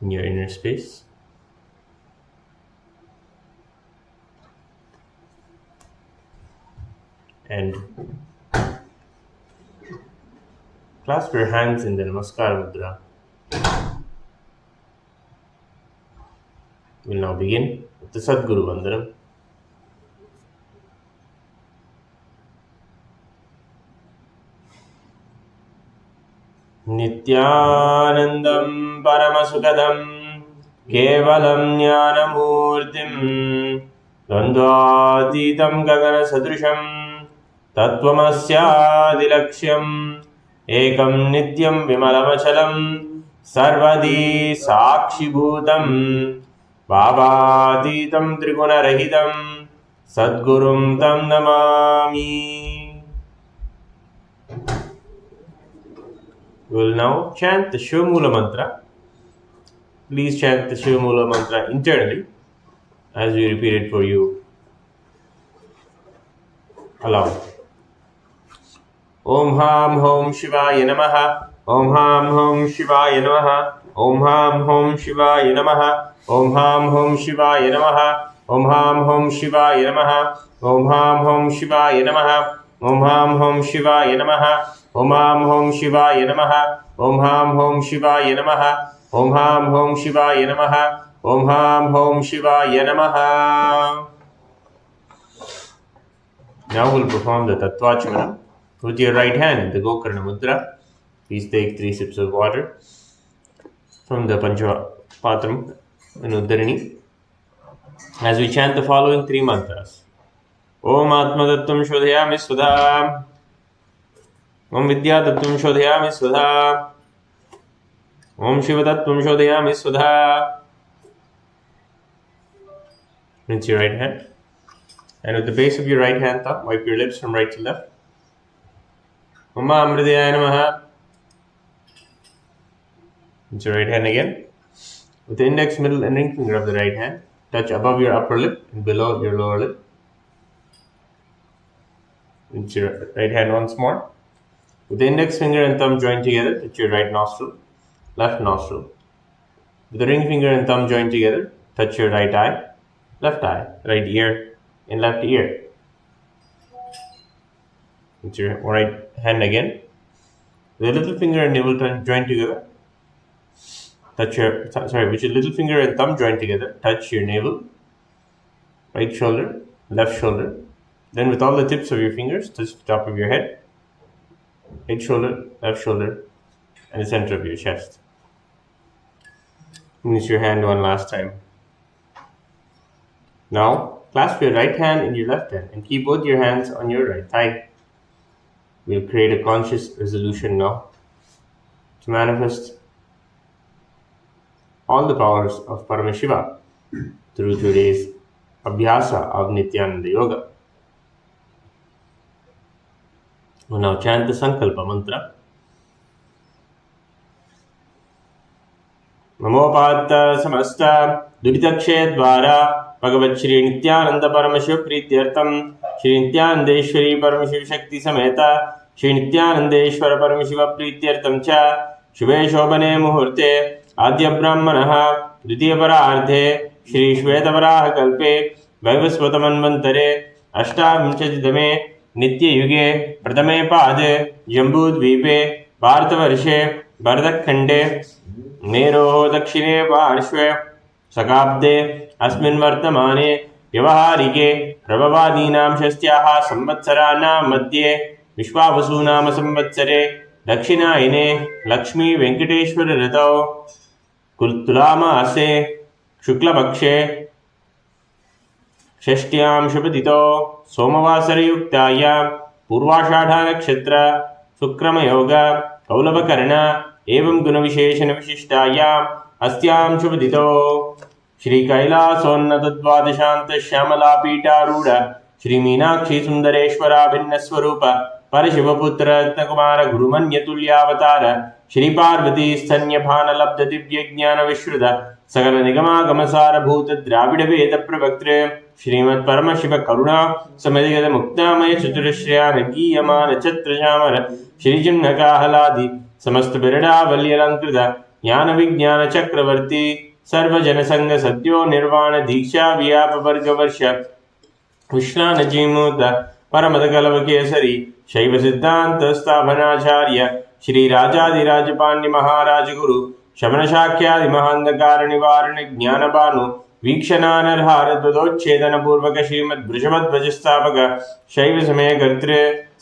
in your inner space. And clasp your hands in the Namaskar Mudra. We'll now begin with the Sadguru Vandanam. Nithyanandam Paramasukadam Kevalam Jnanamurtim Dvandvatitam Gagana Sadrisham Tattvamasyaadilaksham Ekam Nityam Vimalamachalam Sarvadi Sakshibhutam Bhavatitam Trigunarahitam Sadgurum Tam Namami. We will now chant the Shivamula mantra. Please chant the Shivamula mantra internally as we repeat it for you aloud. Om Ham Hom Shivaya Namaha. Om Ham Hom Shivaya Namaha. Om Ham Hom Shivaya Namaha. Om Ham Hom Shivaya Namaha. Om Ham Hom Shivaya Namaha. Om Ham Hom Shivaya Namaha. Om Ham Hom Shivaya Namaha. Om Ham Hom Shivaya Namaha. Om Ham Hom Shivaya Namaha. Om Ham Hom Shivaya Namaha. Om Ham Hom Shivaya Namaha. Now we'll perform the Tattvachmanam with your right hand in the Gokarna Mudra. Please take 3 sips of water from the Panchapatram in Uddarini as we chant the following 3 mantras. Om Atma Tattvam Shodhayami Sudha. Om Vidya Tattvam Shodhayami Sudha. Om Shiva Tattvam Shodhayami Sudha. Rinse your right hand. And with the base of your right hand thumb, wipe your lips from right to left. Om Amridaya Namaha. Rinse your right hand again. With the index, middle and ring finger of the right hand, touch above your upper lip and below your lower lip. Rinse your right hand once more. With the index finger and thumb joined together, touch your right nostril, left nostril. With the ring finger and thumb joined together, touch your right eye, left eye, right ear, and left ear. With your right hand again. With the little finger and navel joined together, with your little finger and thumb joined together, touch your navel, right shoulder, left shoulder. Then with all the tips of your fingers, touch the top of your head, right shoulder, left shoulder, and the center of your chest. Use your hand one last time. Now, clasp your right hand in your left hand and keep both your hands on your right thigh. We'll create a conscious resolution now to manifest all the powers of Paramashiva through today's Abhyasa of Nithyananda Yoga. We'll now chant the Sankalpa mantra. Namopatta samasta dukitakshay dvara Bhagavat Shri Nithyananda Paramashiva Prityartam Shri Nithyanandeshwari Paramashiva Shakti Sameta Shri Nithyanandeshwara Paramashiva Prityartam Cha Shubhe Shobhane Muhurte Adya Brahmanaha Dvitiya Pararthe Shri Shweta Varaha Kalpe Vaivasvatamanvantare Ashtavimshadidame Nitya Yuge Pradame Pade Jambudvipe Bharatavarshe Bharatakhande Nero Dakshine Parshve Sakabde Asmin Vartamane Vyavaharike Prabhavadinam Shastyaha Samvatsaranam Madhye Vishwavasunam Samvatsare Dakshinayine Lakshmi Venkateshwara Ratao Kultulama Ase Shuklapakshe Shashtiyam Shubhadito Somavasarayuktayam Purvashadha Nakshatra Sukrama Yoga Kaulavakarana Evam Gunavisheshana Vishishtayam Astyam Shubhadito Shri Kailasa Shyamala Pitaruda Shri Meenakshi Sundareshwara Bhinnaswarupa Parishivaputra Ratnakumara Gurumanyatulyavatar Shri Parvati Stanyabhana Labdha Divya Jnana Vishruda Sakala Nigama Gamasara Bhuta Dravida Veda Pravaktre Shrimad Paramashiva Karuna Samadhyada Muktamaya Chaturashriyana Giyamana Chatra Shamara Shri Jimnaka Haladi Samasta Birada Valyalankrita ज्ञान विज्ञान चक्रवर्ती सर्वजन संग सद्यो निर्वाण दीक्षा व्याप वर्ग वर्ष कृष्णानजीमूत परमदकलव केसरी शैव सिद्धांत स्थापनाचार्य श्री राजाधिराज पाण्ड्य महाराज गुरु शमन शाख्यादि महांधकार निवारण ज्ञान भानु वीक्षणानर्हार द्वदोच्छेदन पूर्वक श्रीमद् वृषभध्वज स्थापक शैव समय कर्तृ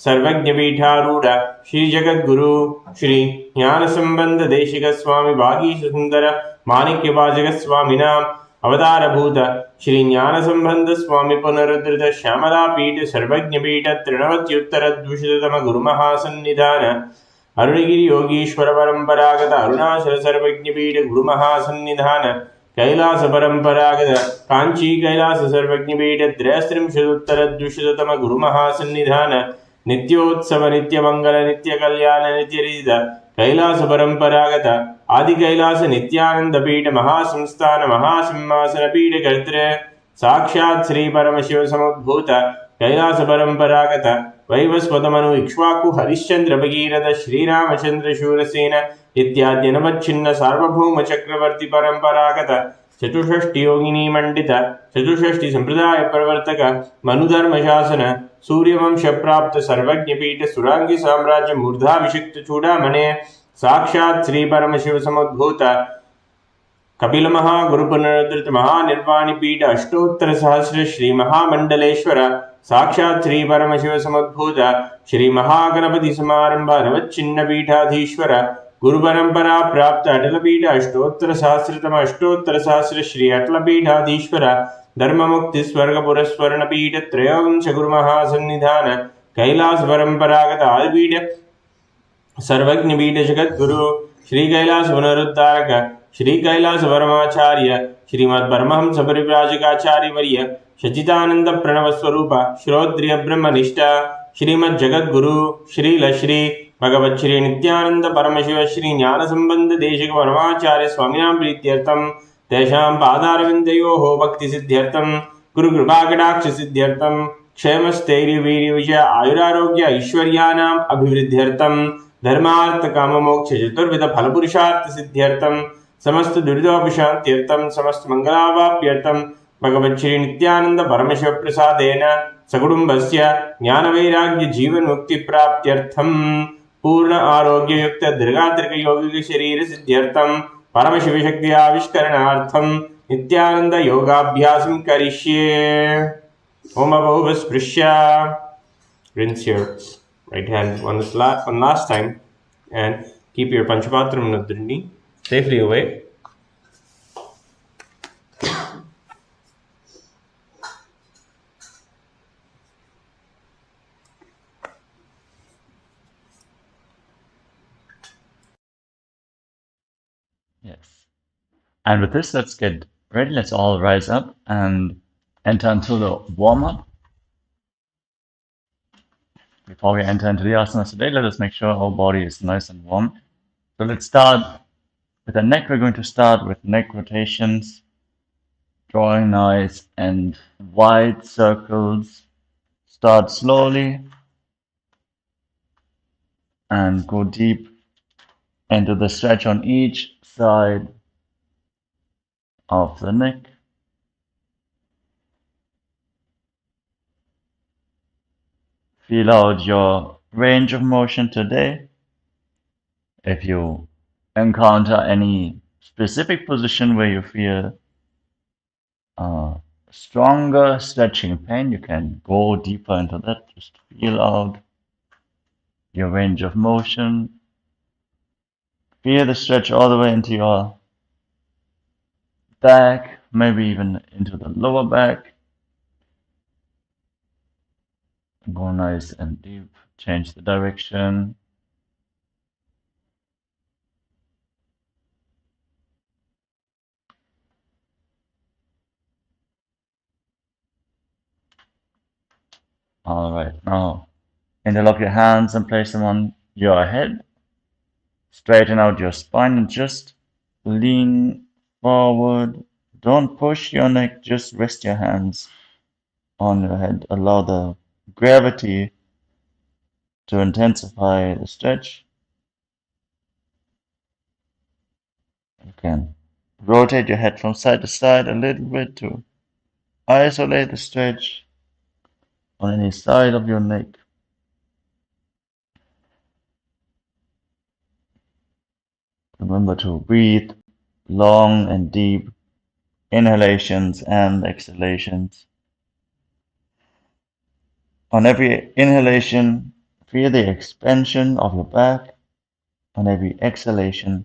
सर्वज्ञ पीठारूढ़ श्री जगद्गुरु श्री ज्ञान संबंध देशिक स्वामी भागीश सुंदर माणिक्य वाचक स्वामिनाम अवतारभूत श्री ज्ञान संबंध स्वामी पुनरुद्धृत श्यामला पीठ सर्वज्ञ पीठ त्रिनवत्युत्तर द्विशततम गुरु महासन्निधान अरुणगिरि योगीश्वर परंपरागत अरुणाचल सर्वज्ञ पीठ गुरु महासन्निधान कैलास परंपरागत कांची कैलास सर्वज्ञ पीठ त्रयस्त्रिंशदुत्तर द्विशततम गुरु महासन्निधान नित्योत्सव नित्य मंगल नित्य कल्याण नित्य रिजित कैलास परंपरागत आदि कैलास नित्यानंद पीठ महासंस्थान महासिंहासन पीठ कर्तृ साक्षात् श्री परमशिव समुद्भूत कैलास परंपरागत वैवस्वतमनु इक्ष्वाकु हरिश्चंद्र भगीरथ श्रीरामचंद्र शूरसेन इत्यादि नवच्छिन्न सार्वभौम चक्रवर्ती परंपरागत चतुष्षष्टि योगिनी मंडित चतुष्षष्टि संप्रदाय प्रवर्तक मनुधर्म शासन सूर्यवंश प्राप्त सर्वज्ञ पीठ सुरांगी साम्राज्य मूर्धाभिषिक्त चूड़ामणे साक्षात् श्री परमशिव समुद्भूत कपिल महागुरु पुनरुद्धृत महानिर्वाणी पीठ अष्टोत्तर सहस्र श्री महामंडलेश्वर साक्षात् श्री परमशिव समुद्भूत श्री महागणपति समारंभ नवच्छिन्न पीठाधीश्वर गुरु परंपरा प्राप्त अटल पीठ अष्टोत्तर सहस्र श्री अटल पीठाधीश्वर धर्म मुक्ति स्वर्ग पुरस्वर्ण पीठ त्रयोविंश गुरु महासन्निधान कैलास परंपरागत आदिपीठ सर्वज्ञ पीठ जगत गुरु श्री कैलास पुनरुद्धारक श्री कैलास परमाचार्य श्रीमद् परमहंस परिव्राजकाचार्य वर्य सच्चिदानंद प्रणव स्वरूप श्रोत्रिय ब्रह्मनिष्ठा श्रीमद् जगत गुरु श्री भगवत् श्री नित्यानंद परमशिव श्री ज्ञान संबंध देशिक परमाचार्य स्वामिनां प्रीत्यर्थम तेषां पादारविन्दयोः भक्ति सिद्ध्यर्थम गुरु कृपा कटाक्ष सिद्ध्यर्थम क्षेम स्थैर्य वीर्य विजय आयुरारोग्य ऐश्वर्यानाम् अभिवृद्ध्यर्थम धर्मार्थ काम मोक्ष चतुर्विध फल पुरुषार्थ सिद्ध्यर्थम समस्त दुरितोपशान्त्यर्थम समस्त मंगलावाप्यर्थम भगवत् श्री नित्यानंद परमशिव प्रसादेन सकुटुम्बस्य ज्ञान वैराग्य जीवन मुक्ति प्राप्त्यर्थम पूर्ण आरोग्य युक्त दीर्घात्रिक यौगिक शरीर सिद्ध्यर्थम परमशिव शक्ति आविष्करणार्थम नित्यानंद योगाभ्यासं करिष्ये। ओम अभौवस्पृश्य rinse your right hand one last time and keep your Panchapatram Nudrini safely away. Yes. And with this, let's get ready. Let's all rise up and enter into the warm-up. Before we enter into the asanas today, let us make sure our body is nice and warm. So let's start with the neck. We're going to start with neck rotations, drawing nice and wide circles. Start slowly and go deep into the stretch on each side of the neck. Feel out your range of motion today. If you encounter any specific position where you feel stronger stretching pain, you can go deeper into that. Just feel out your range of motion. Feel the stretch all the way into your back, maybe even into the lower back. Go nice and deep. Change the direction. All right, now interlock your hands and place them on your head. Straighten out your spine and just lean forward. Don't push your neck, just rest your hands on your head. Allow the gravity to intensify the stretch. You can rotate your head from side to side a little bit to isolate the stretch on any side of your neck. Remember to breathe long and deep inhalations and exhalations. On every inhalation, feel the expansion of your back. On every exhalation,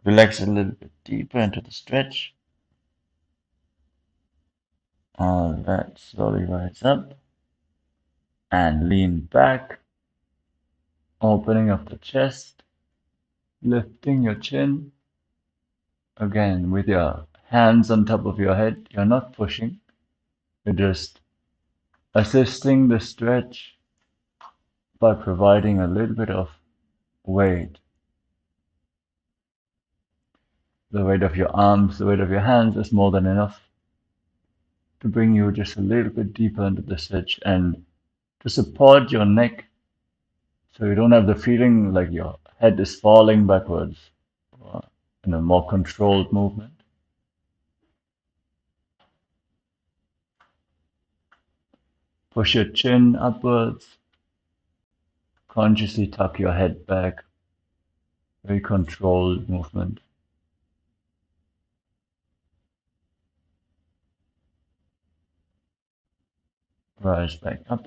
relax a little bit deeper into the stretch. Alright, slowly rise up and lean back, opening up the chest, lifting your chin. Again, with your hands on top of your head, you're not pushing, you're just assisting the stretch by providing a little bit of weight. The weight of your arms, the weight of your hands is more than enough to bring you just a little bit deeper into the stretch and to support your neck so you don't have the feeling like your head is falling backwards in a more controlled movement. Push your chin upwards, consciously tuck your head back, very controlled movement. Rise back up.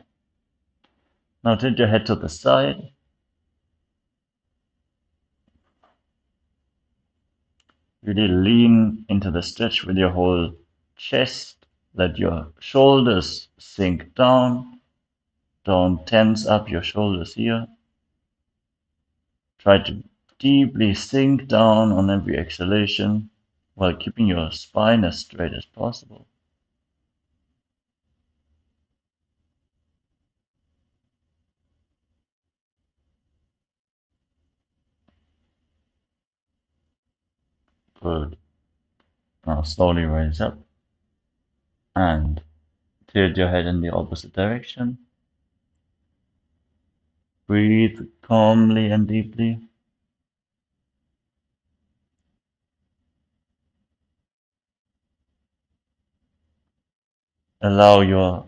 Now tilt your head to the side. Really lean into the stretch with your whole chest. Let your shoulders sink down. Don't tense up your shoulders here. Try to deeply sink down on every exhalation while keeping your spine as straight as possible. Good. Now slowly raise up and tilt your head in the opposite direction. Breathe calmly and deeply. Allow your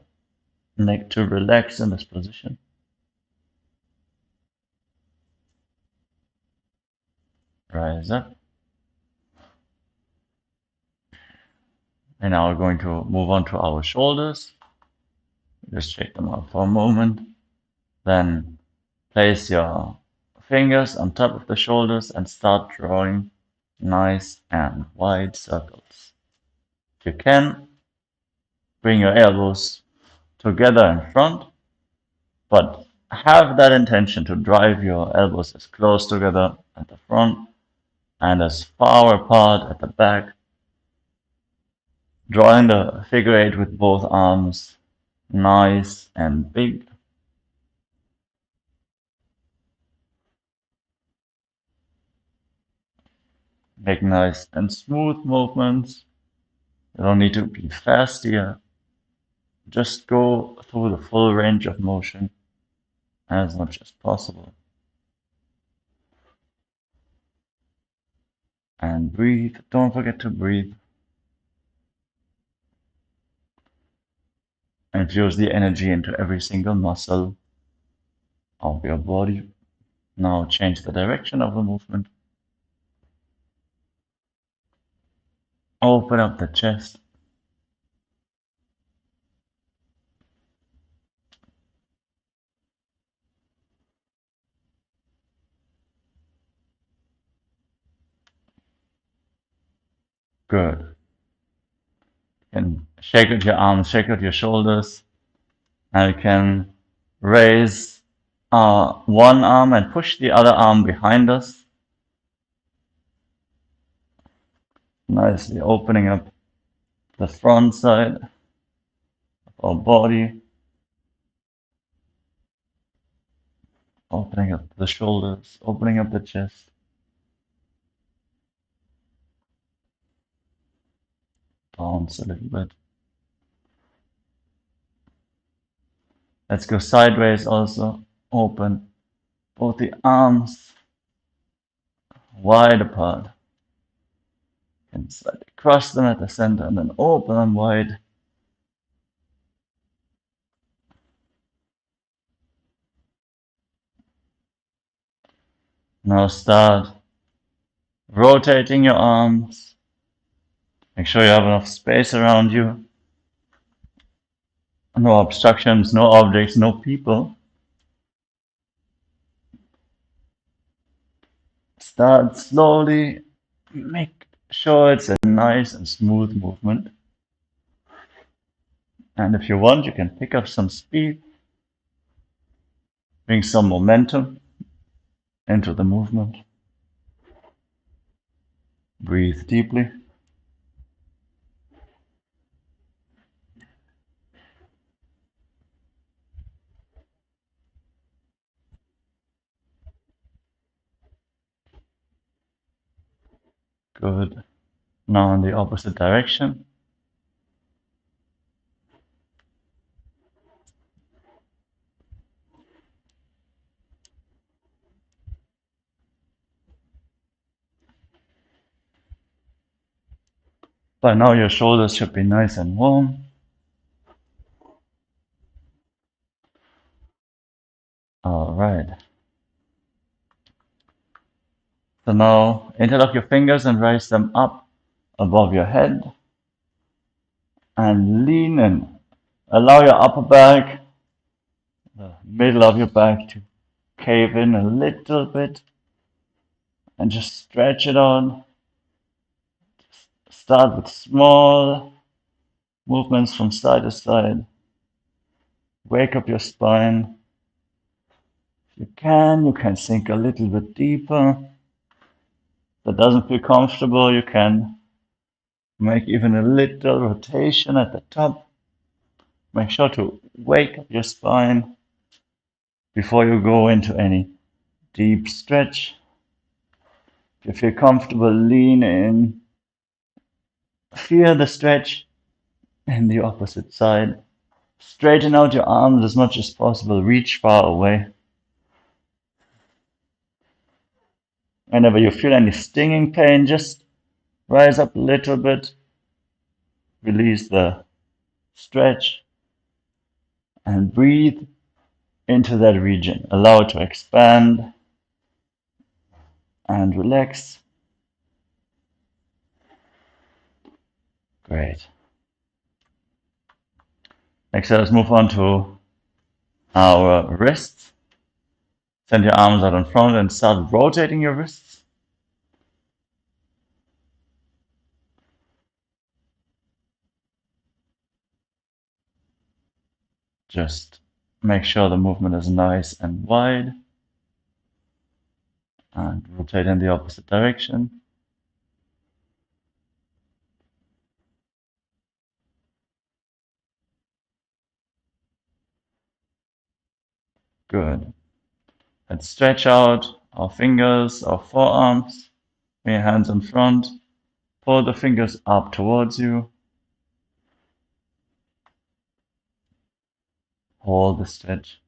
neck to relax in this position. Rise up. And now we're going to move on to our shoulders. Just shake them out for a moment. Then place your fingers on top of the shoulders and start drawing nice and wide circles. If you can, bring your elbows together in front, but have that intention to drive your elbows as close together at the front and as far apart at the back. Drawing the figure eight with both arms nice and big. Make nice and smooth movements. You don't need to be fast here. Just go through the full range of motion as much as possible. And breathe. Don't forget to breathe. Infuse the energy into every single muscle of your body. Now change the direction of the movement. Open up the chest. Good. And shake out your arms, shake out your shoulders. Now you can raise one arm and push the other arm behind us. Nicely opening up the front side of our body. Opening up the shoulders, opening up the chest. Bounce a little bit. Let's go sideways also. Open both the arms wide apart. And slightly cross them at the center and then open them wide. Now start rotating your arms. Make sure you have enough space around you. No obstructions, no objects, no people. Start slowly. Make sure it's a nice and smooth movement. And if you want, you can pick up some speed. Bring some momentum into the movement. Breathe deeply. Good. Now in the opposite direction. By now your shoulders should be nice and warm. All right. So now interlock your fingers and raise them up above your head. And lean in. Allow your upper back, the middle of your back to cave in a little bit. And just stretch it out. Start with small movements from side to side. Wake up your spine. If you can sink a little bit deeper. If that doesn't feel comfortable, you can make even a little rotation at the top. Make sure to wake up your spine before you go into any deep stretch. If you feel comfortable, lean in. Feel the stretch in the opposite side. Straighten out your arms as much as possible. Reach far away. Whenever you feel any stinging pain, just rise up a little bit. Release the stretch and breathe into that region. Allow it to expand and relax. Great. Next, let's move on to our wrists. Send your arms out in front and start rotating your wrists. Just make sure the movement is nice and wide. And rotate in the opposite direction. Good. Let's stretch out our fingers, our forearms. Bring your hands in front. Pull the fingers up towards you. Hold the stretch.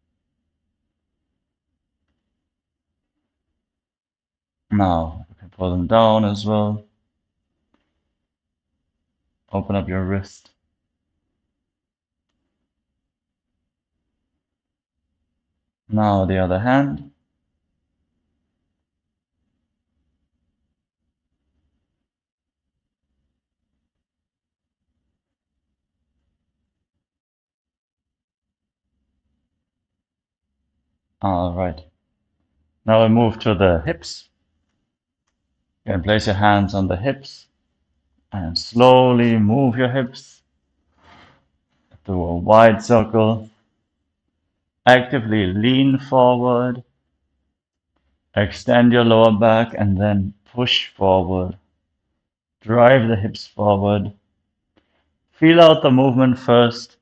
Now, you can pull them down as well. Open up your wrist. Now the other hand. All right. Now we move to the hips. You can place your hands on the hips and slowly move your hips to a wide circle. Actively lean forward. Extend your lower back and then push forward. Drive the hips forward. Feel out the movement first.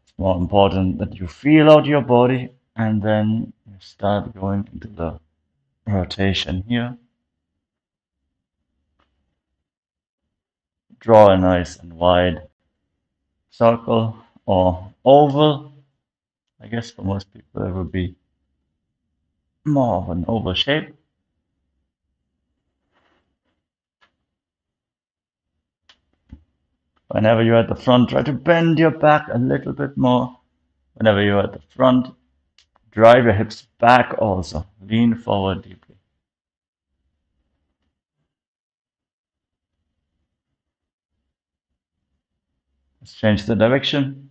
It's more important that you feel out your body and then you start going into the rotation here. Draw a nice and wide circle or oval. I guess for most people it would be more of an oval shape. Whenever you're at the front, try to bend your back a little bit more. Whenever you're at the front, drive your hips back also. Lean forward deeply. Let's change the direction.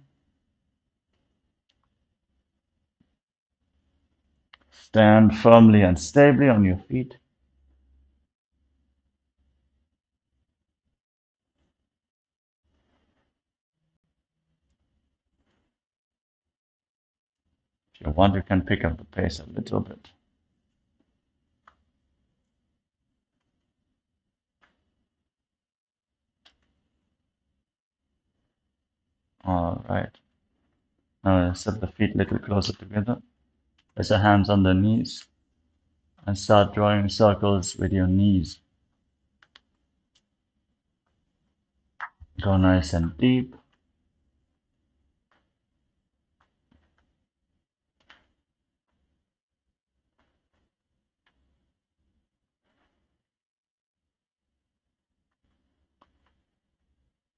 Stand firmly and stably on your feet. If you want, you can pick up the pace a little bit. All right. Now set the feet a little closer together. Place your hands on the knees and start drawing circles with your knees. Go nice and deep.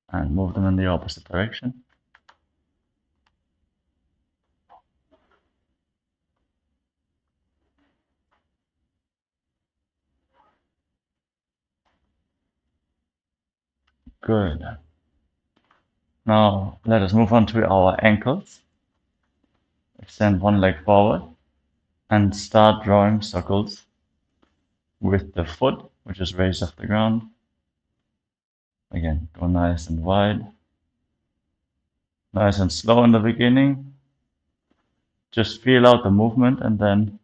And move them in the opposite direction. Good. Now let us move on to our ankles. Extend one leg forward and start drawing circles with the foot, which is raised off the ground. Again, go nice and wide. Nice and slow in the beginning. Just feel out the movement and then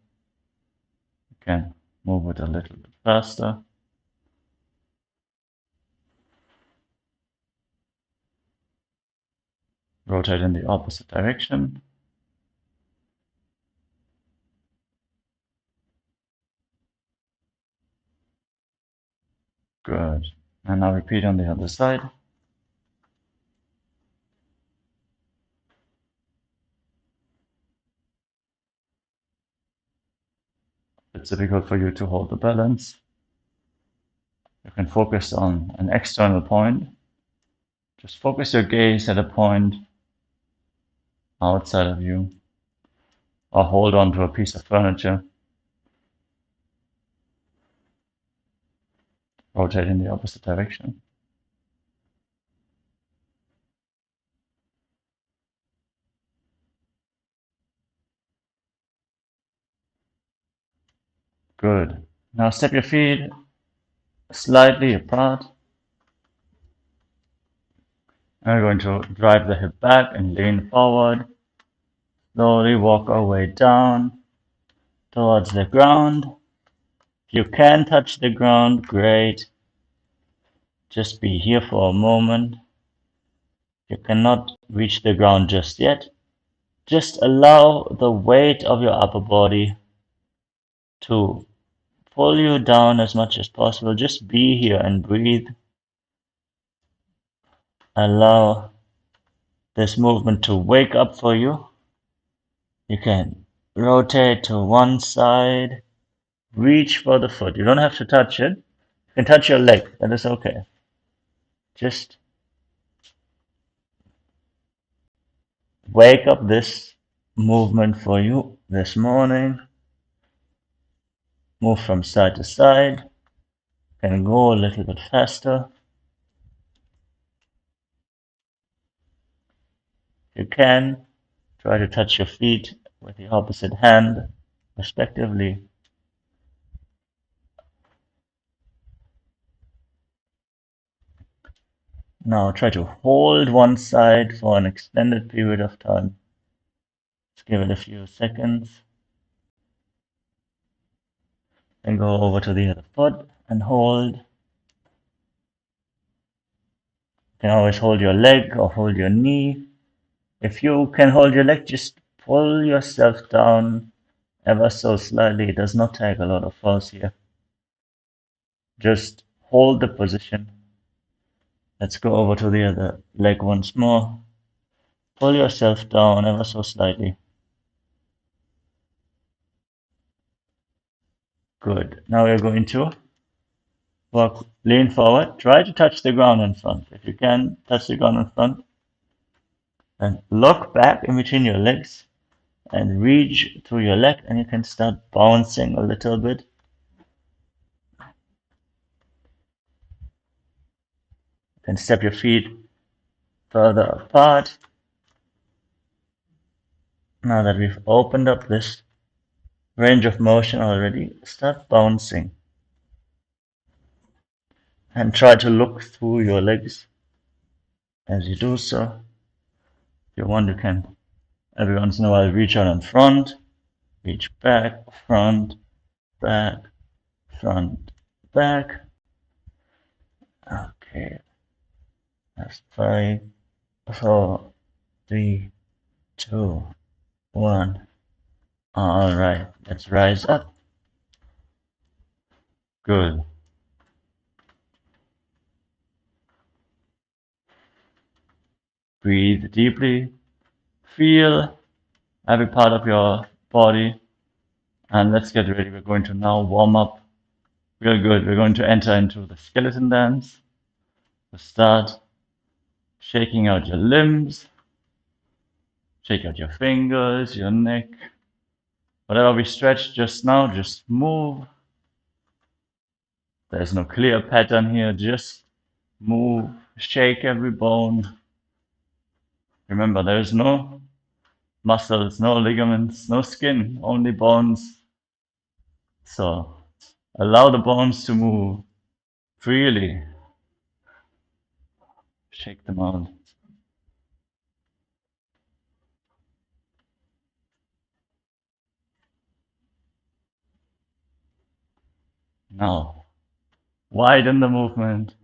you can move it a little bit faster. Rotate in the opposite direction. Good. And now repeat on the other side. It's difficult for you to hold the balance. You can focus on an external point. Just focus your gaze at a point outside of you, or hold on to a piece of furniture. Rotate in the opposite direction. Good. Now step your feet slightly apart. And we're going to drive the hip back and lean forward. Slowly walk our way down towards the ground. If you can touch the ground, great. Just be here for a moment. If you cannot reach the ground just yet, just allow the weight of your upper body to pull you down as much as possible. Just be here and breathe. Allow this movement to wake up for you. You can rotate to one side, reach for the foot. You don't have to touch it. You can touch your leg, that is okay. Just wake up this movement for you this morning. Move from side to side. Can go a little bit faster. You can try to touch your feet with the opposite hand, respectively. Now try to hold one side for an extended period of time. Let's give it a few seconds. Then go over to the other foot and hold. You can always hold your leg or hold your knee. If you can hold your leg, just pull yourself down ever so slightly. It does not take a lot of force here. Just hold the position. Let's go over to the other leg once more. Pull yourself down ever so slightly. Good. Now we're going to Walk, lean forward. Try to touch the ground in front. If you can touch the ground in front, and look back in between your legs and reach through your leg, and you can start bouncing a little bit. You can step your feet further apart. Now that we've opened up this range of motion already, start bouncing. And try to look through your legs as you do so. If you want, you can every once in a while reach out in front, reach back, front, back, front, back. Okay. That's 5, 4, 3, 2, 1. All right, let's rise up. Good. Breathe deeply. Feel every part of your body. And let's get ready. We're going to now warm up real good. We're going to enter into the skeleton dance. We'll start shaking out your limbs. Shake out your fingers, your neck. Whatever we stretched just now, just move. There's no clear pattern here. Just move. Shake every bone. Remember, there's no muscles, no ligaments, no skin, only bones. So allow the bones to move freely. Shake them out. Now, widen the movement.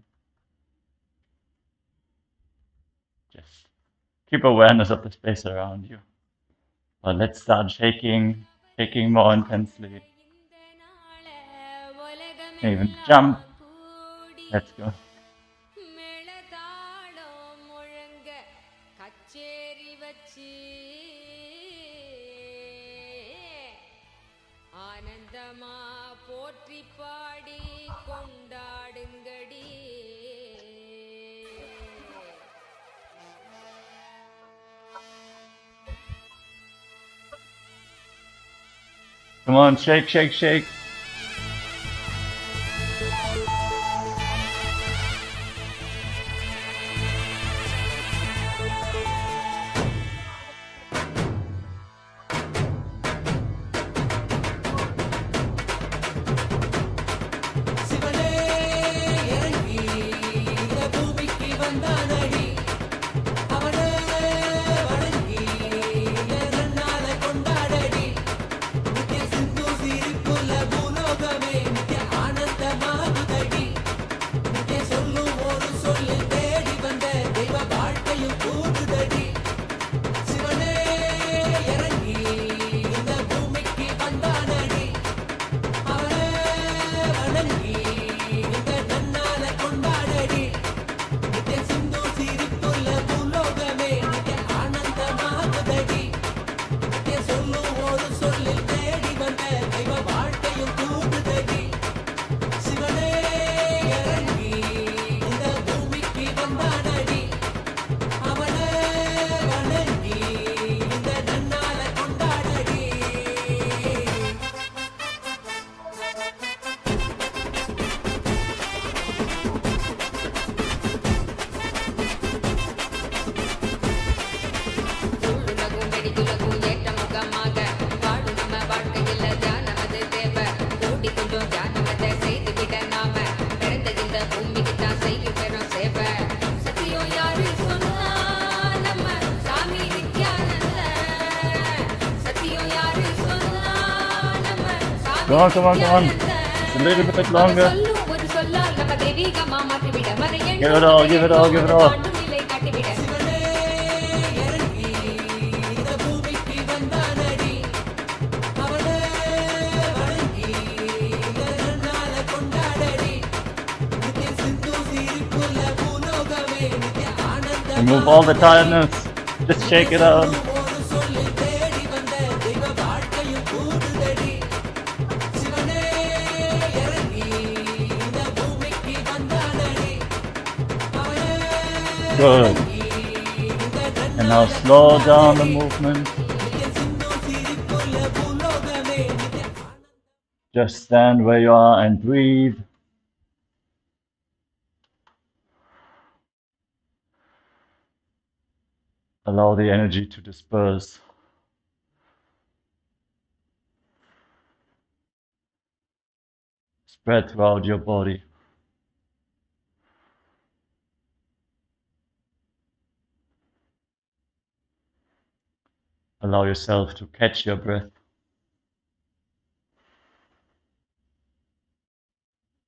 Just keep awareness of the space around you. But let's start shaking more intensely. Even jump. Let's go. Come on, shake, shake, shake. Come on, come on, come on. It's a little bit longer. Give it all, give it all, give it all. Remove all the tiredness. Just shake it out. Good. And now slow down the movement. Just stand where you are and breathe. Allow the energy to disperse. Spread throughout your body. Allow yourself to catch your breath.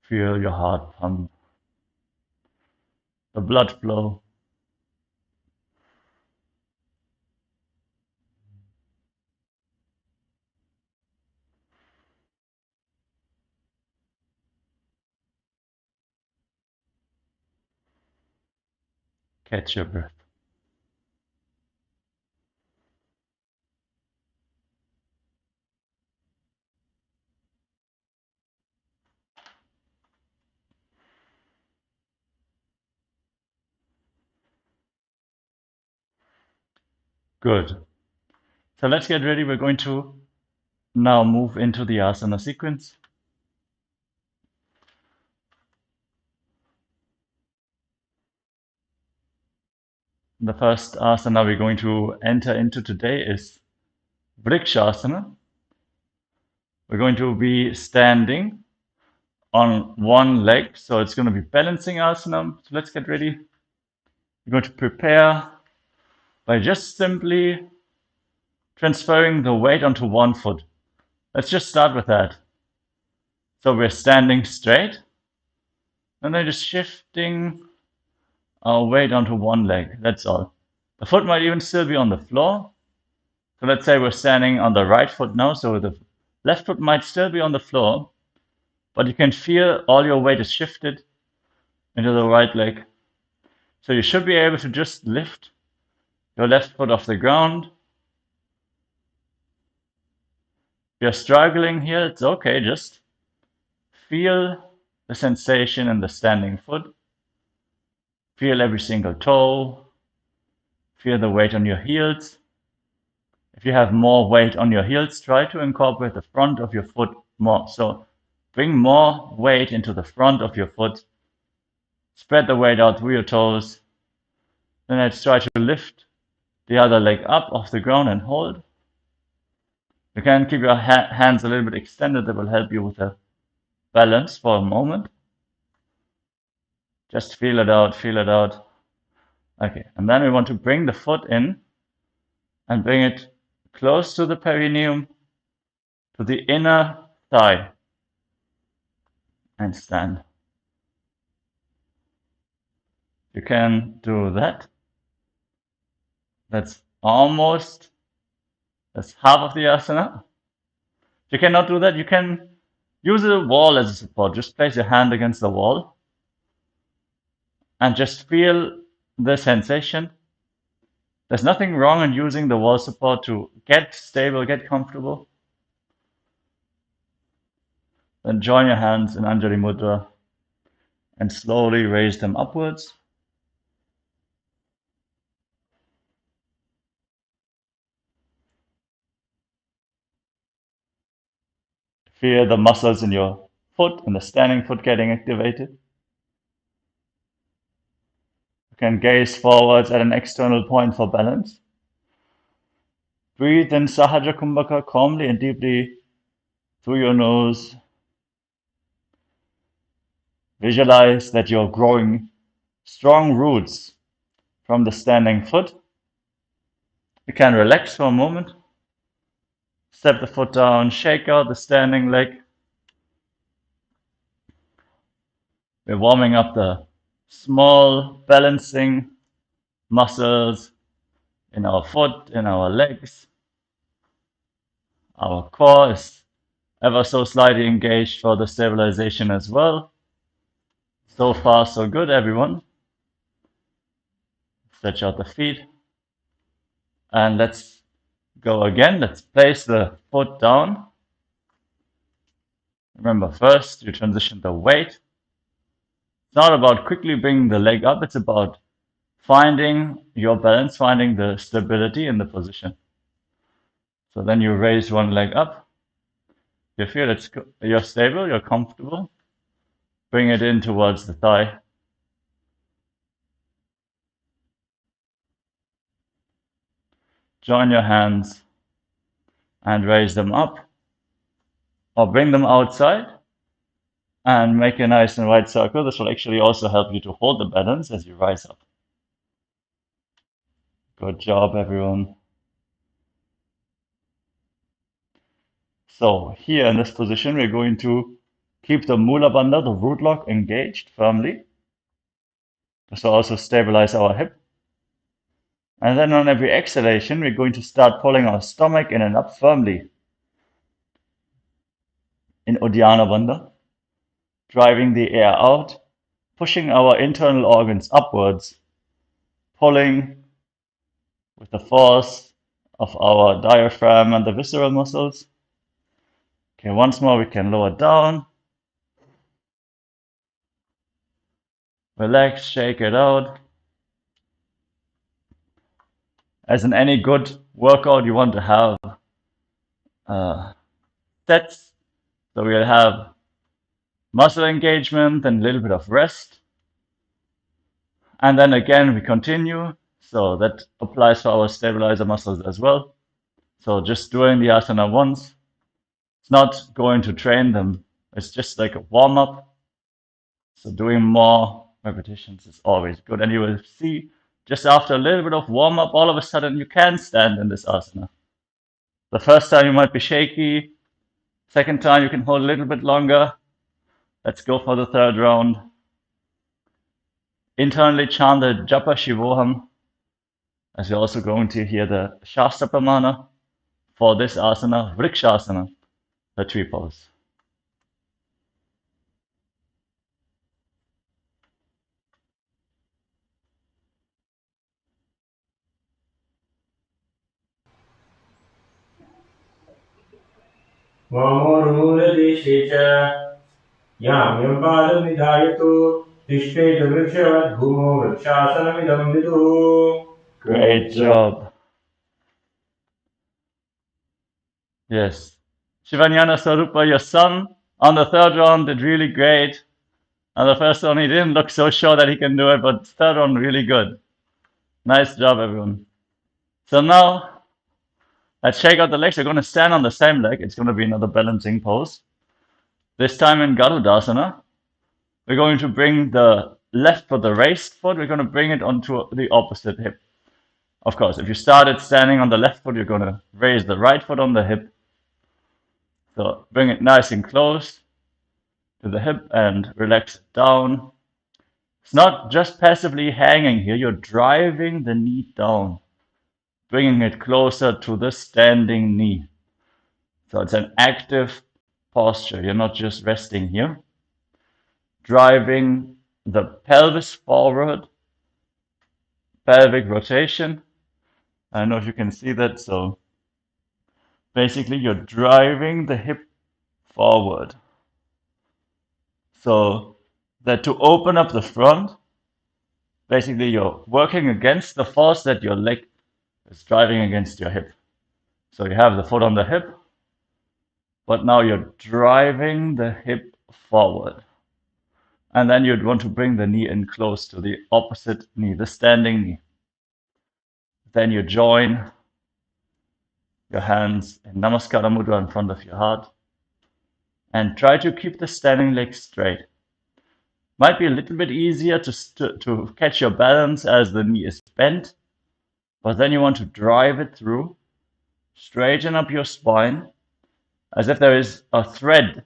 Feel your heart pump. The blood flow. Catch your breath. Good. So let's get ready. We're going to now move into the asana sequence. The first asana we're going to enter into today is Vrikshasana. We're going to be standing on one leg, so it's going to be balancing asana. So let's get ready. We're going to prepare by just simply transferring the weight onto one foot. Let's just start with that. So we're standing straight, and then just shifting our weight onto one leg. That's all. The foot might even still be on the floor. So let's say we're standing on the right foot now, so the left foot might still be on the floor, but you can feel all your weight is shifted into the right leg. So you should be able to just lift your left foot off the ground. If you're struggling here, it's okay. Just feel the sensation in the standing foot. Feel every single toe. Feel the weight on your heels. If you have more weight on your heels, try to incorporate the front of your foot more. So bring more weight into the front of your foot. Spread the weight out through your toes. Then let's try to lift the other leg up off the ground and hold. You can keep your hands a little bit extended. That will help you with the balance for a moment. Just feel it out, feel it out. Okay, and then we want to bring the foot in and bring it close to the perineum, to the inner thigh, and stand. You can do that. That's half of the asana. If you cannot do that, you can use a wall as a support. Just place your hand against the wall and just feel the sensation. There's nothing wrong in using the wall support to get stable, get comfortable. Then join your hands in Anjali Mudra and slowly raise them upwards. Feel the muscles in your foot, in the standing foot getting activated. You can gaze forwards at an external point for balance. Breathe in Sahaja Kumbhaka calmly and deeply through your nose. Visualize that you're growing strong roots from the standing foot. You can relax for a moment. Step the foot down, shake out the standing leg. We're warming up the small balancing muscles in our foot, in our legs. Our core is ever so slightly engaged for the stabilization as well. So far, so good, everyone. Stretch out the feet. And let's go again. Let's place the foot down. Remember, first you transition the weight. It's not about quickly bringing the leg up. It's about finding your balance, finding the stability in the position. So then you raise one leg up. You feel you're stable, you're comfortable. Bring it in towards the thigh. Join your hands and raise them up, or bring them outside and make a nice and wide circle. This will actually also help you to hold the balance as you rise up. Good job, everyone. So here in this position, we're going to keep the Mula Bandha, the root lock, engaged firmly. This will also stabilize our hip. And then on every exhalation, we're going to start pulling our stomach in and up firmly in Uddiyana Bandha, driving the air out, pushing our internal organs upwards, pulling with the force of our diaphragm and the visceral muscles. Okay, once more we can lower down. Relax, shake it out. As in any good workout, you want to have sets. So we'll have muscle engagement and a little bit of rest. And then again, we continue. So that applies for our stabilizer muscles as well. So just doing the asana once, it's not going to train them. It's just like a warm-up. So doing more repetitions is always good. And you will see just after a little bit of warm-up, all of a sudden you can stand in this asana. The first time you might be shaky. Second time you can hold a little bit longer. Let's go for the third round. Internally chant the Japa Shivoham, as you're also going to hear the Shastra Pramana for this asana, Vrikshasana, the tree pose. वामोर्मूलदेशे च याम्यं पादमिधायतु तिष्ठेत वृक्षवद्भूमो वृक्षासनमिदं विदुः. Great job. Yes. Shivanyana Sarupa, your son, on the third round did really great. On the first one, he didn't look so sure that he can do it, but third one, really good. Nice job, everyone. So now, let's shake out the legs. We're going to stand on the same leg. It's going to be another balancing pose. This time in Garudasana, we're going to bring the left foot, the raised foot, we're going to bring it onto the opposite hip. Of course, if you started standing on the left foot, you're going to raise the right foot on the hip. So bring it nice and close to the hip and relax it down. It's not just passively hanging here, you're driving the knee down, bringing it closer to the standing knee. So it's an active posture. You're not just resting here. Driving the pelvis forward, pelvic rotation. I don't know if you can see that. So basically you're driving the hip forward. So that to open up the front, basically you're working against the force that your leg is driving against your hip. So you have the foot on the hip, but now you're driving the hip forward. And then you'd want to bring the knee in close to the opposite knee, the standing knee. Then you join your hands in Namaskara Mudra in front of your heart and try to keep the standing leg straight. Might be a little bit easier to catch your balance as the knee is bent, but then you want to drive it through, straighten up your spine as if there is a thread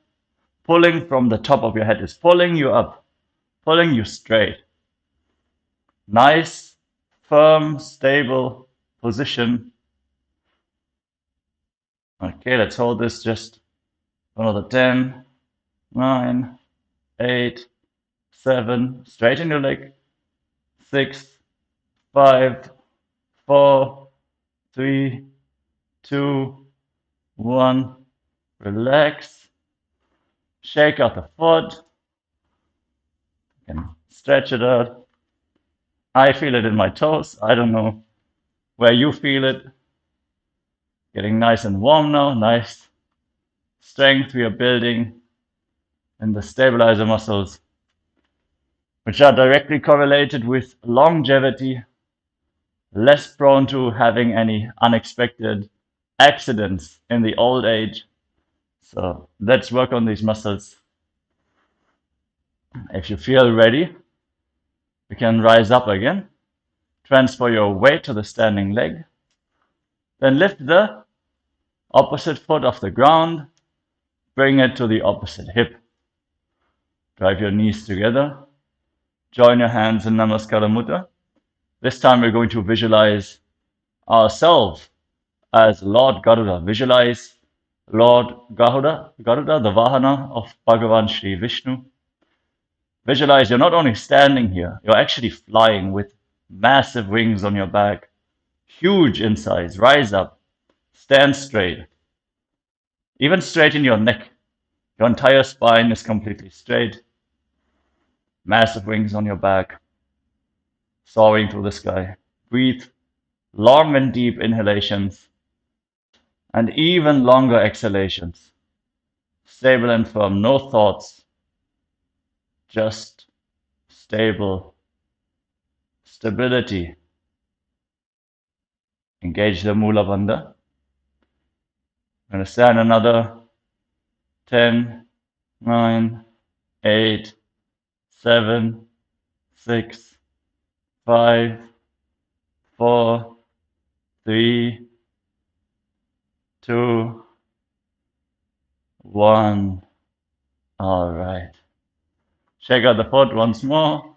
pulling from the top of your head. It's pulling you up, pulling you straight. Nice, firm, stable position. Okay, let's hold this just another 10, 9, 8, 7. Straighten your leg. 6, 5, 4, 3, 2, 1. Relax. Shake out the foot. You can stretch it out. I feel it in my toes. I don't know where you feel it. Getting nice and warm now. Nice strength we are building in the stabilizer muscles, which are directly correlated with longevity, less prone to having any unexpected accidents in the old age. So let's work on these muscles. If you feel ready, you can rise up again. Transfer your weight to the standing leg. Then lift the opposite foot off the ground. Bring it to the opposite hip. Drive your knees together. Join your hands in Namaskara Mudra. This time we're going to visualize ourselves as Lord Garuda. Visualize Lord Garuda, the Vahana of Bhagavan Sri Vishnu. Visualize you're not only standing here, you're actually flying with massive wings on your back, huge in size. Rise up, stand straight, even straighten your neck. Your entire spine is completely straight. Massive wings on your back, soaring through the sky. Breathe long and deep inhalations and even longer exhalations. Stable and firm, no thoughts, just stable stability. Engage the Mula Bandha. I'm going to stand another 10, 9, 8, 7, 6, 5, 4, 3, 2, 1. All right. Check out the foot once more.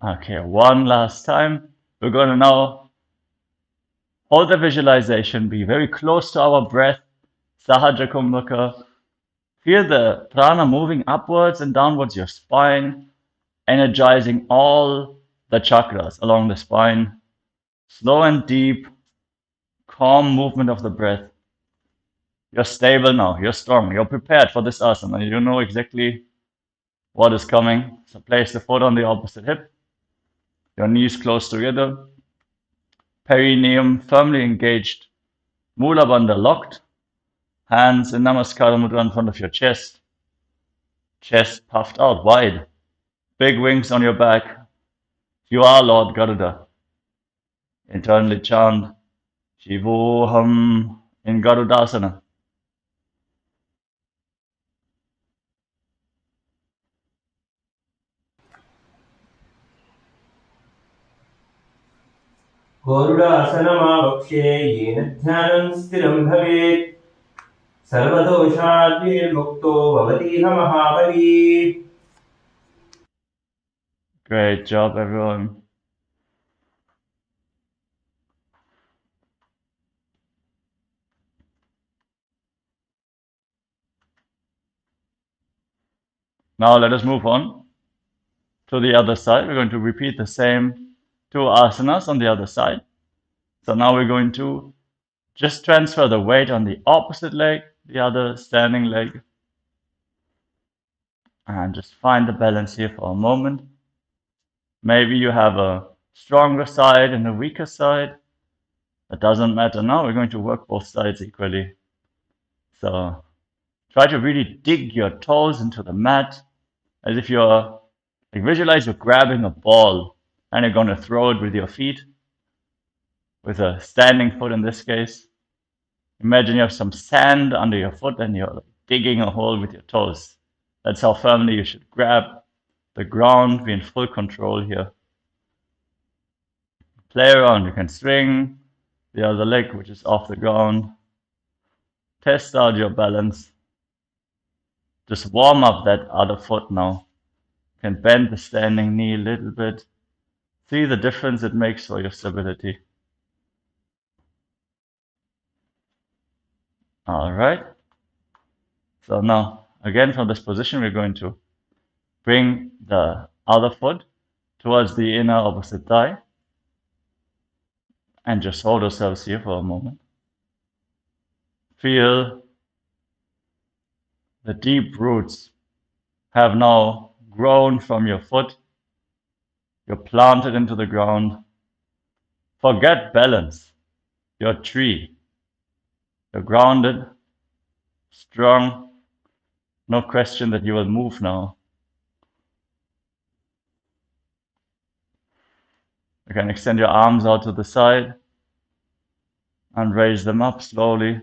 Okay, one last time. We're going to now hold the visualization, be very close to our breath, Sahaja Kumbhaka. Feel the prana moving upwards and downwards your spine, energizing all the chakras along the spine. Slow and deep, calm movement of the breath. You're stable now, you're strong, you're prepared for this asana. You know exactly what is coming. So place the foot on the opposite hip, your knees close together, perineum firmly engaged, Mula Bandha locked, hands in Namaskara Mudra in front of your chest, chest puffed out wide, big wings on your back. You are Lord Garuda. Internally chant Shivoham in Garudasana. गरुडासनमावक्ष्ये येन ध्यानं स्थिरं भवेत् सर्वदोषाद्विर्मुक्तो भवतीह महाबली. Great job, everyone. Now let us move on to the other side. We're going to repeat the same two asanas on the other side. So now we're going to just transfer the weight on the opposite leg, the other standing leg, and just find the balance here for a moment. Maybe you have a stronger side and a weaker side. That doesn't matter now. We're going to work both sides equally. So try to really dig your toes into the mat as if you're, like, visualize you're grabbing a ball and you're going to throw it with your feet, with a standing foot in this case. Imagine you have some sand under your foot and you're like digging a hole with your toes. That's how firmly you should grab the ground, be in full control here. Play around, you can swing the other leg which is off the ground. Test out your balance. Just warm up that other foot now. You can bend the standing knee a little bit. See the difference it makes for your stability. All right. So now, again from this position, we're going to bring the other foot towards the inner opposite thigh. And just hold ourselves here for a moment. Feel the deep roots have now grown from your foot. You're planted into the ground. Forget balance. You're a tree. You're grounded, strong. No question that you will move now. You can extend your arms out to the side and raise them up slowly.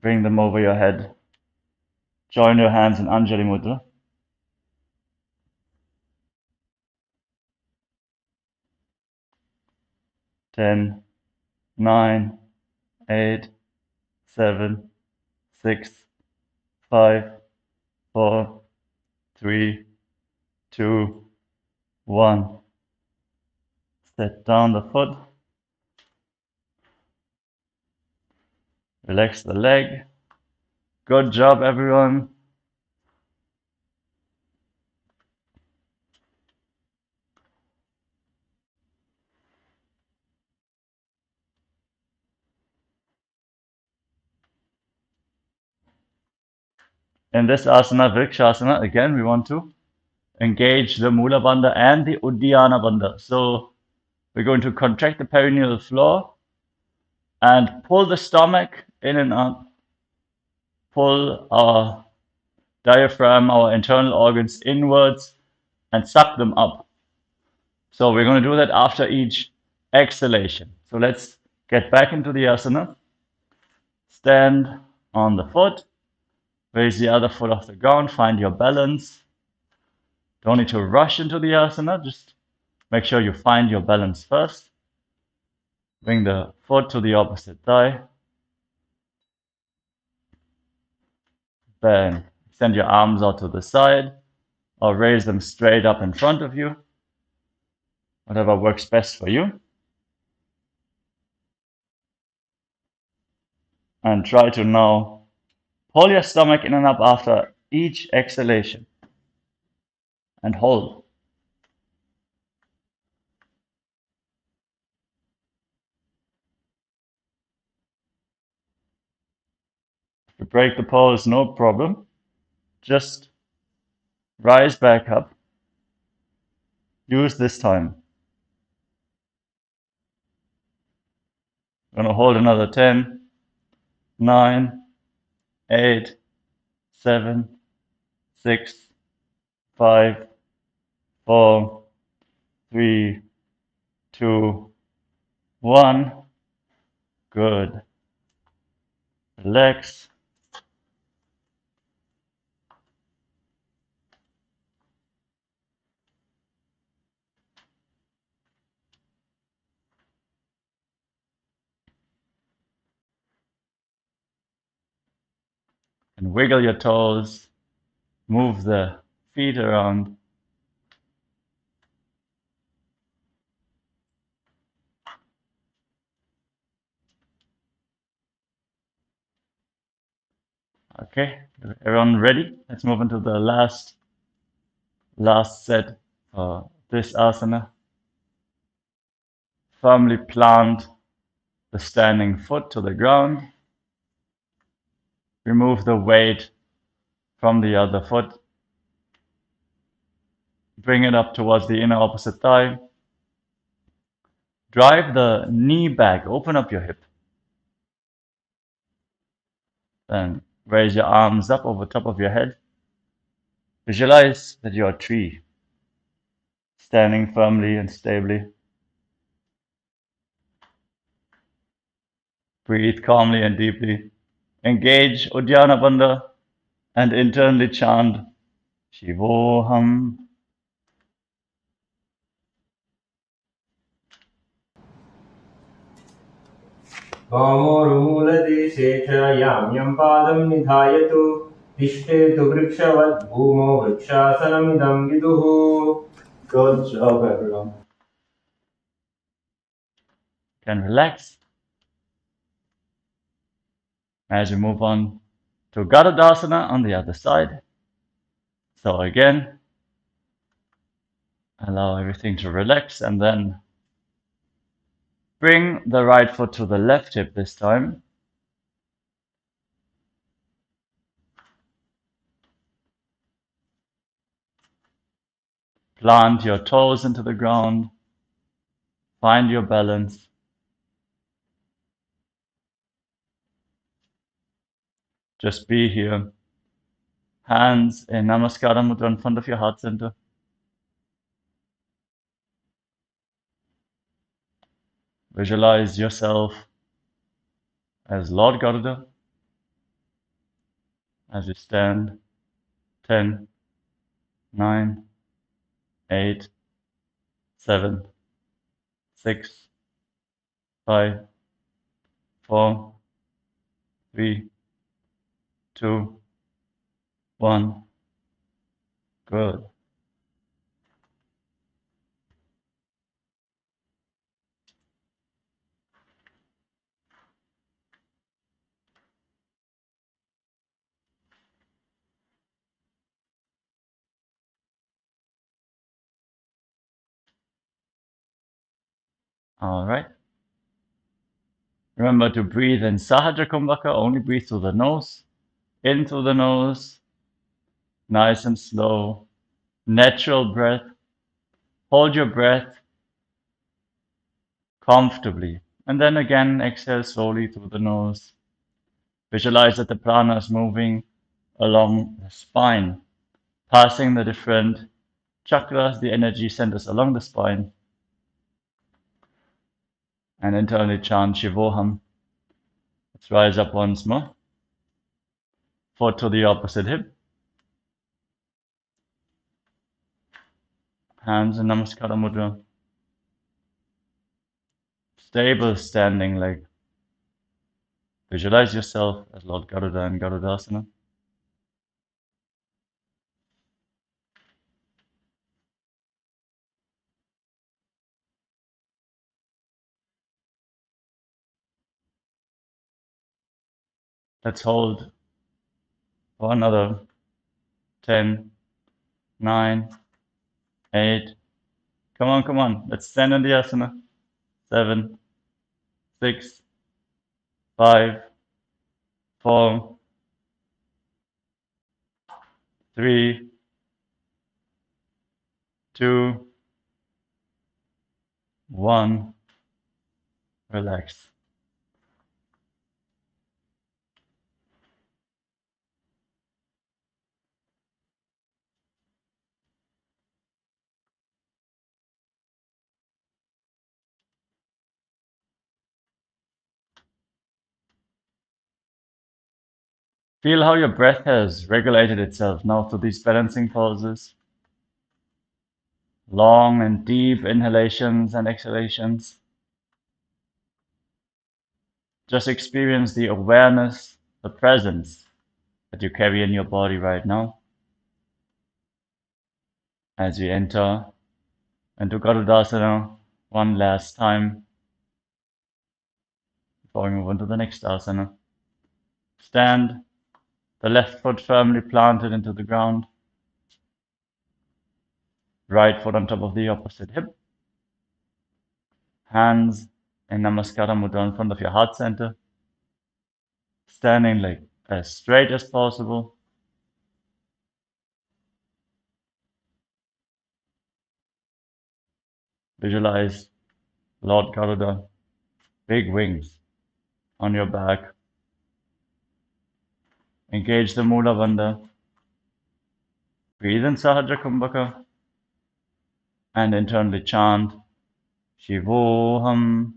Bring them over your head. Join your hands in Anjali Mudra. 10, 9, 8, 7, 6, 5, 4, 3, 2, 1. Set down the foot. Relax the leg. Good job, everyone. In this asana, Vrikshasana, again, we want to engage the Mula Bandha and the Uddiyana Bandha. So we're going to contract the perineal floor and pull the stomach in and up. Pull our diaphragm, our internal organs inwards and suck them up. So we're going to do that after each exhalation. So let's get back into the asana. Stand on the foot. Raise the other foot off the ground. Find your balance. Don't need to rush into the asana. Just make sure you find your balance first. Bring the foot to the opposite thigh. Then extend your arms out to the side or raise them straight up in front of you. Whatever works best for you. And try to now pull your stomach in and up after each exhalation. And hold. If you break the pose, no problem. Just rise back up. Use this time. I'm going to hold another 10, 9, 8, 7, 6, 5, 4, 3, 2, 1. Good. Relax. And wiggle your toes. Move the feet around. Okay, everyone ready? Let's move into the last set for this asana. Firmly plant the standing foot to the ground. Remove the weight from the other foot. Bring it up towards the inner opposite thigh. Drive the knee back. Open up your hip. Then raise your arms up over top of your head. Visualize that you're a tree, standing firmly and stably. Breathe calmly and deeply. Engage Uddiyana Bandha and internally chant Shivoham. वामोरुमूलदेशे च यां यं पादं निधायतु तिष्ठेतु वृक्षवत् भूमौ वृक्षासनमिदं विदुः. Good job, everyone. Can relax. As we move on to Gadadasana on the other side. So again, allow everything to relax and then Bring the right foot to the left hip this time. Plant your toes into the ground. Find your balance. Just be here. Hands in Namaskara Mudra in front of your heart center. Visualize yourself as Lord Garuda as you stand. 10, 9, 8, 7, 6, 5, 4, 3, 2, 1. Good. All right. Remember to breathe in Sahaja Kumbhaka, only breathe through the nose. In through the nose, nice and slow, natural breath. Hold your breath comfortably. And then again, exhale slowly through the nose. Visualize that the prana is moving along the spine, passing the different chakras, the energy centers along the spine. And internally chant Shivoham. Let's rise up once more. Foot to the opposite hip. Hands in Namaskara Mudra. Stable standing leg. Visualize yourself as Lord Garuda in Garudasana. Let's hold for another 10, 9, 8. Come on, come on. Let's stand in the asana. 7, 6, 5, 4, 3, 2, 1. Relax. Feel how your breath has regulated itself now through these balancing poses. Long and deep inhalations and exhalations. Just experience the awareness, the presence that you carry in your body right now as you enter into Garudasana one last time before we move on to the next asana. Stand, the left foot firmly planted into the ground, right foot on top of the opposite hip, hands in Namaskara Mudra in front of your heart center, standing like as straight as possible. Visualize Lord Garuda, big wings on your back. Engage the Mula Bandha. Breathe in Sahaja Kumbhaka and internally chant Shivoham.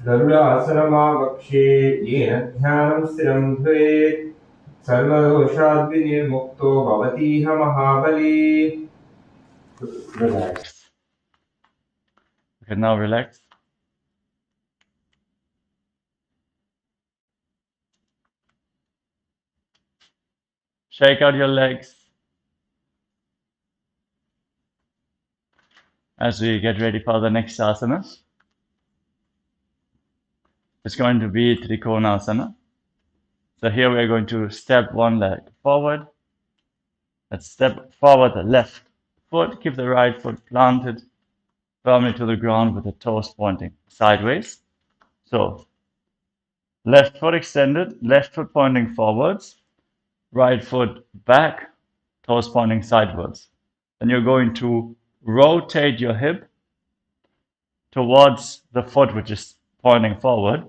गरुडासनमावक्षे येन ध्यानं स्थिरं भवेत् सर्वदोषाद्विनिर्मुक्तो भवतीह महाबली. Relax. You can now relax. Shake out your legs as we get ready for the next asana. It's going to be Trikonasana. So here we are going to step one leg forward. Let's step forward the left foot. Keep the right foot planted firmly to the ground with the toes pointing sideways. So left foot extended, left foot pointing forwards, right foot back, toes pointing sideways. Then you're going to rotate your hip towards the foot which is pointing forward.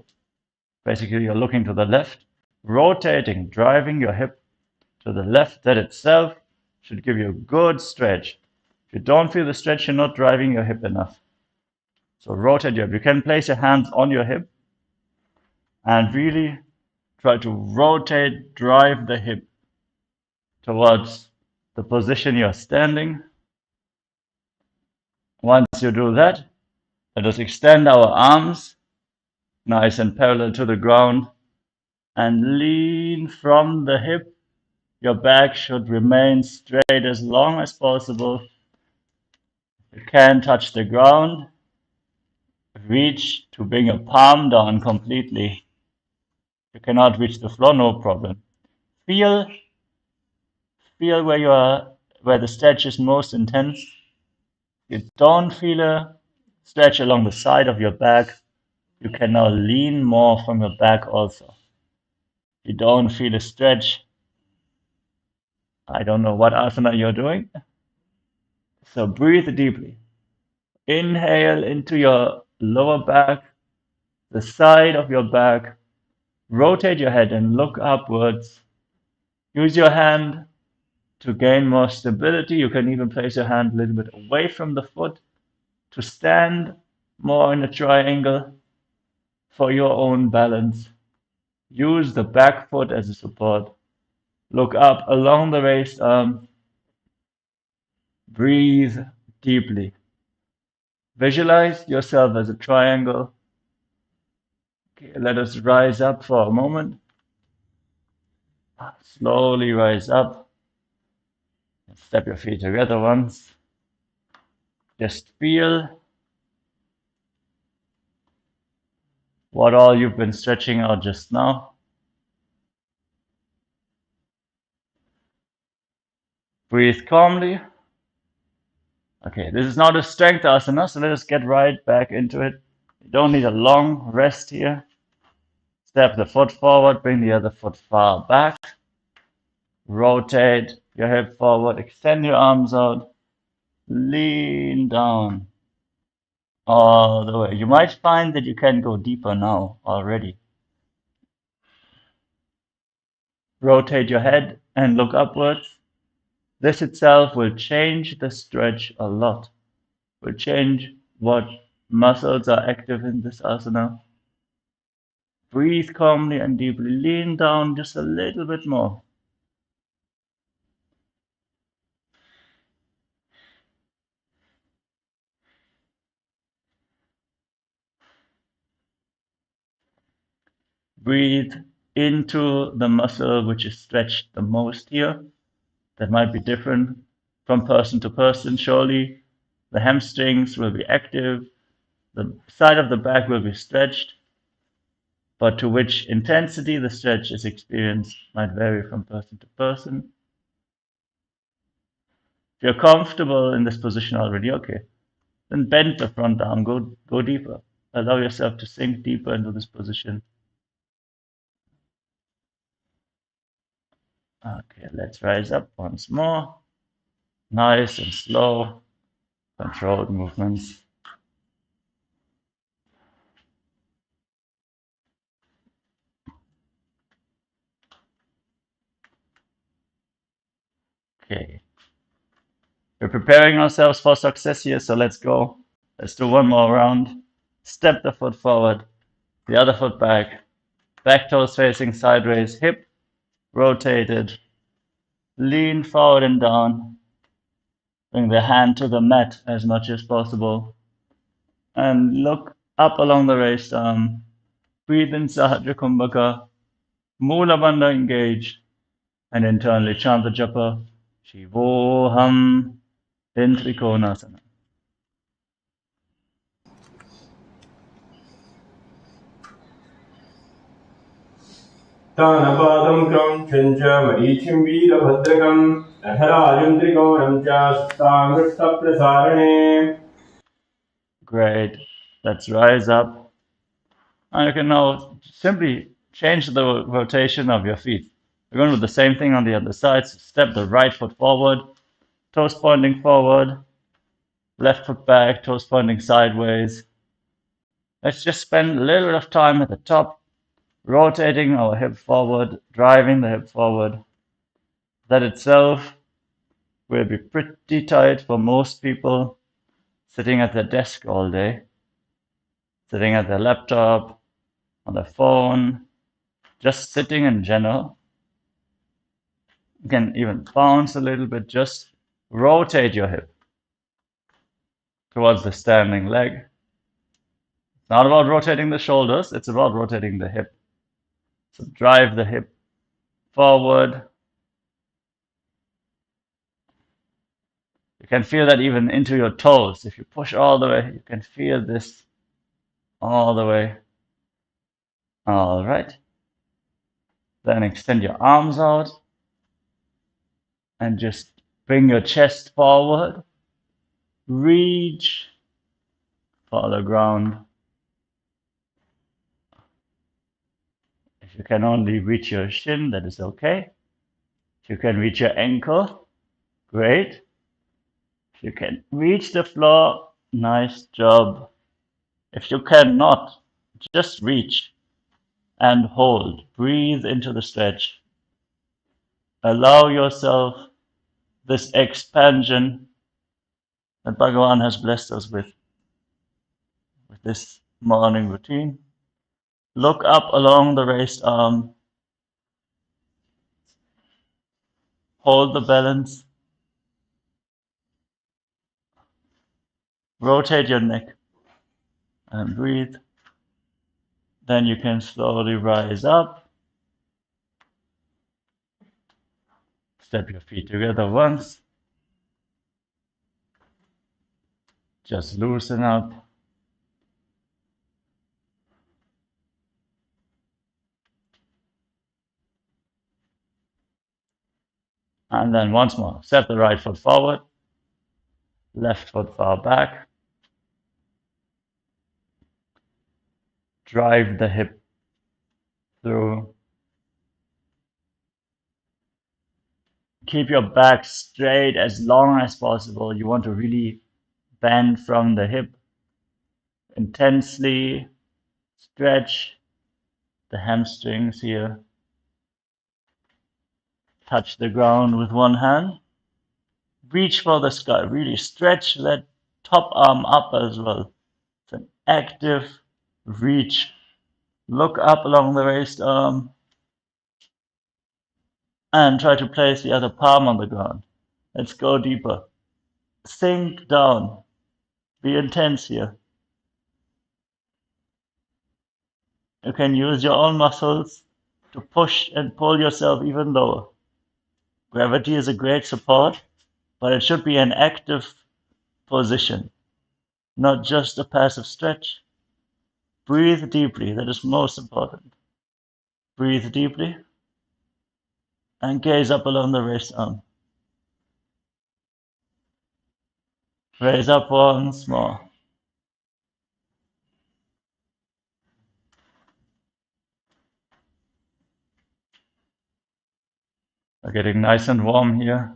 Basically, you're looking to the left, rotating, driving your hip to the left. That itself should give you a good stretch. If you don't feel the stretch, you're not driving your hip enough. So rotate your hip. You can place your hands on your hip and really try to rotate, drive the hip towards the position you're standing. Once you do that, let us extend our arms nice and parallel to the ground and lean from the hip. Your back should remain straight as long as possible. You can touch the ground. Reach to bring your palm down completely. You cannot reach the floor, no problem. Feel where the stretch is most intense. You don't feel a stretch along the side of your back. You can now lean more from your back also. You don't feel a stretch. I don't know what asana you're doing. So breathe deeply. Inhale into your lower back, the side of your back. Rotate your head and look upwards. Use your hand to gain more stability. You can even place your hand a little bit away from the foot to stand more in a triangle for your own balance. Use the back foot as a support. Look up along the raised arm. Breathe deeply. Visualize yourself as a triangle. Okay, let us rise up for a moment. Slowly rise up. Step your feet together once. Just feel what all you've been stretching out just now. Breathe calmly. Okay, this is not a strength asana, so let us get right back into it. You don't need a long rest here. Step the foot forward, bring the other foot far back. Rotate your hip forward, extend your arms out. Lean down all the way. You might find that you can go deeper now already. Rotate your head and look upwards. This itself will change the stretch a lot. Will change what muscles are active in this asana. Breathe calmly and deeply. Lean down just a little bit more. Breathe into the muscle which is stretched the most here. That might be different from person to person, surely. The hamstrings will be active. The side of the back will be stretched. But to which intensity the stretch is experienced might vary from person to person. If you're comfortable in this position already, okay, then bend the front arm, go deeper. Allow yourself to sink deeper into this position. Okay, let's rise up once more. Nice and slow, controlled movements. Okay. We're preparing ourselves for success here, so let's go. Let's do one more round. Step the foot forward, the other foot back. Back toes facing sideways, hip rotated. Lean forward and down. Bring the hand to the mat as much as possible. And look up along the raised arm. Breathe in Sahasrara Kumbhaka. Mula Bandha engage. And internally chant the japa. Shivoham in Trikonasana. Tanapadam kram chancha marichim veera bhadrakam अधराजं त्रिकोणं च साङ्गप्रसारणे. Great. Let's rise up. And you can now simply change the rotation of your feet. We're going to do the same thing on the other side. So step the right foot forward, toes pointing forward, left foot back, toes pointing sideways. Let's just spend a little bit of time at the top, rotating our hip forward, driving the hip forward. That itself will be pretty tight for most people sitting at their desk all day, sitting at their laptop, on their phone, just sitting in general. You can even bounce a little bit, just rotate your hip towards the standing leg. It's not about rotating the shoulders, it's about rotating the hip. So drive the hip forward. You can feel that even into your toes. If you push all the way, you can feel this all the way. All right. Then extend your arms out and just bring your chest forward. Reach for the ground. If you can only reach your shin, that is okay. If you can reach your ankle, great. If you can reach the floor, nice job. If you cannot, just reach and hold. Breathe into the stretch. Allow yourself this expansion that Bhagavan has blessed us with this morning routine. Look up along the raised arm. Hold the balance. Rotate your neck and breathe. Then you can slowly rise up. Step your feet together once. Just loosen up. And then once more, step the right foot forward, left foot far back. Drive the hip through. Keep your back straight as long as possible. You want to really bend from the hip. Intensely stretch the hamstrings here. Touch the ground with one hand. Reach for the sky. Really stretch that top arm up as well. It's an active reach. Look up along the raised arm and try to place the other palm on the ground. Let's go deeper. Sink down. Be intense here. You can use your own muscles to push and pull yourself even lower. Gravity is a great support, but it should be an active position, not just a passive stretch. Breathe deeply, that is most important. Breathe deeply and gaze up along the raised arm. Raise up once more. We're getting nice and warm here.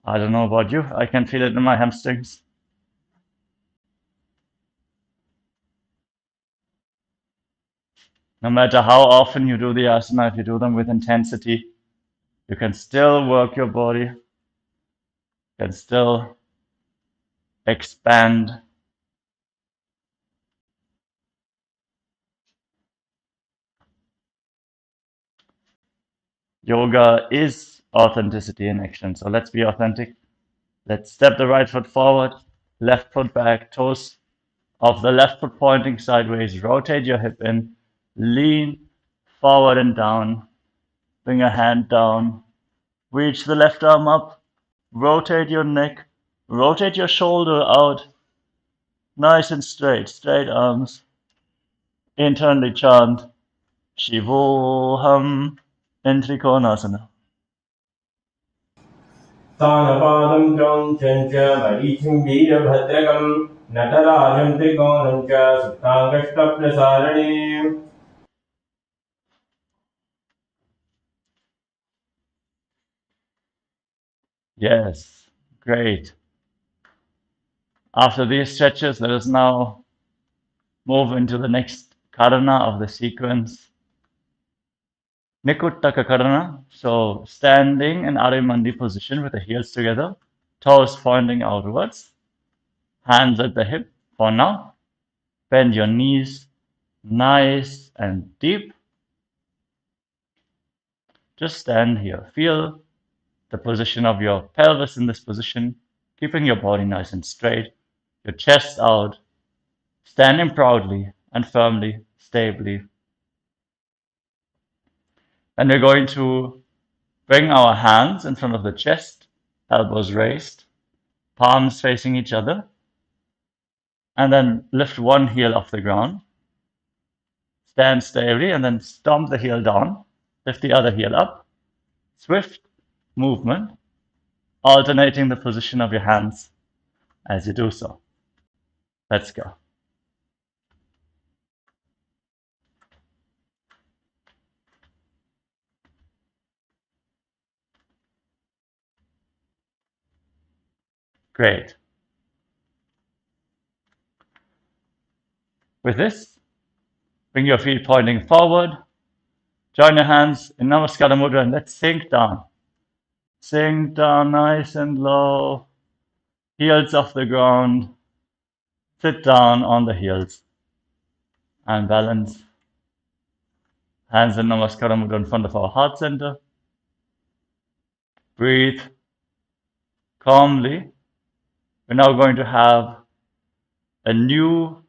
I don't know about you, I can feel it in my hamstrings. No matter how often you do the asana, if you do them with intensity, you can still work your body, you can still expand. Yoga is authenticity in action, so let's be authentic. Let's step the right foot forward, left foot back, toes of the left foot pointing sideways. Rotate your hip in, lean forward and down. Bring a hand down. Reach the left arm up. Rotate your neck. Rotate your shoulder out. Nice and straight. Straight arms. Internally chant. Shivoham in Trikonasana. तानपादं च मरीचिं वीरभद्रकं नटराजं त्रिकोणं च सुप्ताङ्गष्टप्रसारणे. Yes, great. After these stretches, let us now move into the next karana of the sequence. Nikuttaka karana, so standing in Arimandi position with the heels together, toes pointing outwards, hands at the hip for now. Bend your knees nice and deep. Just stand here. Feel the position of your pelvis in this position, keeping your body nice and straight, your chest out, standing proudly and firmly, stably. And we're going to bring our hands in front of the chest, elbows raised, palms facing each other, and then lift one heel off the ground. Stand stably and then stomp the heel down, lift the other heel up. Swift movement, alternating the position of your hands as you do so. Let's go. Great. With this, bring your feet pointing forward. Join your hands in Namaskara Mudra and let's sink down. Sink down nice and low. Heels off the ground. Sit down on the heels. And balance. Hands in Namaskara Mudra in front of our heart center. Breathe calmly. We're now going to have a new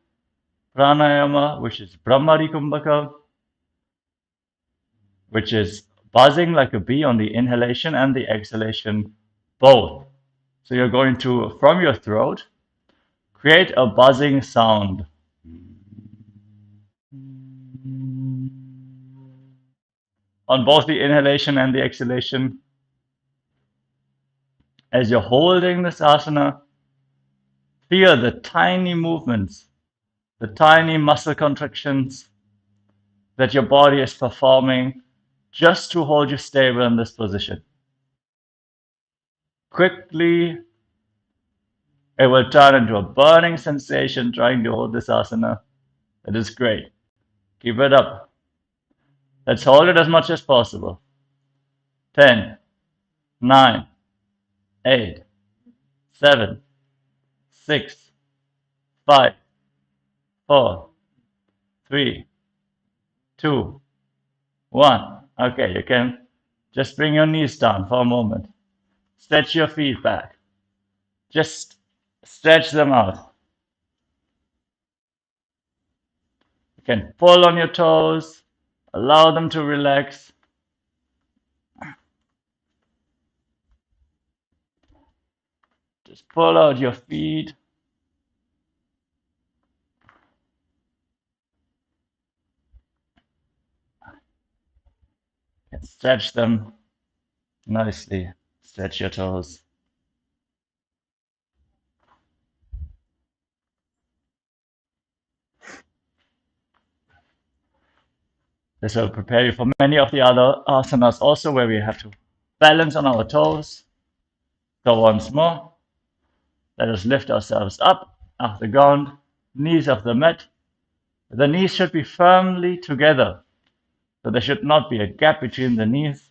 pranayama, which is Brahmari Kumbhaka, which is buzzing like a bee on the inhalation and the exhalation both. So you're going to, from your throat, create a buzzing sound. On both the inhalation and the exhalation. As you're holding this asana, feel the tiny movements, the tiny muscle contractions that your body is performing just to hold you stable in this position. Quickly, it will turn into a burning sensation trying to hold this asana. That is great. Keep it up. Let's hold it as much as possible. 10, 9, 8, 7, 6, 5, 4, 3, 2, 1. Okay, you can just bring your knees down for a moment. Stretch your feet back. Just stretch them out. You can pull on your toes. Allow them to relax. Just pull out your feet. And stretch them nicely. Stretch your toes. This will prepare you for many of the other asanas also where we have to balance on our toes. So once more, let us lift ourselves up off the ground, knees off the mat. The knees should be firmly together. So there should not be a gap between the knees.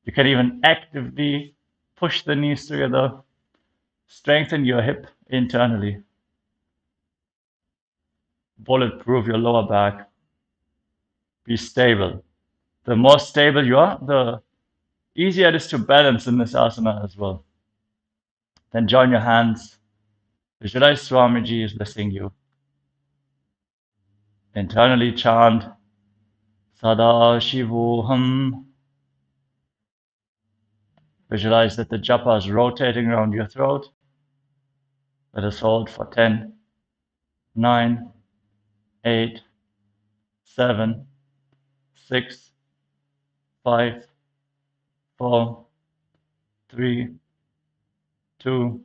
You can even actively push the knees together. Strengthen your hip internally. Bulletproof your lower back. Be stable. The more stable you are, the easier it is to balance in this asana as well. Then join your hands. Visualize Swamiji is blessing you. Internally chant Sada Shivoham. Visualize that the japa is rotating around your throat. Let us hold for 10, 9, 8, 7, 6, 5, 4, 3, 2,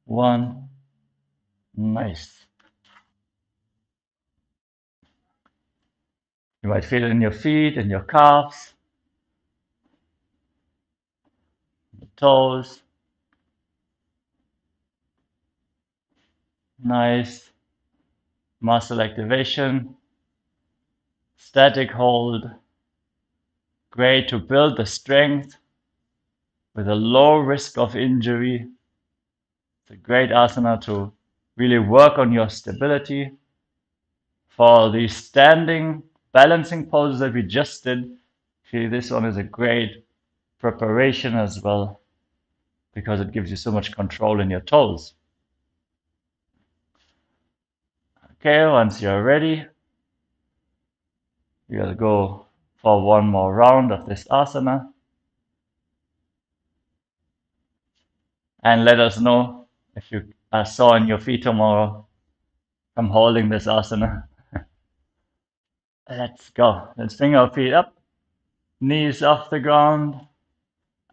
1. Nice. You might feel it in your feet, in your calves, the toes. Nice muscle activation. Static hold. Great to build the strength with a low risk of injury. It's a great asana to really work on your stability. For the standing balancing poses that we just did, actually this one is a great preparation as well because it gives you so much control in your toes. Okay, once you're ready, you'll go for one more round of this asana. And let us know if you are sore in your feet tomorrow from holding this asana. Let's go. Let's bring our feet up, knees off the ground,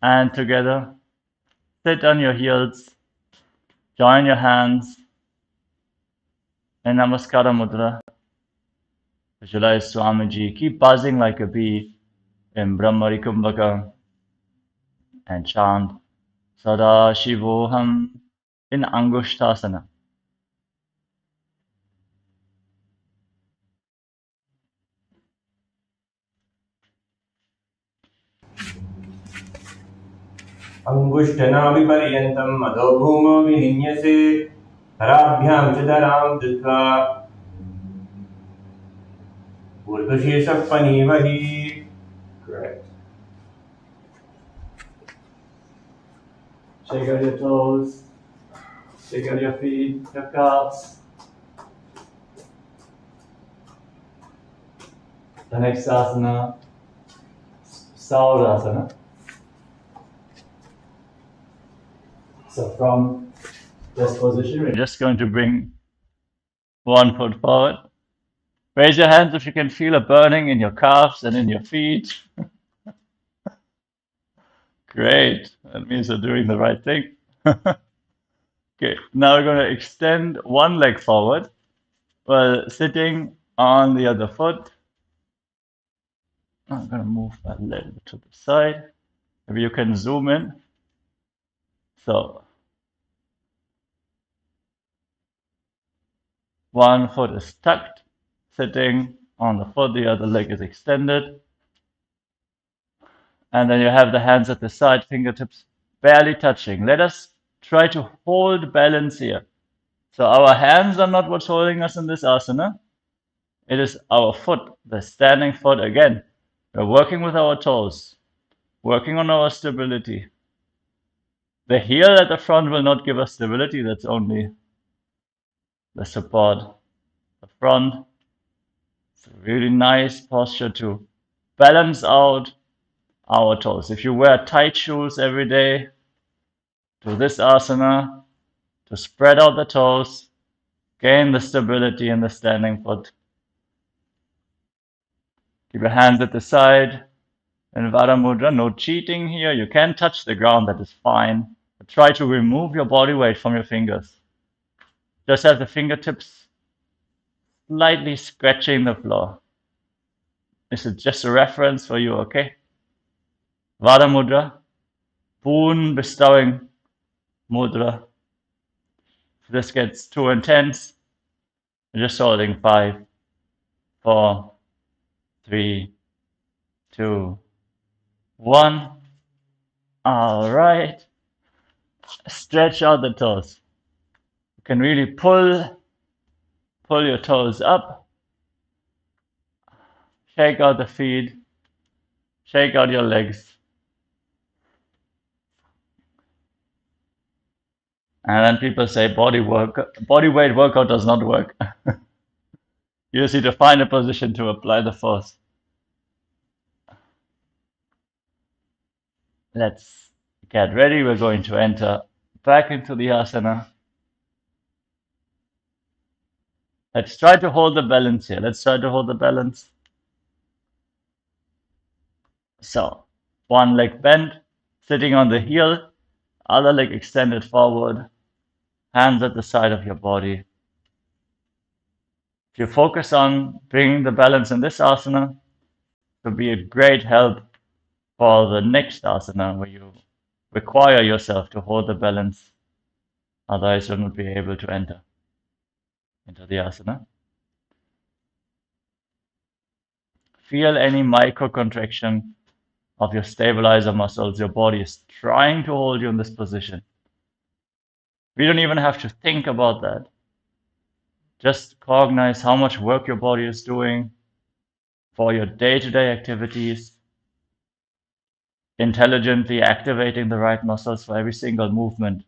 and together. Sit on your heels, join your hands in Namaskara Mudra. Visualize Swamiji. Keep buzzing like a bee in Brahmari Kumbhaka and chant Sada Shivoham in Angushtasana. अङ्गुष्ठनाभिपर्यन्तम् अधोभूमो विनिन्यसे कराभ्यां च धरां धृत्वा ऊर्ध्वशीर्षः पनीमहि. Correct. Shake out your toes, shake out your feet, your calves. The next asana, Saurasana. So from this position, we're just going to bring one foot forward. Raise your hands if you can feel a burning in your calves and in your feet. Great. That means you're doing the right thing. Okay, now we're going to extend one leg forward while sitting on the other foot. I'm going to move a little bit to the side. Maybe you can zoom in. So one foot is tucked, sitting on the foot, the other leg is extended. And then you have the hands at the side, fingertips barely touching. Let us try to hold balance here. So our hands are not what's holding us in this asana. It is our foot, the standing foot again. We're working with our toes, working on our stability. The heel at the front will not give us stability, that's only the support. The front, it's a really nice posture to balance out our toes. If you wear tight shoes every day, do this asana to spread out the toes, gain the stability in the standing foot. Keep your hands at the side. In Vara Mudra, no cheating here. You can touch the ground, that is fine. But try to remove your body weight from your fingers. Just have the fingertips slightly scratching the floor. This is just a reference for you, okay? Vara Mudra, Poon bestowing Mudra. If this gets too intense, you're just holding 5, 4, 3, 2, 1. All right. Stretch out the toes. You can really pull your toes up. Shake out the feet. Shake out your legs. And then people say body weight workout does not work. You just need to find a position to apply the force. Let's get ready. We're going to enter back into the asana. Let's try to hold the balance here. Let's try to hold the balance. So, one leg bent, sitting on the heel, other leg extended forward, hands at the side of your body. If you focus on bringing the balance in this asana, it will be a great help for the next asana where you require yourself to hold the balance, otherwise you won't be able to enter into the asana. Feel any micro contraction of your stabilizer muscles. Your body is trying to hold you in this position. We don't even have to think about that. Just cognize how much work your body is doing for your day-to-day activities, intelligently activating the right muscles for every single movement.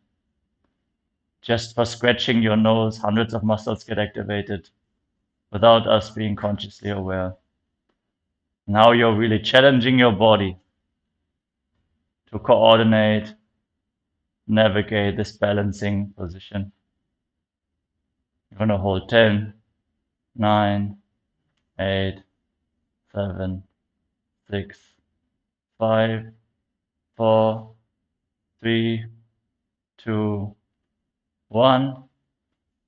Just for scratching your nose, hundreds of muscles get activated without us being consciously aware. Now you're really challenging your body to coordinate, navigate this balancing position. You're going to hold 10, 9, 8, 7, 6, 5, 4, 3, 2, 1.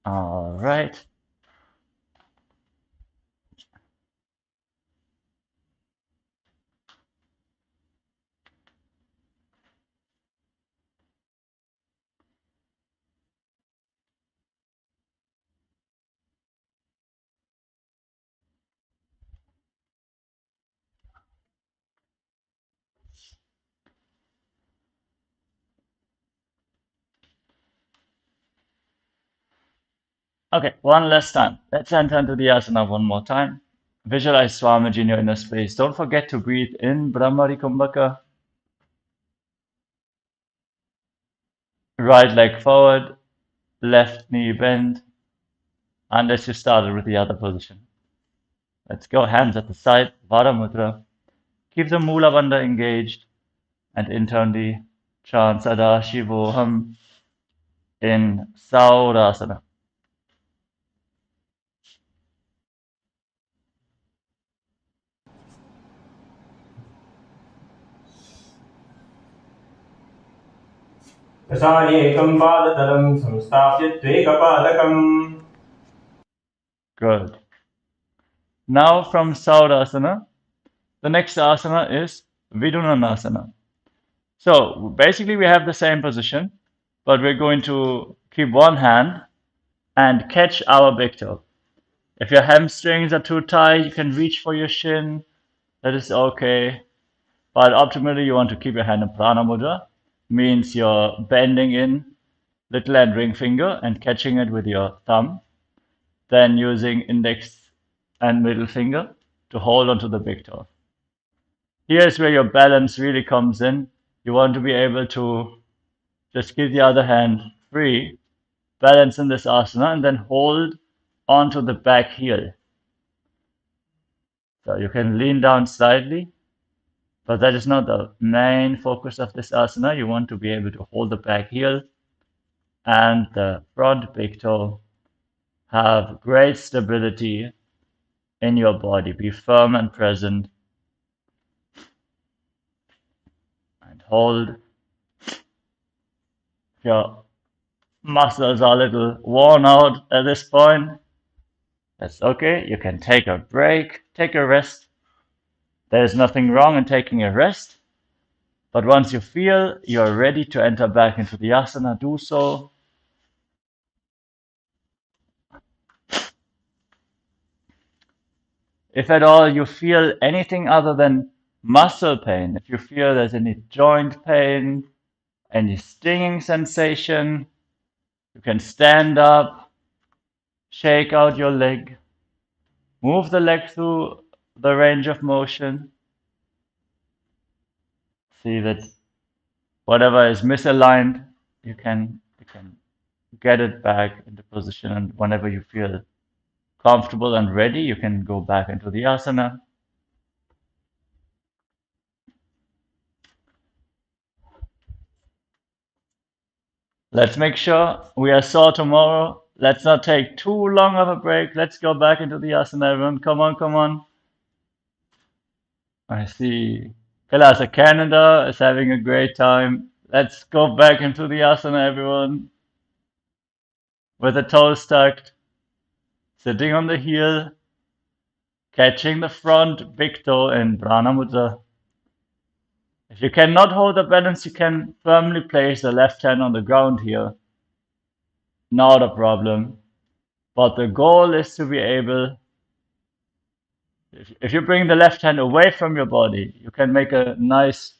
All right. Okay, one last time. Let's enter into the asana one more time. Visualize Swamiji in your inner space. Don't forget to breathe in Brahmari Kumbhaka. Right leg forward, left knee bend, unless you started with the other position. Let's go, hands at the side, Vara Mudra. Keep the Mula Bandha engaged and internally chant Sada Shivoham in Saurasana. प्रसार्येकं पादतलं संस्थाप्य त्वेकपादकम्. Good. Now from Saurasana, the next asana is Vidunanasana. So basically we have the same position, but we're going to keep one hand and catch our big toe. If your hamstrings are too tight, you can reach for your shin. That is okay. But optimally, you want to keep your hand in Prana Mudra. Means you're bending in little and ring finger and catching it with your thumb. Then using index and middle finger to hold onto the big toe. Here's where your balance really comes in. You want to be able to just give the other hand free, balance in this asana, and then hold onto the back heel. So you can lean down slightly, but that is not the main focus of this asana. You want to be able to hold the back heel and the front big toe, have great stability in your body. Be firm and present. And hold. If your muscles are a little worn out at this point, that's okay. You can take a break, take a rest. There's nothing wrong in taking a rest. But once you feel you're ready to enter back into the asana, do so. If at all you feel anything other than muscle pain, if you feel there's any joint pain, any stinging sensation, you can stand up, shake out your leg, move the leg through the range of motion. See that whatever is misaligned, you can get it back into position, and whenever you feel comfortable and ready, you can go back into the asana. Let's make sure we are sore tomorrow. Let's not take too long of a break. Let's go back into the asana, everyone. Come on, come on. I see Kailasa, Canada is having a great time. Let's go back into the asana, everyone. With the toes tucked, sitting on the heel, catching the front big toe in Prana Mudra. If you cannot hold the balance, you can firmly place the left hand on the ground here. Not a problem. But the goal is to be able, if you bring the left hand away from your body, you can make a nice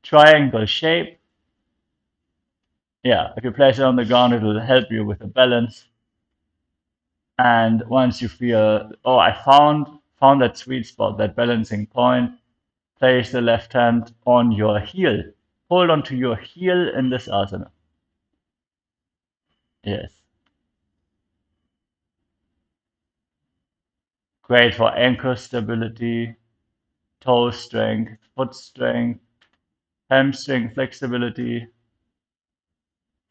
triangle shape. Yeah, if you place it on the ground, it will help you with the balance. And once you feel, oh, I found that sweet spot, that balancing point, place the left hand on your heel. Hold on to your heel in this asana. Yes. Great for ankle stability, toe strength, foot strength, hamstring flexibility,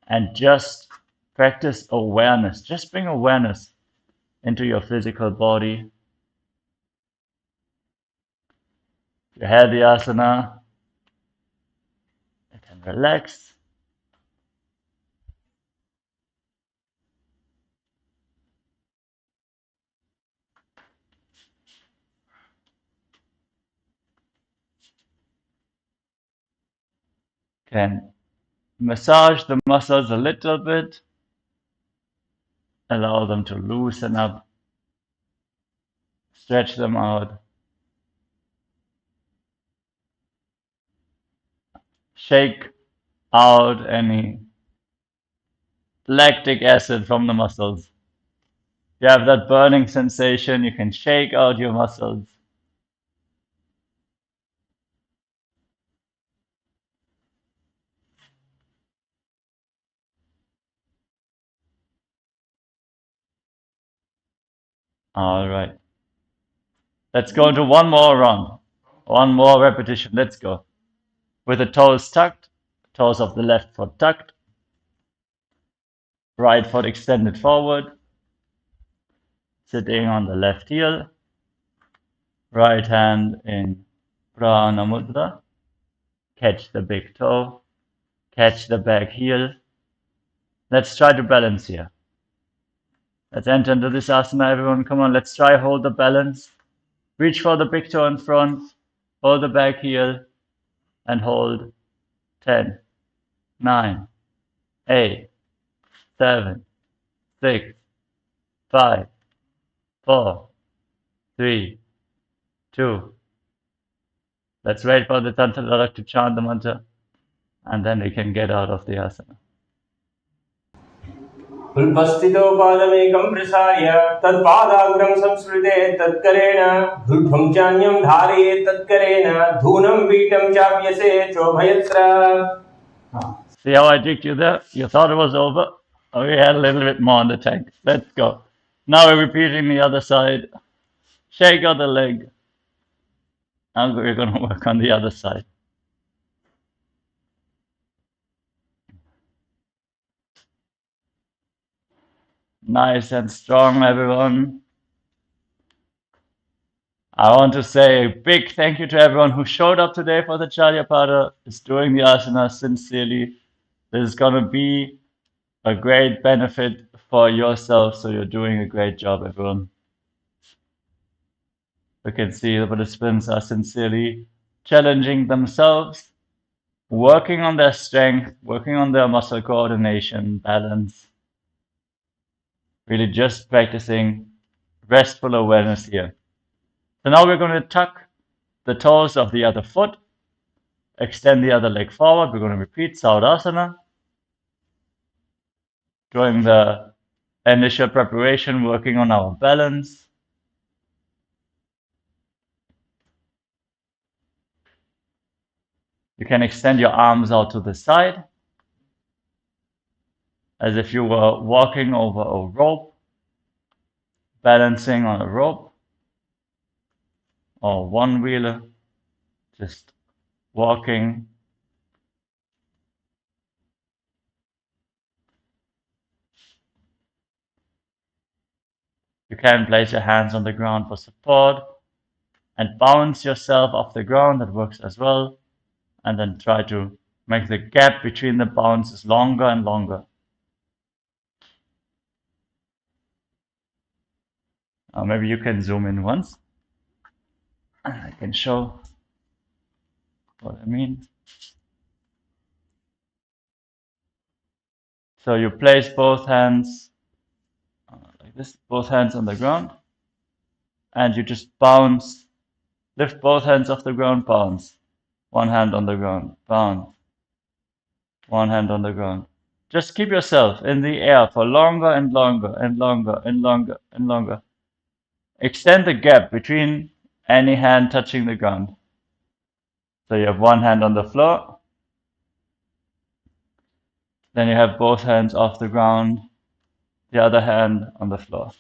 and just practice awareness. Just bring awareness into your physical body. If you had the asana, you can relax. Can massage the muscles a little bit. Allow them to loosen up. Stretch them out. Shake out any lactic acid from the muscles. You have that burning sensation, you can shake out your muscles. All right. Let's go into one more round. One more repetition. Let's go. With the toes tucked, toes of the left foot tucked, right foot extended forward, sitting on the left heel, right hand in Prana Mudra, catch the big toe, catch the back heel. Let's try to balance here. Let's enter into this asana, everyone. Come on, let's try hold the balance. Reach for the big toe in front, hold the back heel, and hold 10, 9, 8, 7, 6, 5, 4, 3, 2. Let's wait for the Tantalarak to chant the mantra, and then we can get out of the asana. उल्पस्थितो पादमेकं प्रसार्य तत्पादाग्रं संस्कृते तत्करेण ऊर्ध्वं चान्यं धारयेत् तत्करेण धूनं पीठं चाप्यसे चोभयत्र. See how I tricked you there? You thought it was over? Oh, we had a little bit more in the tank. Let's go. Now we're repeating the other side. Shake out the leg. Now we're going to work on the other side. Nice and strong, everyone. I want to say a big thank you to everyone who showed up today for the Charyapada, is doing the asana sincerely. This is going to be a great benefit for yourself, so you're doing a great job, everyone. You can see the participants are sincerely challenging themselves, working on their strength, working on their muscle coordination, balance, really just practicing restful awareness here. So now we're going to tuck the toes of the other foot, extend the other leg forward. We're going to repeat Saudasana, doing the initial preparation, working on our balance. You can extend your arms out to the side, as if you were walking over a rope, balancing on a rope, or one wheeler, just walking. You can place your hands on the ground for support and bounce yourself off the ground. That works as well. and then try to make the gap between the bounces longer and longer. Maybe you can zoom in once. I can show what I mean. So you place both hands like this, both hands on the ground, and you just bounce, lift both hands off the ground, bounce. One hand on the ground, bounce. One hand on the ground. Just keep yourself in the air for longer and longer and longer and longer and longer. Extend the gap between any hand touching the ground. So you have one hand on the floor, then you have both hands off the ground, the other hand on the floor.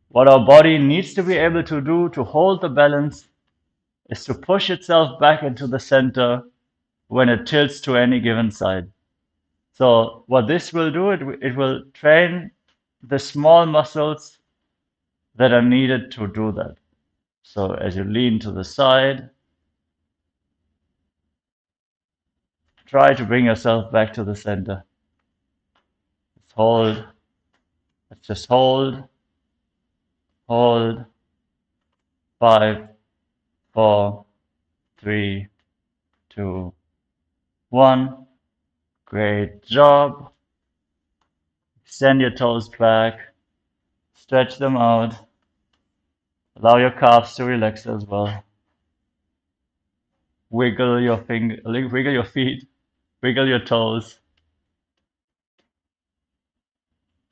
What our body needs to be able to do to hold the balance is to push itself back into the center when it tilts to any given side. So what this will do, it will train the small muscles that are needed to do that. So as you lean to the side, try to bring yourself back to the center. Let's hold. Let's just hold. Hold. 5, 4, 3, 2, 1. Great job. Extend your toes back. Stretch them out. Allow your calves to relax as well. Wiggle your wiggle your feet, wiggle your toes.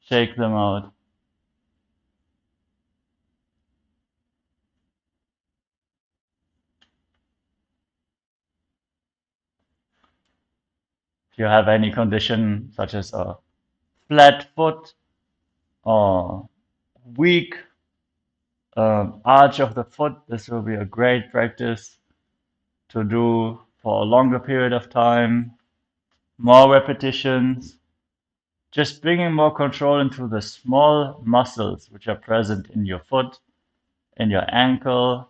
Shake them out. If you have any condition such as a flat foot or weak arch of the foot, this will be a great practice to do for a longer period of time, more repetitions, just bringing more control into the small muscles which are present in your foot, in your ankle.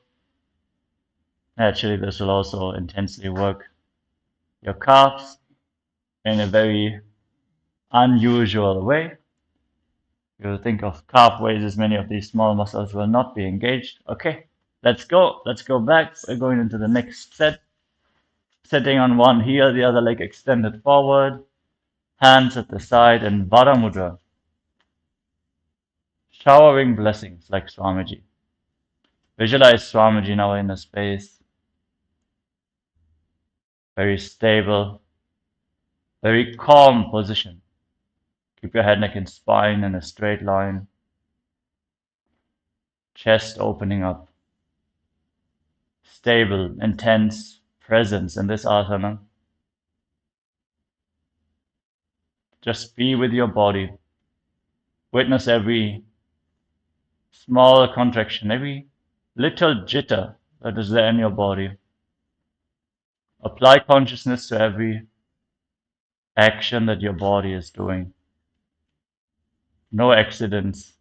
Actually, this will also intensely work your calves in a very unusual way. You think of calf raises, many of these small muscles will not be engaged. Okay, let's go. Let's go back. We're going into the next set. Sitting on one heel, the other leg extended forward. Hands at the side in Vada Mudra. Showering blessings like Swamiji. Visualize Swamiji now in a space. Very stable, very calm position. Keep your head, neck, and spine in a straight line. Chest opening up. Stable, intense presence in this asana. Just be with your body. Witness every small contraction, every little jitter that is there in your body. Apply consciousness to every action that your body is doing. No accidents.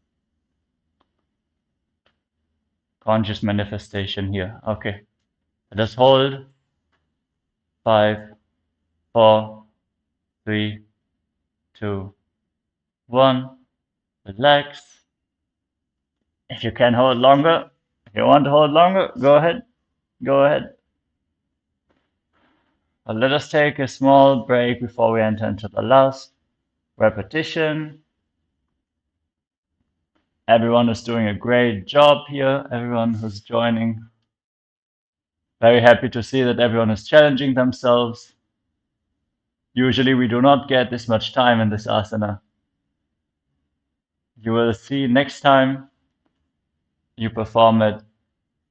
Conscious manifestation here. Okay. Let us hold. 5, 4, 3, 2, 1. Relax. If you can hold longer, if you want to hold longer, go ahead. Go ahead. But let us take a small break before we enter into the last repetition. Everyone is doing a great job here. Everyone who's joining. Very happy to see that everyone is challenging themselves. Usually we do not get this much time in this asana. You will see next time you perform it,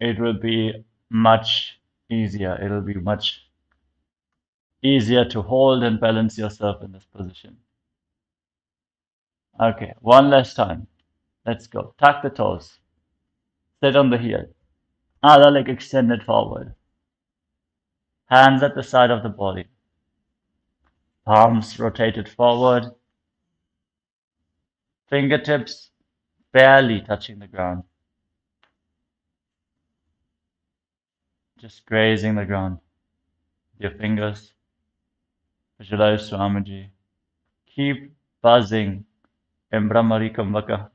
it will be much easier. It will be much easier to hold and balance yourself in this position. Okay, one last time. Let's go. Tuck the toes. Sit on the heel. Other leg extended forward. Hands at the side of the body. Palms rotated forward. Fingertips barely touching the ground. Just grazing the ground. your fingers. Visualize Swamiji. Keep buzzing in Brahmari Kumbhaka.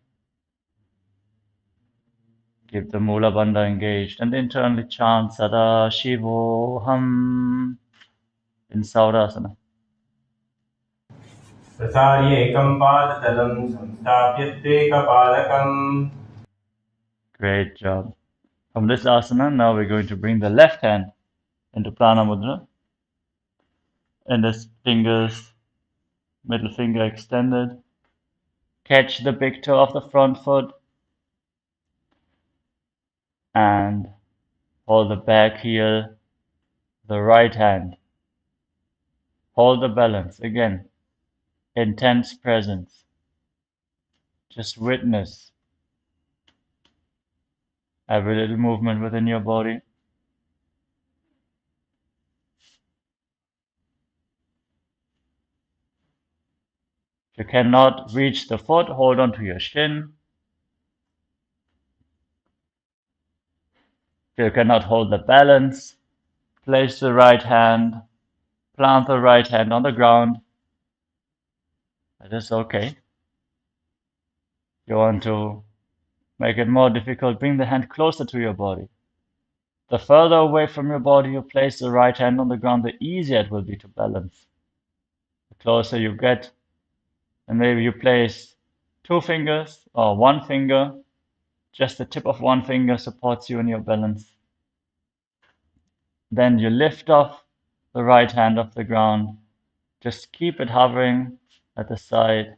Keep the Mula Bandha engaged and internally chant Sada Shivoham in Saurasana. प्रसार्येकं पादतलं संस्थाप्यत्वेकपालकम्. Great job. From this asana, now we're going to bring the left hand into Prana Mudra. And the fingers, middle finger extended. Catch the big toe of the front foot. And hold the back heel, the right hand. Hold the balance. Again, intense presence. Just witness every little movement within your body. If you cannot reach the foot, hold on to your shin. If you cannot hold the balance, place the right hand, plant the right hand on the ground. That is okay. If you want to make it more difficult, bring the hand closer to your body. The further away from your body you place the right hand on the ground, the easier it will be to balance. The closer you get, and maybe you place 2 fingers or 1 finger, just the tip of 1 finger supports you in your balance. Then you lift off the right hand off the ground. Just keep it hovering at the side.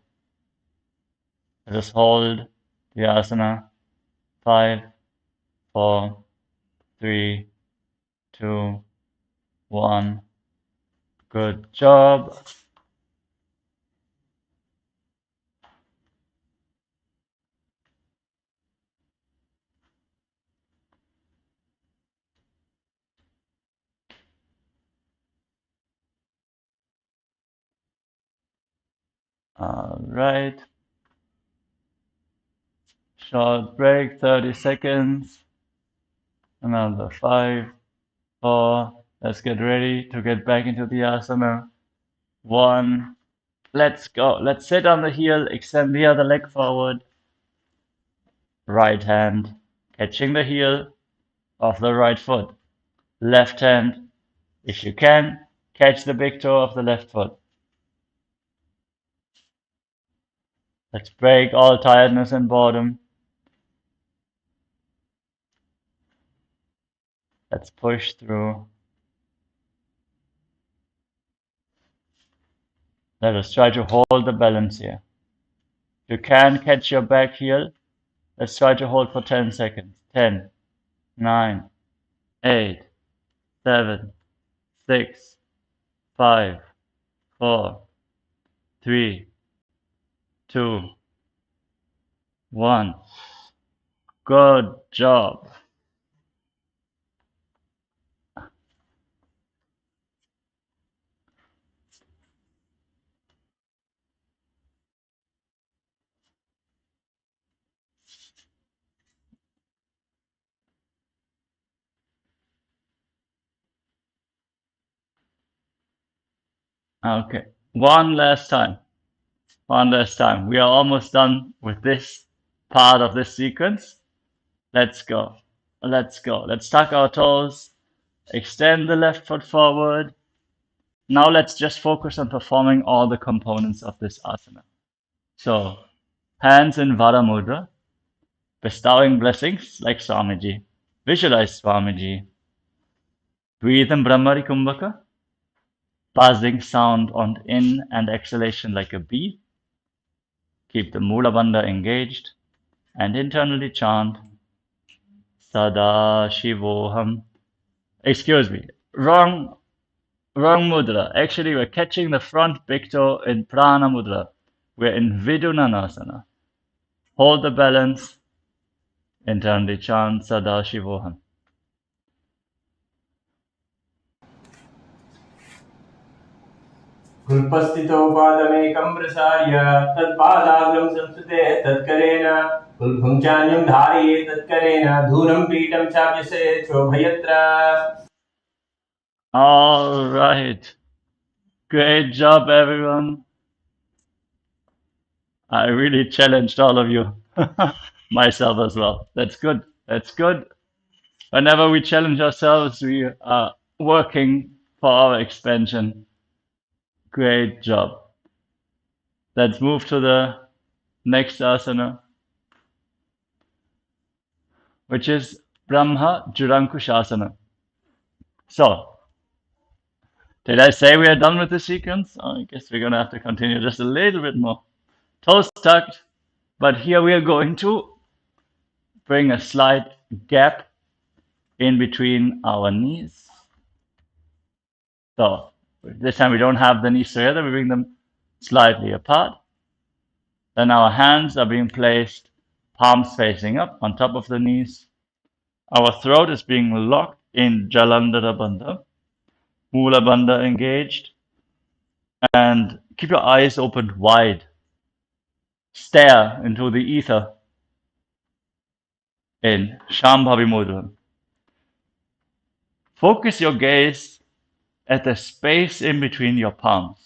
Just hold the asana. 5, 4, 3, 2, 1. Good job. All right. Short break, 30 seconds. Another 5, 4. Let's get ready to get back into the asana. 1. Let's go. Let's sit on the heel, extend the other leg forward. Right hand catching the heel of the right foot. Left hand, if you can, catch the big toe of the left foot. Let's break all tiredness and boredom. Let's push through. Let us try to hold the balance here. If you can catch your back heel, let's try to hold for 10 seconds. 10, 9, 8, 7, 6, 5, 4, 3, 2, 1. Good job. Okay, one last time. One last time. We are almost done with this part of this sequence. Let's go. Let's go. Let's tuck our toes. Extend the left foot forward. Now let's just focus on performing all the components of this asana. So, hands in Vara Mudra, bestowing blessings like Swamiji. Visualize Swamiji. Breathe in Brahmari Kumbhaka, buzzing sound on in and exhalation like a bee. Keep the Mula Bandha engaged and internally chant Sada Shivoham. Excuse me, wrong mudra. Actually, we're catching the front big toe in Prana Mudra. We're in Vidunanasana. Hold the balance. Internally chant Sada Shivoham. कुल्पस्थितो पादमेकं प्रसार्य तत्पादाग्रं संस्कृते तत्करेण कुल्भुञ्चान्यं धारयेत् तत्करेण धूनं पीठं चाप्यसे शोभयत्र All right. Great job, everyone. I really challenged all of you. Myself as well. That's good. That's good. Whenever we challenge ourselves, we are working for our expansion. Great job. Let's move to the next asana, which is Brahma Jurankushasana. So, did I say we are done with the sequence? Oh, I guess we're going to have to continue just a little bit more. Toes tucked, but here we are going to bring a slight gap in between our knees. So, this time we don't have the knees together, we bring them slightly apart. Then our hands are being placed palms facing up on top of the knees. Our throat is being locked in Jalandhara Bandha, Mula Bandha engaged, and keep your eyes opened wide. Stare into the ether in Shambhavi Mudra. Focus your gaze at the space in between your palms.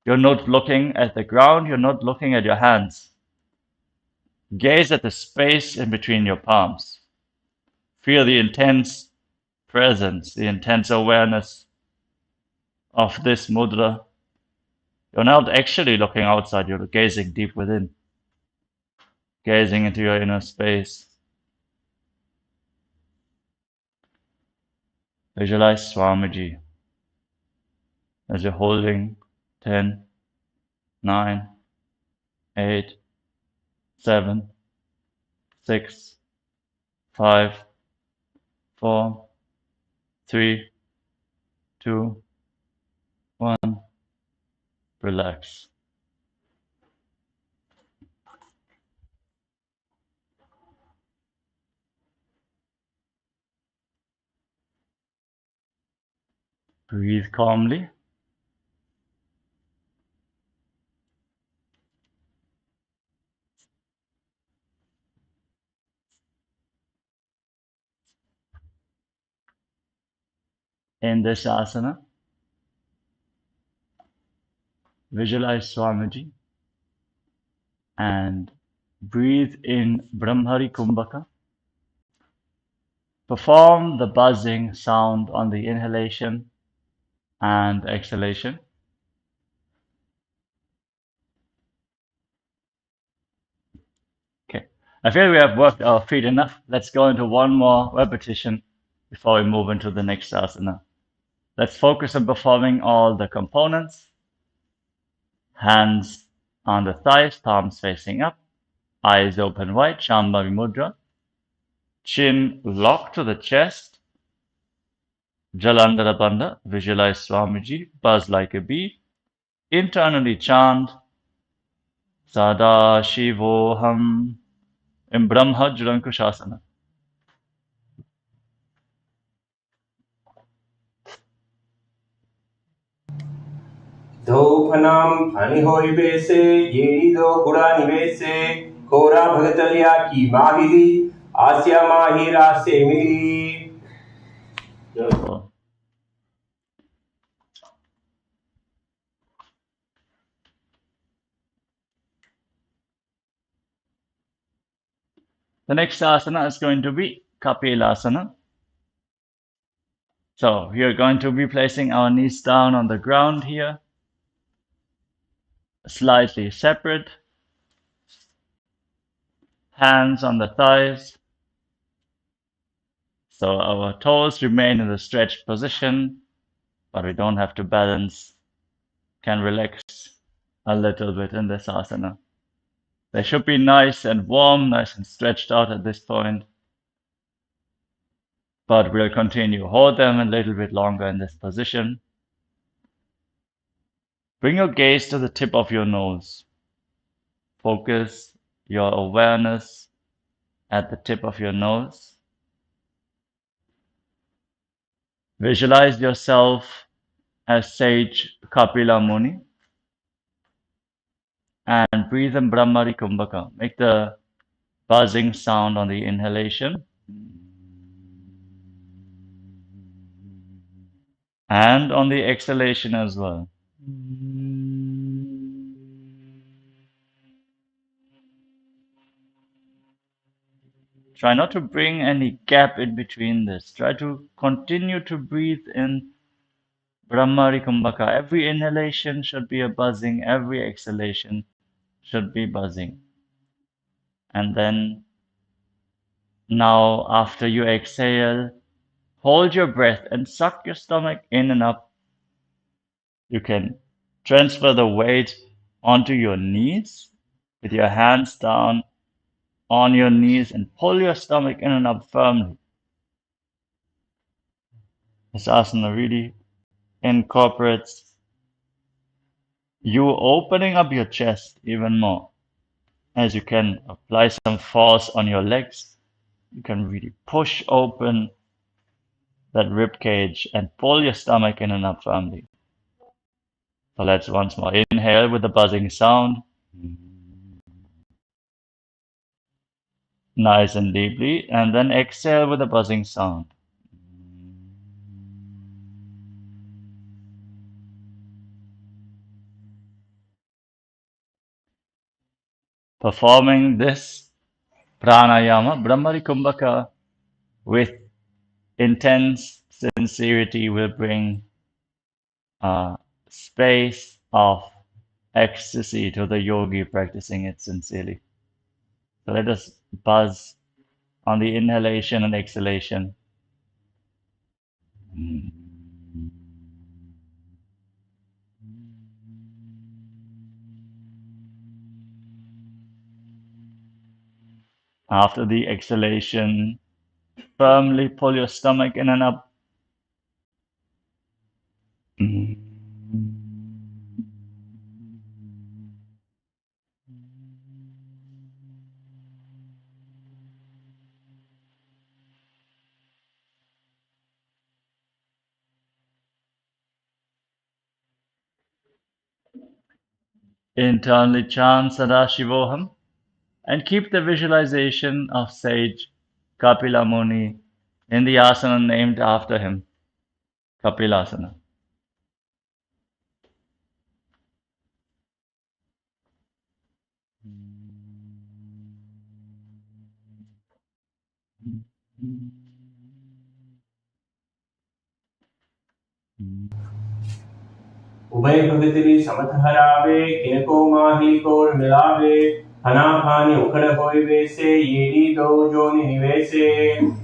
You're not looking at the ground, you're not looking at your hands. Gaze at the space in between your palms. Feel the intense presence, the intense awareness of this mudra. You're not actually looking outside, you're gazing deep within, gazing into your inner space. Visualize Swamiji as you're holding 10, 9, 8, 7, 6, 5, 4, 3, 2, 1. Relax. Breathe calmly. In this asana, visualize Swamiji and breathe in Brahmari Kumbhaka. Perform the buzzing sound on the inhalation and exhalation. Okay, I feel we have worked our feet enough. Let's go into one more repetition before we move into the next asana. Let's focus on performing all the components. Hands on the thighs, palms facing up, eyes open wide, Shambhavi Mudra. Chin locked to the chest. Jalandhara Bandha, visualize Swamiji, buzz like a bee. Internally chant Sada Shivoham in Brahma Jurankushasana. धोफनाम फनी होई बेसे येड़ी दो गुड़ा निवेसे कोरा भगतलिया की माहिली आसिया माहिरा से मिली. Beautiful. The next asana is going to be Kapilasana. So we are going to be placing our knees down on the ground here, slightly separate. Hands on the thighs. So our toes remain in the stretched position, but we don't have to balance. Can relax a little bit in this asana. They should be nice and warm, nice and stretched out at this point. But we'll continue. Hold them a little bit longer in this position. Bring your gaze to the tip of your nose. Focus your awareness at the tip of your nose. Visualize yourself as sage Kapila Muni. And breathe in Brahmari Kumbhaka. Make the buzzing sound on the inhalation. And on the exhalation as well. Try not to bring any gap in between this. Try to continue to breathe in Brahmari Kumbhaka. Every inhalation should be a buzzing, every exhalation should be buzzing. And then now, after you exhale, hold your breath and suck your stomach in and up. You can transfer the weight onto your knees with your hands down on your knees and pull your stomach in and up firmly. This asana really incorporates you opening up your chest even more. As you can apply some force on your legs, you can really push open that rib cage and pull your stomach in and up firmly. So let's once more inhale with the buzzing sound. Nice and deeply, and then exhale with a buzzing sound. Performing this pranayama, Brahmari Kumbhaka, with intense sincerity will bring a space of ecstasy to the yogi practicing it sincerely. So let us buzz on the inhalation and exhalation. After the exhalation, firmly pull your stomach in and up. Internally chant Sadashivoham and keep the visualization of sage Kapila Muni in the asana named after him, Kapilasana. उभय भगतिरी समथ हरावे किनको माही core मिलावे हना फानी उखड़ होय वैसे येरी दो जोनि निवेसे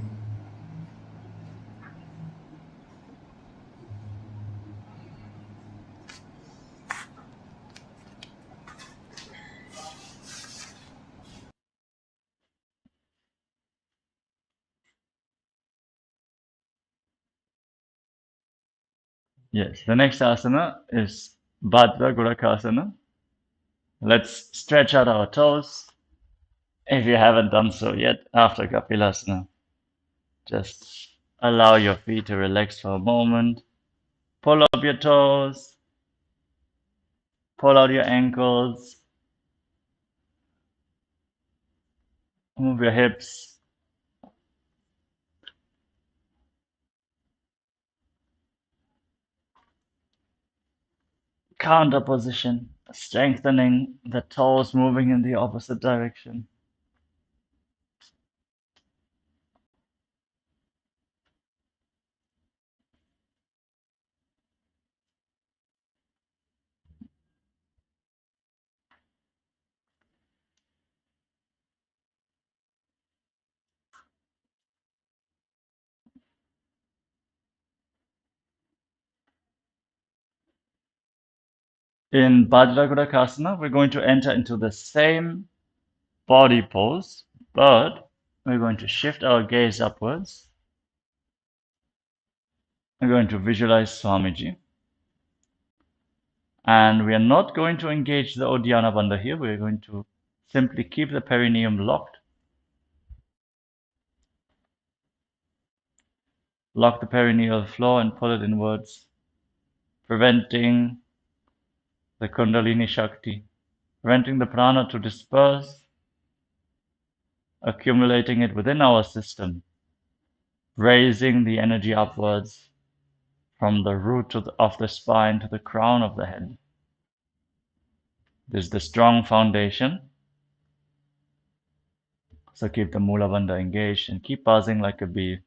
Yes, the next asana is Bhadra Gurakasana. Let's stretch out our toes. If you haven't done so yet after Kapilasana, just allow your feet to relax for a moment. Pull up your toes. Pull out your ankles. Move your hips. Counter position, strengthening the toes, moving in the opposite direction. In Bajragodakasana, we're going to enter into the same body pose, but we're going to shift our gaze upwards. We're going to visualize Swamiji. And we are not going to engage the Uddiyana Bandha here. We're going to simply keep the perineum locked. Lock the perineal floor and pull it inwards, preventing the Kundalini Shakti, preventing the prana to disperse, accumulating it within our system, raising the energy upwards from the root of the spine to the crown of the head. This is the strong foundation. So keep the Mula Bandha engaged and keep buzzing like a bee.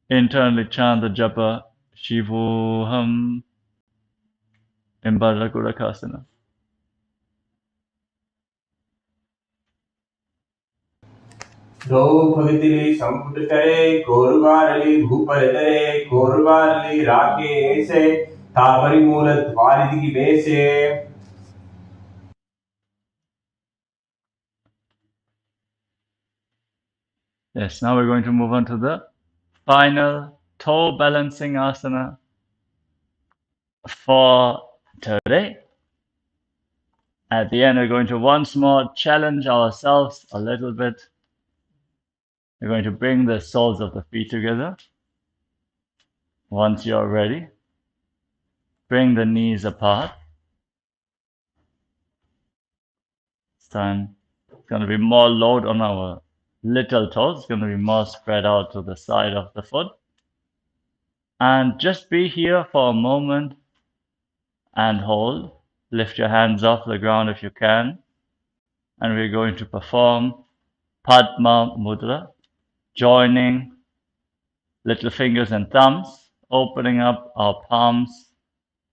Internally chant the japa Shivoham in Bajra Kurakasana. द्रौपदीली संपुट करे कोरबारली भूपरतरे कोरबारली राके ऐसे तापरी मूल द्वारिदि की वैसे. Yes, now we're going to move on to the final toe balancing asana for today. At the end, we're going to once more challenge ourselves a little bit. We're going to bring the soles of the feet together. Once you're ready, bring the knees apart. This time, it's going to be more load on our little toes. It's going to be more spread out to the side of the foot. And just be here for a moment and hold. Lift your hands off the ground if you can. And we're going to perform Padma Mudra, joining little fingers and thumbs, opening up our palms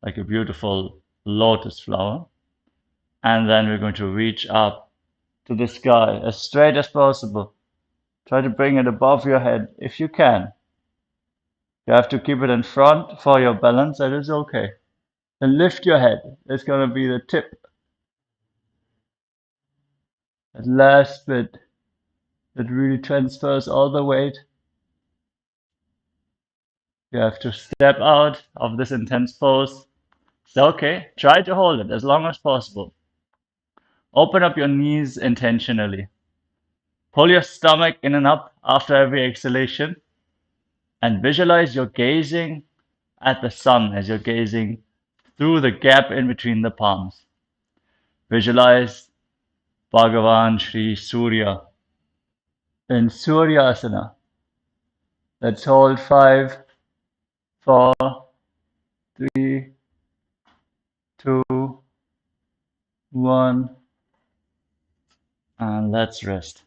like a beautiful lotus flower. And then we're going to reach up to the sky as straight as possible. Try to bring it above your head if you can. You have to keep it in front for your balance, that is okay. And lift your head. It's going to be the tip. That last bit that really transfers all the weight. You have to step out of this intense pose. It's okay. Try to hold it as long as possible. Open up your knees intentionally. Pull your stomach in and up after every exhalation. And visualize you're gazing at the sun as you're gazing through the gap in between the palms. Visualize Bhagavan Shri Surya in Suryasana. Let's hold 5, 4, 3, 2, 1, and let's rest.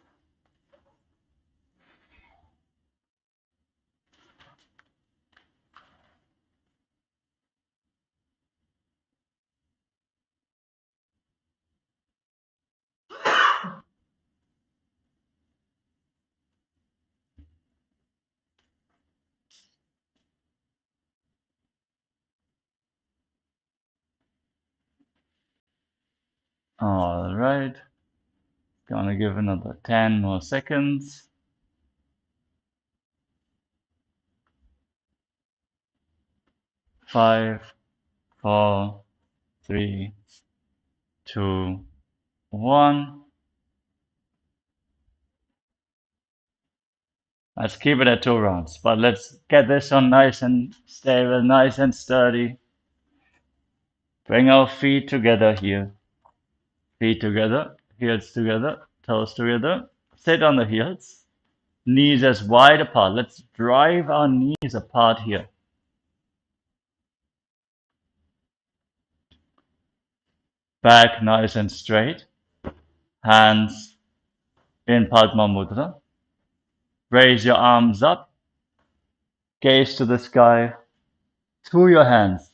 All right. Gonna give another 10 more seconds. 5, 4, 3, 2, 1. Let's keep it at 2 rounds, but let's get this one nice and stable, nice and sturdy. Bring our feet together here. Feet together, heels together, toes together. Sit on the heels. Knees as wide apart. Let's drive our knees apart here. Back nice and straight. Hands in Padma Mudra. Raise your arms up. Gaze to the sky through your hands.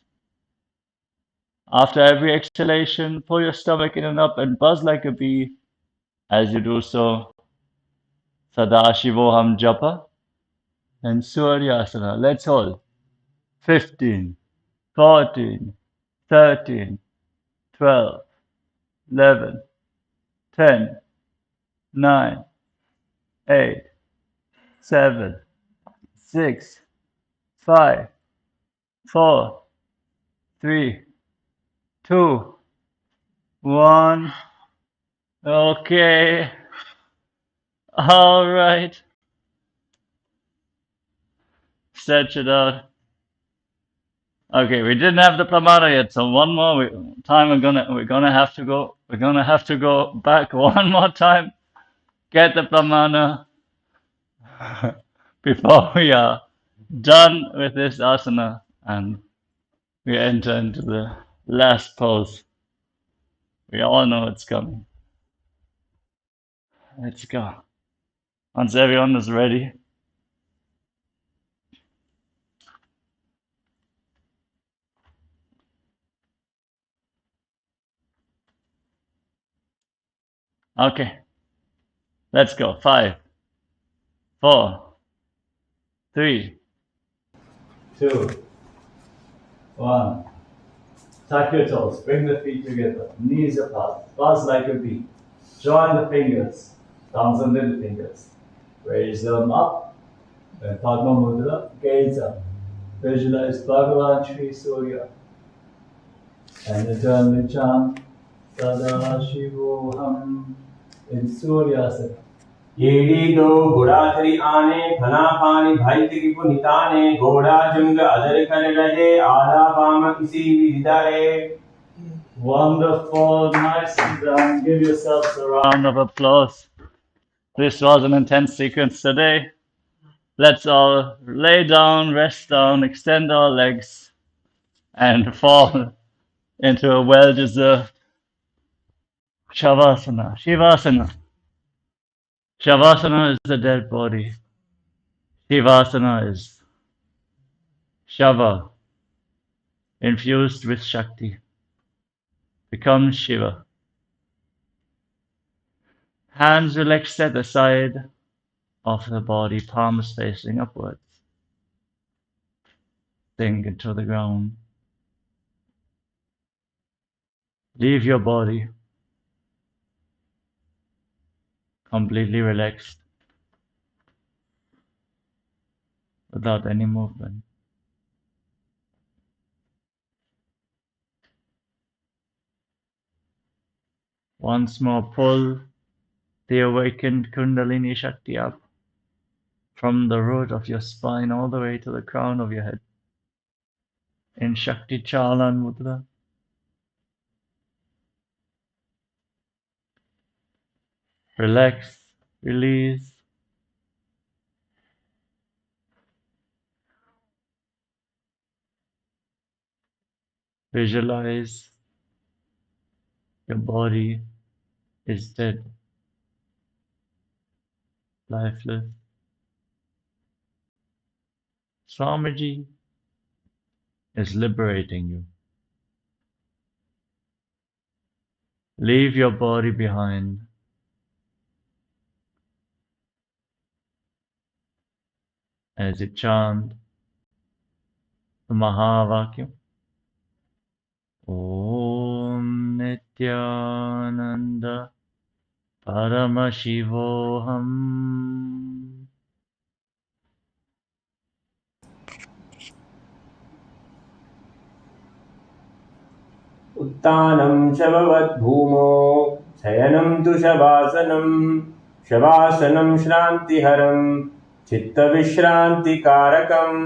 After every exhalation, pull your stomach in and up and buzz like a bee. As you do so, Sadashivoham Japa and Suryasana. Let's hold. 15, 14, 13, 12, 11, 10, 9, 8, 7, 6, 5, 4, 3, 2, 1. Okay. All right. Stretch it out. Okay, we didn't have the pramana yet, so one more time we're gonna have to go back one more time. Get the pramana before we done with this asana and we enter into the last pose. We all know it's coming. Let's go. Once everyone is ready, okay, let's go. 5, 4, 3, 2, 1. Tuck your toes, bring the feet together, knees apart, buzz like a bee. Join the fingers, thumbs and little fingers. Raise them up, then Padma Mudra, gaze up. Visualize Bhagavan Sri Surya and eternally chant Sada Shivoham in Suryasana. येडी दो घोड़ाधरी आने फना पानी भाई त्रिपु निताने घोड़ा जंग other कर रहे आधा palm इसी विधारे. Wonderful, nicely done. Give yourselves a round of applause. This was an intense sequence today. Let's all lay down, rest down, extend our legs, and fall into a well-deserved Shavasana. Shivasana. Shavasana is the dead body. Shivasana is Shava, infused with Shakti. Becomes Shiva. Hands relaxed at the side of the body, palms facing upwards. Sink into the ground. Leave your body completely relaxed without any movement. Once more, pull the awakened Kundalini Shakti up from the root of your spine all the way to the crown of your head. In Shakti Chalan Mudra, relax, release. Visualize your body is dead, lifeless. Swamiji is liberating you. Leave your body behind. As you chant the Mahavakyam. Om Nithyananda Paramashivoham. उत्तानं शववद्भूमो शयनं तु शवासनं शवासनं श्रान्तिहरं चित्तविश्रान्तिकारकम्.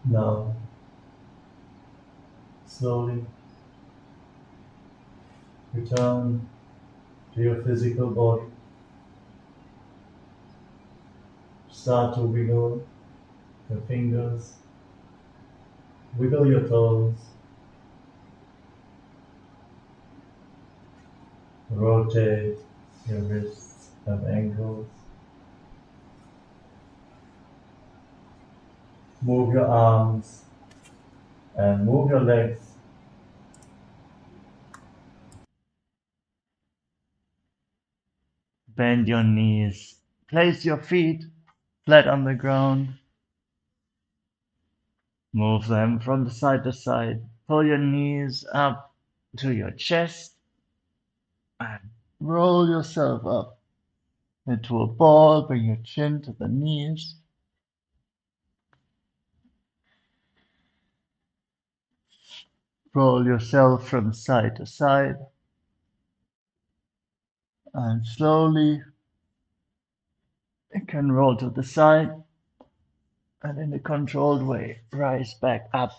Now, slowly return to your physical body. Start to wiggle your fingers, wiggle your toes, rotate your wrists and ankles, move your arms and move your legs. Bend your knees. Place your feet flat on the ground. Move them from side to side. Pull your knees up to your chest and roll yourself up into a ball. Bring your chin to the knees. Roll yourself from side to side and slowly you can roll to the side and in a controlled way rise back up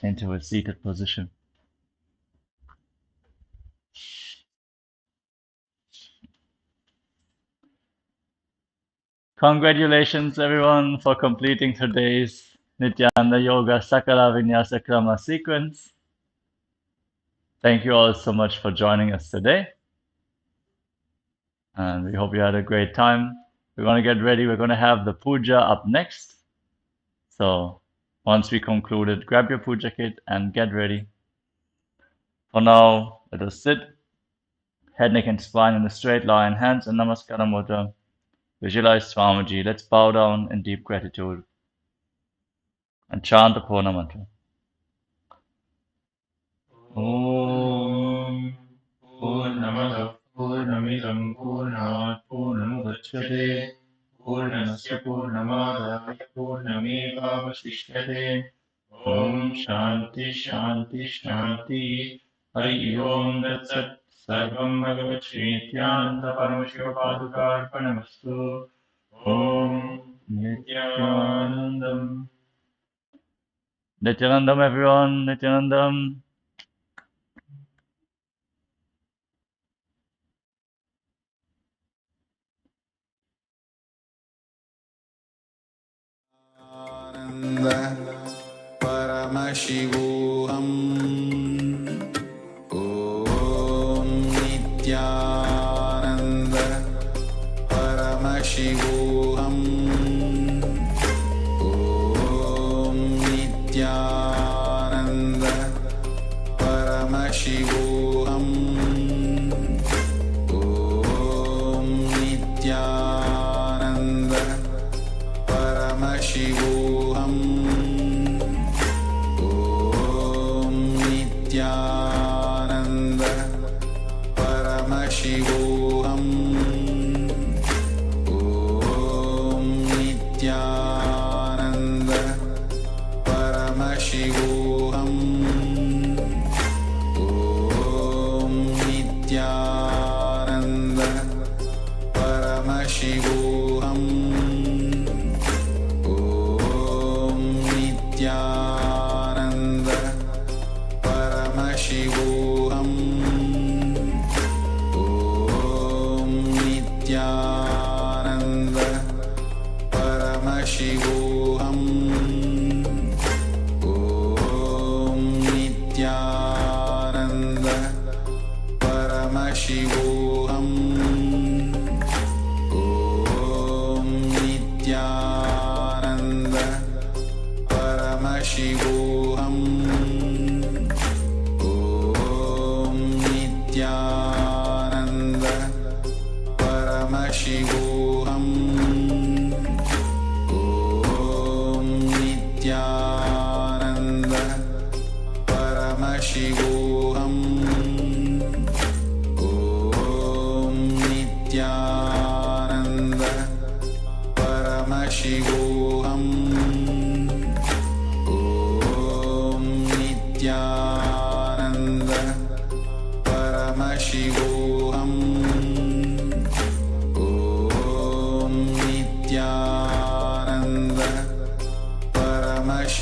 into a seated position. Congratulations everyone for completing today's Nithyananda Yoga Sakala Vinyasa Krama sequence. Thank you all so much for joining us today. And we hope you had a great time. We're going to get ready. We're going to have the puja up next. So once we concluded, grab your puja kit and get ready. For now, let us sit, head, neck and spine in a straight line, hands in Namaskara Mudra. Visualize Swamiji. Let's bow down in deep gratitude and chant the Purna mantra. Om Purnamada Purnamidam Purnat Purnamudachyate Purnasya Purnamadaya Purnamevavasishyate Om Shanti Shanti Shanti Hari Om Tat Sat Sarvam Bhagavat Shri Nithyananda Paramashiva Paduka Arpanamastu Om Nithyanandam. Nithyanandam everyone, Nithyanandam. परमशिवोऽहम् ॐ नित्यानन्द परमशिवोऽहम् ॐ नित्यानन्द परमशिवोऽहम् ॐ नित्यानन्द परमशिवोऽहम् नित्यानन्द परमशिवोऽहम् ॐ नित्यानन्द परमशिवोऽहम् ॐ नित्यानन्द परमशिवोऽहम् ॐ नित्यानन्द परमशिवोऽहम् ॐ नित्यानन्द परमशिवोऽहम् ॐ नित्यानन्द परमशिवोऽहम् ॐ नित्यानन्द परमशिवोऽहम् नित्यानन्द परमशिवोऽहम् ॐ नित्यानन्द परमशिवोऽहम् ॐ नित्यानन्द परमशिवोऽहम् ॐ नित्यानन्द परमशिवोऽहम् ॐ नित्यानन्द परमशिवोऽहम्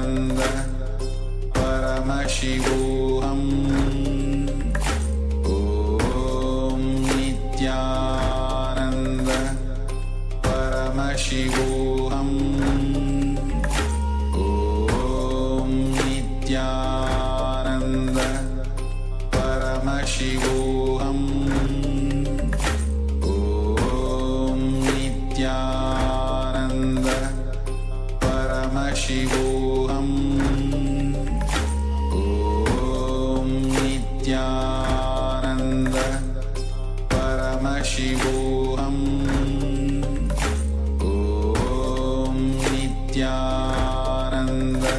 Shivoham. Om Nithyananda Paramashivoham. Om Nithyananda Paramashivoham. Om Nithyananda Paramashivoham. Om Nithyananda Paramashivoham. Om Nithyananda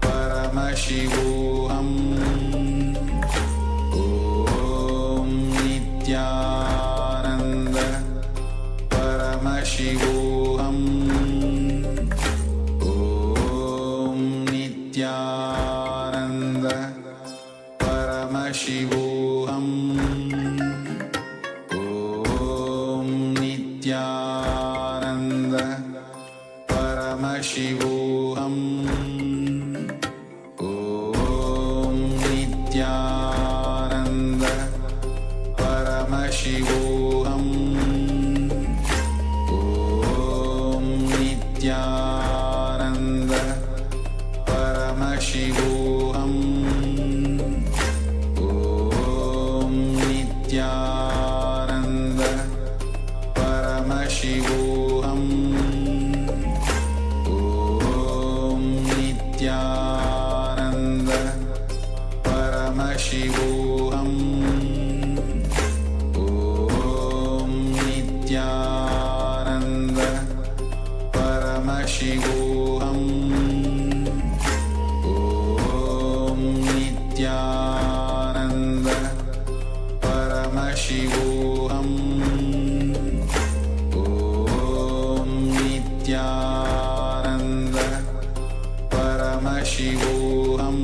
Paramashivoham. Om Nithyananda Paramashivoham. Om Nithyananda Paramashivoham. Om Nithyananda Paramashivoham. Om Nithyananda Paramashivoham. Om Nithyananda Paramashivoham. Om Nithyananda Paramashivoham. Om Nithyananda Paramashivoham. Om Nithyananda Paramashivoham. Om Nithyananda Paramashivoham. Om Nithyananda Paramashivoham.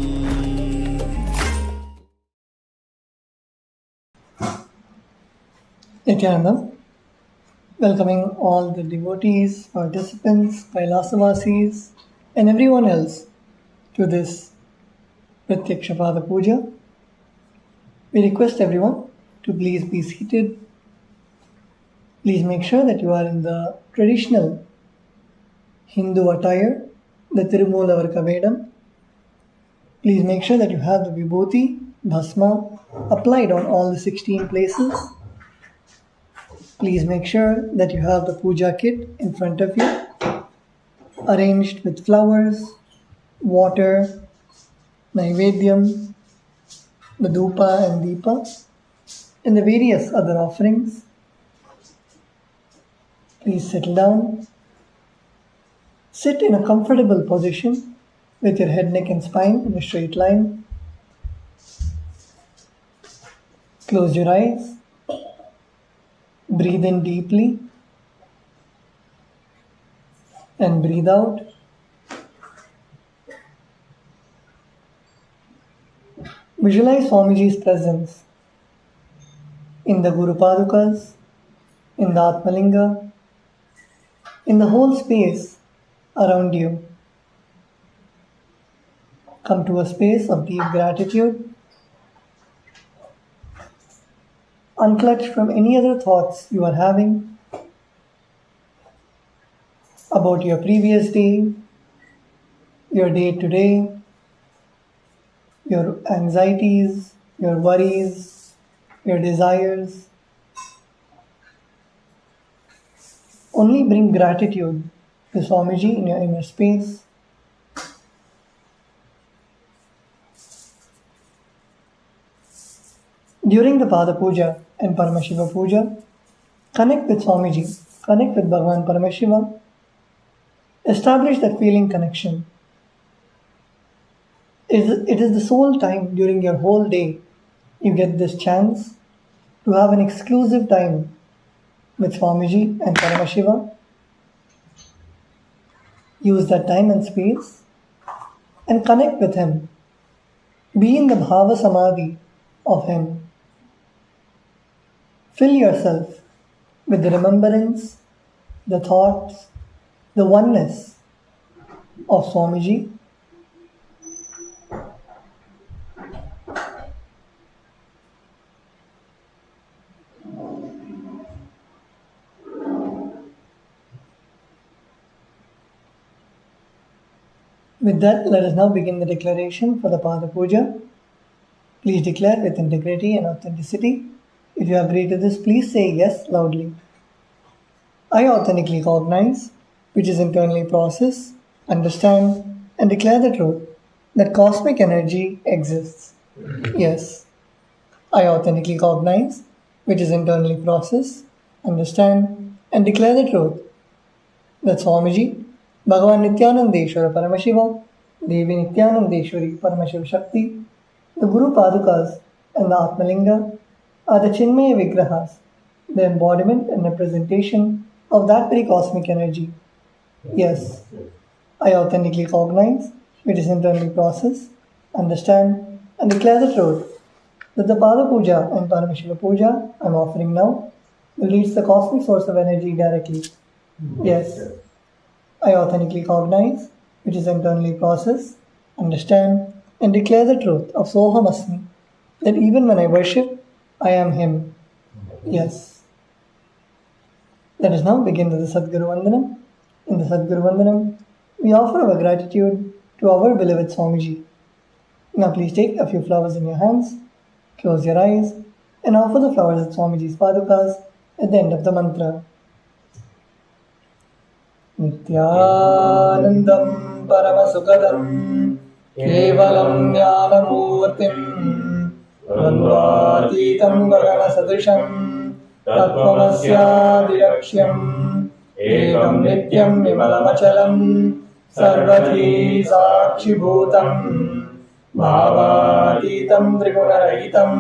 Nithyananda, welcoming all the devotees, participants, Kailasa and everyone else to this Pratyakshapada Puja. We request everyone to please be seated. Please make sure that you are in the traditional Hindu attire, the Tirumoola Varkavedam. Please make sure that you have the vibhuti, bhasma, applied on all the 16 places. Please make sure that you have the puja kit in front of you, arranged with flowers, water, naivedyam, the dhupa and deepa, and the various other offerings. Please settle down. Sit in a comfortable position with your head, neck and spine in a straight line. Close your eyes. Breathe in deeply and breathe out. Visualize Swamiji's presence in the Guru Padukas, in the Atmalinga, in the whole space around you. Come to a space of deep gratitude. Unclutch from any other thoughts you are having about your previous day, your day today, your anxieties, your worries, your desires. Only bring gratitude to Swamiji in your inner space. During the Pada Puja and Paramashiva Puja, connect with Swamiji, connect with Bhagavan Paramashiva, establish that feeling connection. It is the sole time during your whole day you get this chance to have an exclusive time with Swamiji and Paramashiva. Use that time and space and connect with him. Be in the bhava samadhi of him. Fill yourself with the remembrance, the thoughts, the oneness of Swamiji. With that, let us now begin the declaration for the Pada Puja. Please declare with integrity and authenticity. If you agree to this, please say yes loudly. I authentically cognize, which is internally process, understand, and declare the truth that cosmic energy exists. Yes. I authentically cognize, which is internally process, understand, and declare the truth that Swamiji, Bhagavan Nithyanandeshwara Paramashiva, Devi Nithyanandeshwari Paramashiva Shakti, the Guru Padukas, and the Atmalinga are the Chinmaya Vigrahas, the embodiment and representation of that very cosmic energy. Yes, I authentically cognize, which is internally process, understand, and declare the truth that the Pada Puja and Paramashiva Puja I am offering now will reach the cosmic source of energy directly. Yes, I authentically cognize, which is internally process, understand, and declare the truth of Soham Asmi, that even when I worship, I am Him. Yes. Let us now begin with the Sadguru Vandanam. In the Sadguru Vandanam, we offer our gratitude to our beloved Swamiji. Now please take a few flowers in your hands, close your eyes, and offer the flowers at Swamiji's Padukas at the end of the mantra. Nithyanandam Paramasukadam Kevalam Jnanamurtim Dvandvatitam Gagana Sadrisham Tattvamasya Direkshyam Ekam Nityam Vimalamachalam Sarvati Sakshi Bhutam Bhavatitam Trigunarahitam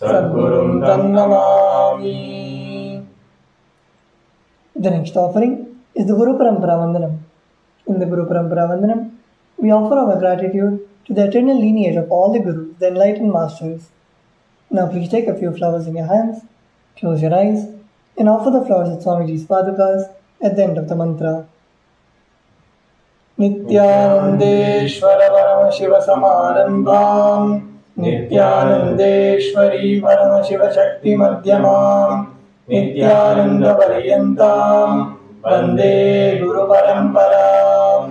Sadgurum Tannamami. The next offering is the Guru Parampara Vandanam. In the Guru Parampara Vandanam, we offer our gratitude to the eternal lineage of all the Gurus, the enlightened masters. Now please take a few flowers in your hands, close your eyes, and offer the flowers at Swamiji's Padukas at the end of the mantra. Nithyanandeshwara Paramashiva Samarambham Nithyanandeshwari Paramashiva Shakti Madhyamam Nithyananda Paryantam Vande Guru Paramparam.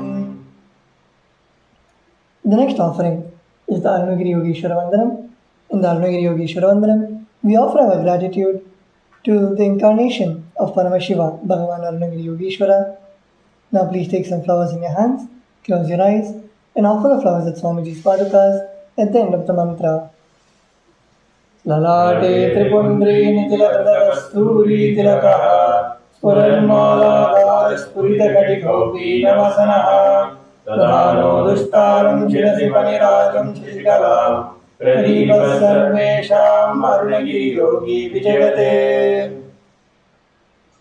The next offering is the Arunagiri Yogeshwara Vandanam. In the Arunagiri Yogeshwara Vandanam, we offer our gratitude to the incarnation of Paramashiva, Bhagavan Arunagiri Yogeshwara. Now please take some flowers in your hands, close your eyes, and offer the flowers at Swamiji's Padukas at the end of the mantra. Lalate Tripundri Nitilakada Kasturi Tilakaha Spurarmala Spurita Kadikopi Navasanaha Tadano Dustaram Shirasi Panirajam Shishikala Pradipah Sarvesham Arunagiri Yogi Vijayate.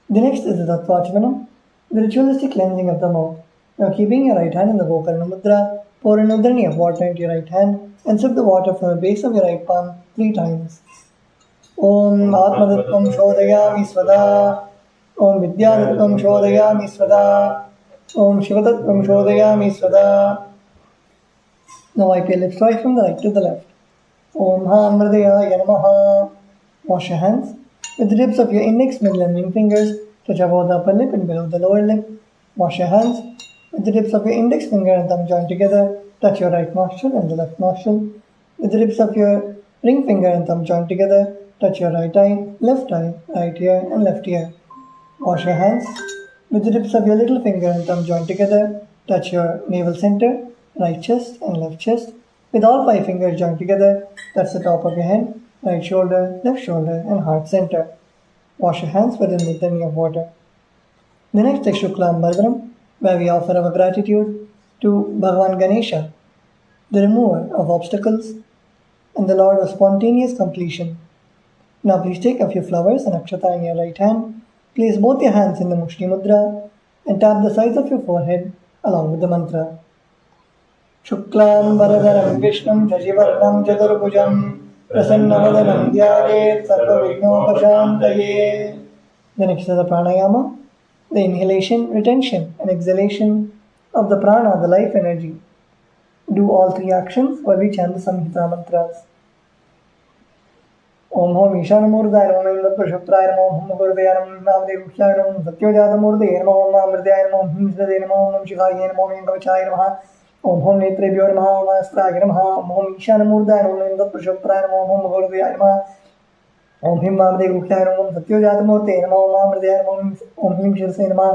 The next is the Tattvachvanam, the ritualistic cleansing of the mouth. Now keeping your right hand in the Gokarna Mudra, pour an udrani of water into your right hand and sip the water from the base of your right palm 3 times. Om Atmadattvam Shodhayami Svada. Om Vidyadattvam Shodhayami Svada. Om Shivadattvam Shodhayami Svada. Now wipe your lips right from the right to the left. Om Hamridaya Namaha. Wash your hands with the tips of your index, middle and ring fingers touch above the upper lip and below the lower lip. Wash your hands with the tips of your index finger and thumb joined together. Touch your right nostril and the left nostril. With the tips of your ring finger and thumb joined together. Touch your right eye, right ear and left ear. Wash your hands with the tips of your little finger and thumb joined together. Touch your navel center, right chest and left chest. With all 5 fingers joined together, touch the top of your head, right shoulder, left shoulder and heart center. Wash your hands with a litany of water. The next is Shukla Ambardhanam, where we offer our gratitude to Bhagavan Ganesha, the remover of obstacles and the Lord of spontaneous completion. Now please take a few flowers and akshata in your right hand, place both your hands in the Mushti Mudra and tap the sides of your forehead along with the mantra. Shuklam Varadharam Vishnum Shajivarnam Chaturbhujam Prasannavadanam Dhyayet Sarva Vignopashantaye. The next is the pranayama, the inhalation, retention and exhalation of the prana, the life energy. Do all 3 actions while we chant the Samhita mantras. Om Hom Ishanamurdaya Namo Om Indra-Prashuptraya Namo Om Gurudaya Namo Om Namadevushaya Namo Om Satyajata Murdaya Namo Om Amridaya Namo Om Himsradaya Namo Om Shivaya Namo Om Kavachaya Namo ओम हम नेत्रेभ्यो नमः ओम अस्त्राय नमः ओम हम ईशानमूर्धाय नमः ओम तत्पुरुषोत्तराय नमः ओम हम भगवद्गीताय नमः ओम him Vamdev गुह्याय नमः ओम सत्योजातमूर्ते नमः ओम वामृदयाय नमः ओम हिम शिरसे नमः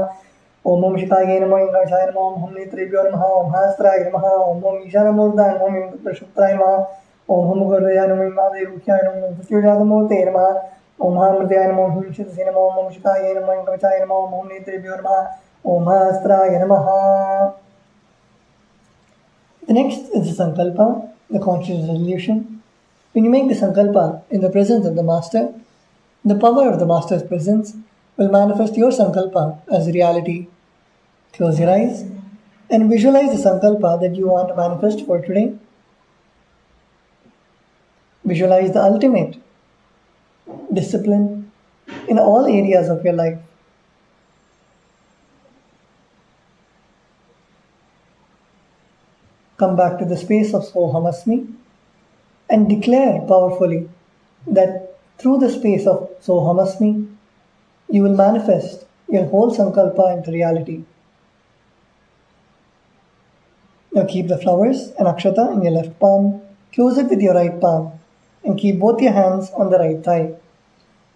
ओम हम शिखाय नमः ओम कवचाय नमः ओम हम नेत्रेभ्यो नमः ओम अस्त्राय नमः ओम हम ईशानमूर्धाय नमः ओम तत्पुरुषोत्तराय नमः ओम हम भगवद्गीताय नमः ओम वामदेव गुह्याय नमः ओम सत्योजातमूर्ते नमः ओम वामृदयाय नमः ओम हिम शिरसे नमः ओम हम शिखाय नमः ओम कवचाय नमः ओम हम नेत्रेभ्यो नमः ओम अस्त्राय नमः. The next is the Sankalpa, the conscious resolution. When you make the Sankalpa in the presence of the Master, the power of the Master's presence will manifest your Sankalpa as reality. Close your eyes and visualize the Sankalpa that you want to manifest for today. Visualize the ultimate discipline in all areas of your life. Come back to the space of Sohamasmi and declare powerfully that through the space of Sohamasmi, you will manifest your whole Sankalpa into reality. Now keep the flowers and Akshata in your left palm, close it with your right palm, and keep both your hands on the right thigh.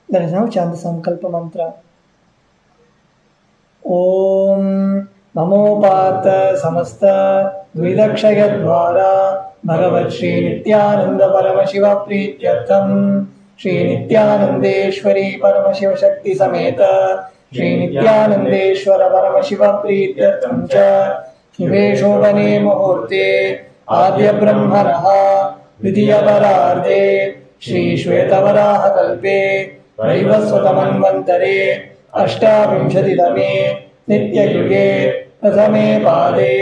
Let us now chant the Sankalpa mantra. Om नमोपात समस्त द्विदक्षय द्वारा भगवत् श्री नित्यानंद परम शिव प्रीत्यर्थम श्री नित्यानंदेश्वरी परम शिव शक्ति समेत श्री नित्यानंदेश्वर परम शिव प्रीत्यर्थम च शुभे शोभने मुहूर्ते आद्य ब्रह्मणः द्वितीय परार्धे श्री श्वेतवराह कल्पे वैवस्वतमन्वन्तरे अष्टाविंशतितमे नित्ययुगे प्रथमे पादे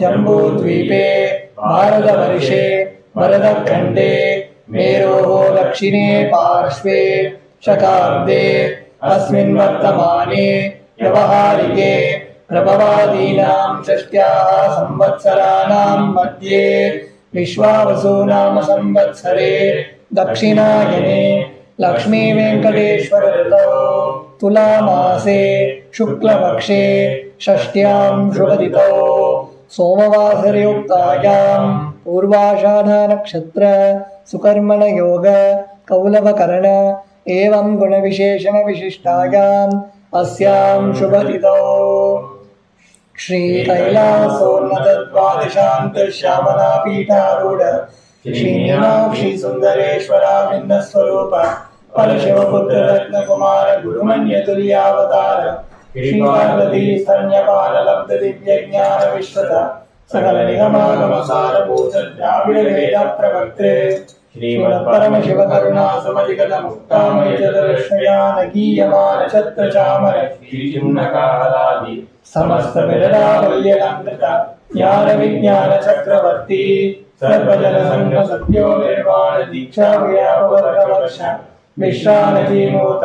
जम्बूद्वीपे भारतवर्षे भरतखण्डे मेरोः दक्षिणे पार्श्वे शकाब्दे अस्मिन् वर्तमाने व्यवहारिके प्रभवादीनां षष्ट्याः संवत्सराणां मध्ये विश्वावसुनाम संवत्सरे दक्षिणायने लक्ष्मी वेंकटेश्वर ऋतौ तुलामासे शुक्लपक्षे षष्ट्यां शुभतिथौ सोमवासरयुक्तायां पूर्वाषाढनक्षत्र सुकर्मण योग कौलवकरण एवं गुणविशेषण विशिष्टायाम् अस्यां शुभतिथौ श्री कैलासोन्नत द्वादशान्त श्यामला पीठारूढ़ श्री मीनाक्षी सुंदरेश्वरा भिन्न स्वरूप परशिवपुत्र रत्न कुमार गुरुमन्य तुल्यावतार श्री पार्वती स्तन्यपाल लब्ध दिव्य ज्ञान विश्वत सकल निगमागम सारभूत द्राविड़ वेद प्रवक्त्रे श्रीमद् परम शिव करुणा समधिगत मुक्तामय चतुर्श्रया नगीयमान छत्र चामर श्री चिन्नकालादि समस्त विरलावल्यलंकृत ज्ञान विज्ञान चक्रवर्ती सर्वजन संघ सत्यो निर्वाण दीक्षा व्यापवर्ष विश्रानजीमूत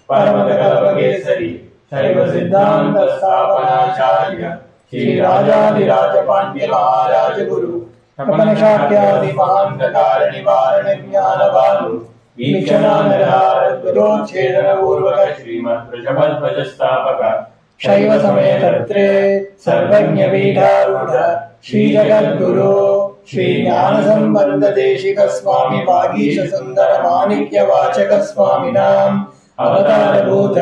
परमत कल्पकेसरी शैव सिद्धांत स्थापनाचार्य श्री राजाधिराज पांड्य महाराज गुरु अपन शाक्यादि महान प्रकार निवारण ज्ञान भानु वीक्षणानरार विरोच्छेदन पूर्वक श्रीमद् प्रजपध्वज स्थापक शैव समेतर्त्रे सर्वज्ञ पीठारूढ़ श्री जगद्गुरु श्री ज्ञान संबंध देशिक स्वामी वागीश सुंदर माणिक्य वाचक स्वामिनाम अवतार भूत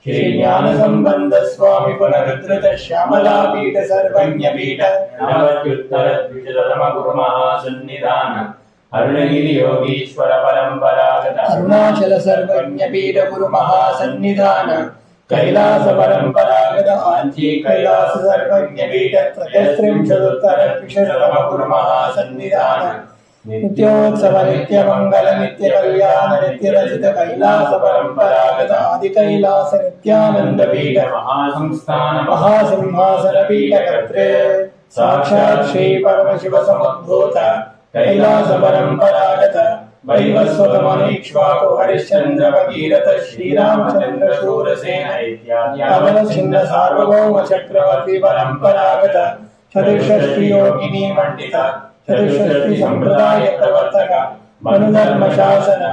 श्री ज्ञान संबंध स्वामी पुनरुद्धृत श्यामला पीठ सर्वज्ञ पीठ नवत्युत्तर द्विशततम गुरु महासन्निधान अरुणगिरि योगीश्वर परंपरागत अरुणाचल सर्वज्ञ पीठ गुरु महासन्निधान कैलास परंपरागत आंची कैलास सर्वज्ञ पीठ त्रयस्त्रिंशदुत्तर द्विशततम गुरु महासन्निधान नित्योत्सव नित्य मंगल नित्य कल्याण नित्य रचित कैलास परंपरागत आदि कैलास नित्यानंद पीठ महासिंहासन पीठ कर्त्रे साक्षात् श्री परम शिव समुद्भूत कैलास परंपरागत वैवस्वतमनीक्ष्वाको हरिश्चंद्र भगीरथ श्रीरामचंद्र शूरसेन इत्यादि छिन्न सार्वभौम चक्रवर्ती परंपरागत चतुष्षष्टि योगिनी मंडित चतुष्षष्टि संप्रदाय प्रवर्तक मनुधर्म शासन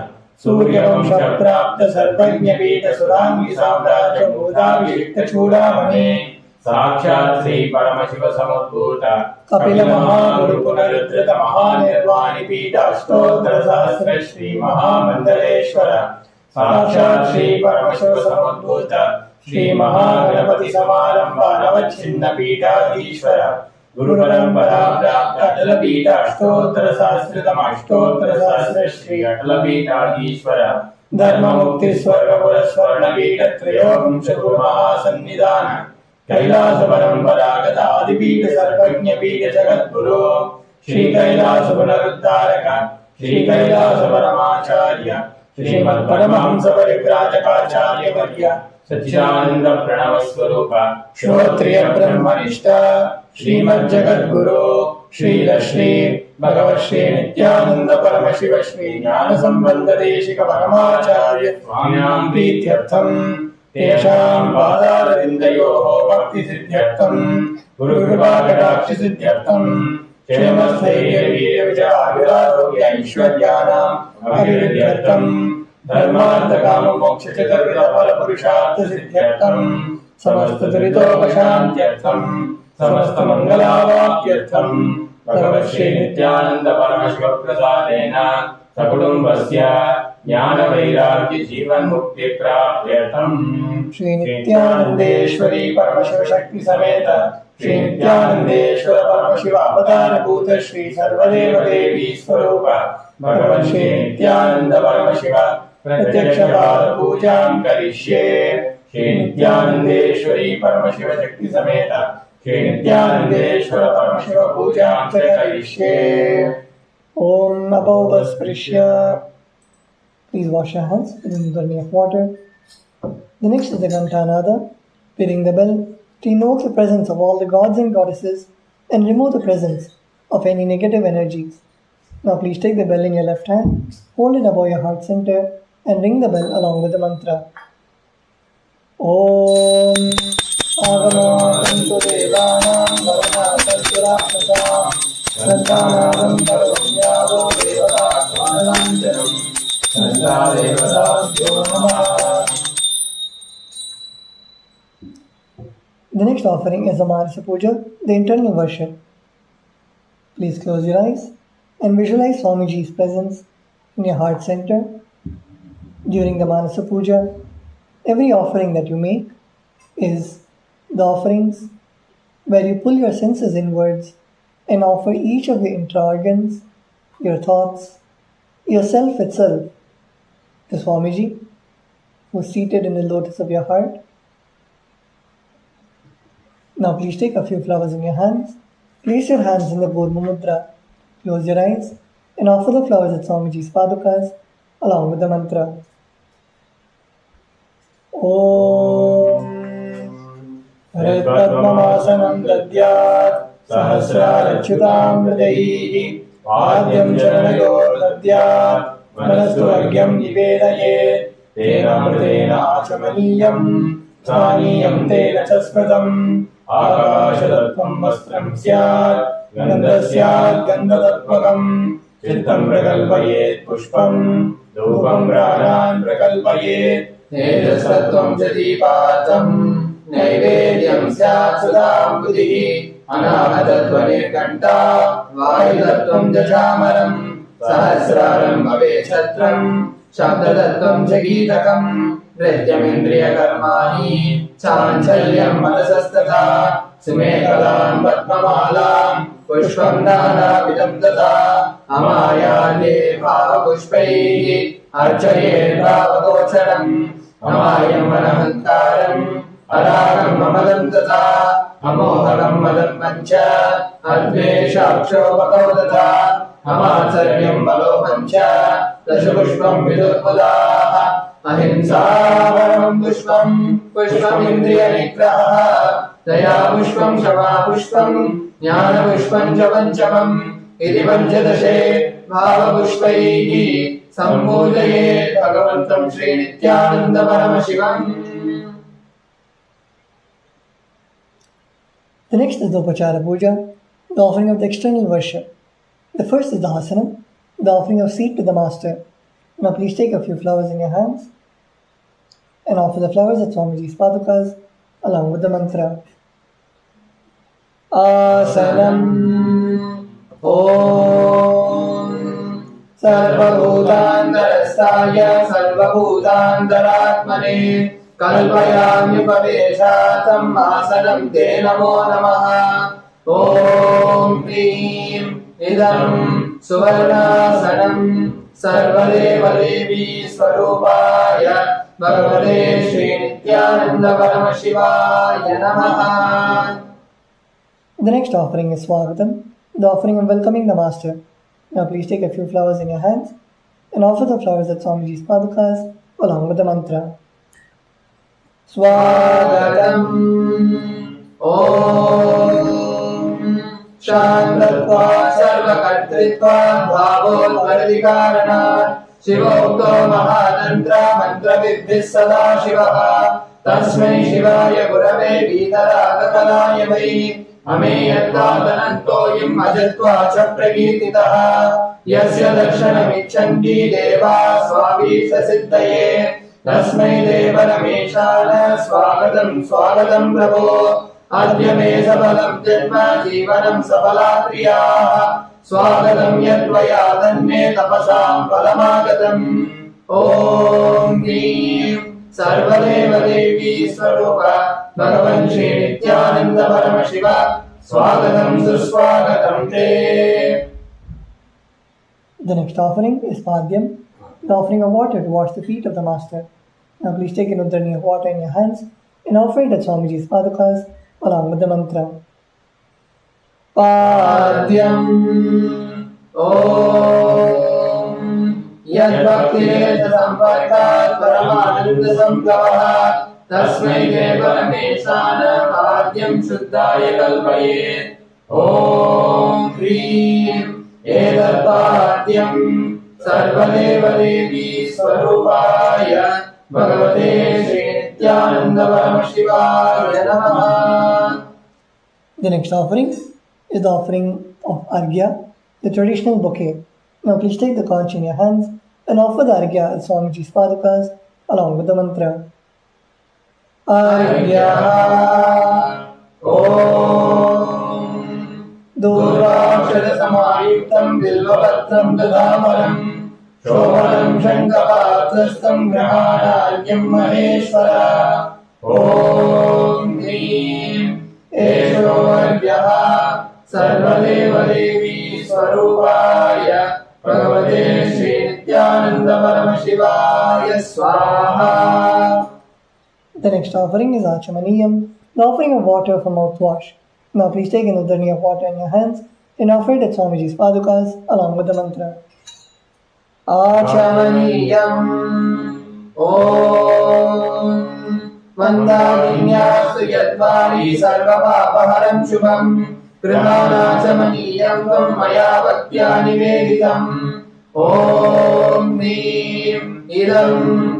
सूर्यवंश प्राप्त सर्वज्ञ पीठ सुरांगी साम्राज्य मूलाभिषिक्त चूड़ामणि साक्षात् श्री परमशिव समुद्भूत कपिल महागुरु पुनरुद्धृत महानिर्वाणि पीठ अष्टोत्तर सहस्र श्री महामंडलेश्वर साक्षात् श्री परमशिव समुद्भूत श्री महागणपति समारंभ नवच्छिन्न पीठाधीश्वर गुरु परंपरा प्राप्त अटल पीठ अष्टोत्तर सहस्रतम अष्टोत्तर सहस्र श्री अटल पीठाधीश्वर धर्म मुक्ति स्वर्ग पुर स्वर्ण पीठ त्रयोविंश गुरु महासन्निधान कैलास परंपरागत आदिपीठ सर्वज्ञ पीठ जगद्गुरु श्री कैलास पुनरुद्धारक श्री कैलास परमाचार्य श्रीमद् परमहंस परिव्राजकाचार्य वर्य सच्चिदानंद प्रणव स्वरूप श्रोत्रिय ब्रह्मनिष्ठ श्रीमद् जगद्गुरु श्री श्री भगवत् श्री नित्यानंद परम शिव श्री ज्ञान संबंध देशिक परमाचार्य स्वामिनां प्रीत्यर्थम तेषां पादारविन्दयोः भक्ति सिद्ध्यर्थम गुरु कृपा कटाक्ष सिद्ध्यर्थम क्षेम स्थैर्य वीर्य विजय आयुरारोग्य ऐश्वर्याणाम् अभिवृद्ध्यर्थम धर्मार्थ काम मोक्ष चतुर्विध फल पुरुषार्थ सिद्ध्यर्थम समस्त दुरितोपशान्त्यर्थम समस्त मंगलावाप्त्यर्थम भगवत् श्री नित्यानंद परमशिव प्रसादेन सकुटुम्बस्य ज्ञान वैराग्य जीवन मुक्ति प्राप्त्यर्थम श्री नित्यानंदेश्वरी परमशिव शक्ति समेत श्री नित्यानंदेश्वर परमशिव अवतार भूत श्री सर्वदेव देवी स्वरूप भगवन् श्री नित्यानंद परमशिव प्रत्यक्ष पाद पूजां करिष्ये श्री नित्यानंदेश्वरी परमशिव शक्ति समेत श्री नित्यानंदेश्वर परमशिव पूजां च करिष्ये। Om Abhavasprishya. Please wash your hands within the journey of water. The next is the Ghantanada, beating the bell to invoke the presence of all the gods and goddesses and remove the presence of any negative energies. Now please take the bell in your left hand, hold it above your heart center and ring the bell along with the mantra. Om Agamatantu Devanam Varanatantu Rakshasam Shantanam Karunyado Devata Kvalanjanam Shanta Devata Namaha. The next offering is the Manasa Puja, the internal worship. Please close your eyes and visualize Swamiji's presence in your heart center. During the Manasa Puja, every offering that you make is the offerings where you pull your senses inwards and offer each of your intra-organs, your thoughts, yourself itself to Swamiji, who is seated in the lotus of your heart. Now please take a few flowers in your hands, place your hands in the Purva Mudra, close your eyes and offer the flowers at Swamiji's Padukas along with the mantra. Om Hritpadmamasanam Dadyat Sahasrarachyutam Hridaihi Padyam Charanayor Dadyat Manastu Argyam Nivedayet Tena Mridena Achamaniyam Thaniyam Tena Chaspratam Akashadattvam Vastram Syat Gandasyat Gandadatmakam Chittam Prakalpayet Pushpam Dhupam Ranan Prakalpayet Tejasattvam Jadipatam Naivedyam Syat Sudam Buddhihi Anahatattvanirkanta Vayudattvam Jachamaram Sahasraram Avechatram Shabdadattvam Jagitakam Nrityamindriyakarmani Chanchalyam Manasastata Sumekalam Padmamalam Pushpam Nanavidam Tata Amayane Bhavapushpaihi Archayet Bhavagocharam Amayam Manahankaram Aragam Mamadam Tata Amoharam Madam Pancha Adveshakshopakau Tata Amacharyam Balopancha Dashapushpam Vidurpadaha Ahimsa Paramam Pushpam Pushpam Indriya Nigraha Daya Pushpam Shama Pushpam Jnana Pushpam Javanchamam Iti Panchadashe Bhava Pushpaihi Sambodhaye Bhagavantam Shri Nithyananda Paramashivam. The next is the Upachara Puja, the offering of the external worship. The first is the Hasanam, the offering of seat to the Master. Now please take a few flowers in your hands and offer the flowers at Swamiji's Padukas along with the mantra. आसनम् ॐ सर्वभूतान्तरस्थाय सर्वभूतान्तरात्मने कल्पयाम्युपवेशातम् आसनं ते नमो नमः। ॐ ह्रीं इदं सुवर्णासनं सर्वदेवदेवी स्वरूपाय भगवते श्रीनित्यानन्दपरमशिवाय नमः। The next offering is Swagatam, the offering of welcoming the Master. Now please take a few flowers in your hands and offer the flowers at Swamiji's Padukas along with the mantra. Swagatam Om Shantatva Sarvakartritva Bhavotvaradikaranat Shivokto Mahatantra Mantra Vidhis Sada Shivaha Tasmai Shivaya Gurave Vitarakakalaya Vai अमेयत्वादनन्तोऽयम् अजत्वा च प्रकीर्तितः यस्य दर्शनमिच्छन्ति देवा स्वामीशसिद्धये तस्मै देव रमेशान स्वागतं स्वागतं प्रभो अद्य मे सफलं जन्म जीवनं सफला क्रियाः स्वागतं यद्वया तन्मे तपसां फलमागतम् ॐ ह्रीं सर्वदेवदेवी स्वरूप भगवन् श्री नित्यानन्द परमशिव स्वागतं सुस्वागतं ते. The next offering is Padhyam, the offering of water to wash the feet of the Master. Now please take an uddarni of water in your hands and offer it at Swamiji's Padukas along with the mantra. Padhyam Om Yadbhaktiresh samparkat paramananda samgavah Tasmai deva rameshana padhyam shuddhaya kalpayet. Om Hrim etat padhyam sarvadeva devi swarupaya bhagavate Shri Nithyananda Paramashivaya Namaha. The next offering is the offering of Arghya, the traditional bouquet. Now please take the conch in your hands and offer the Arghya at Swamiji's Padukas along with the mantra. Arghya Om Durvakshara Samayuktam Bilvapatram Dadamaram Shobhanam Shankapatrastam Grahanaryam Maheshwara. Om Hrim Esho Arghyaha Sarvadeva Devi Swarupaya Bhagavate Shri Nithyananda Paramashivaya Swaha. The next offering is Achamaniyam, the offering of water for mouthwash. Now please take an uddarni of water in your hands and offer it at Swamiji's Padukas along with the mantra. Achamaniyam Om Vandavimyastu Yadvari Sarvapapaharam Shubham Grihanachamaniyam Tvam Maya Bhaktya Niveditam. Om Hrim Idam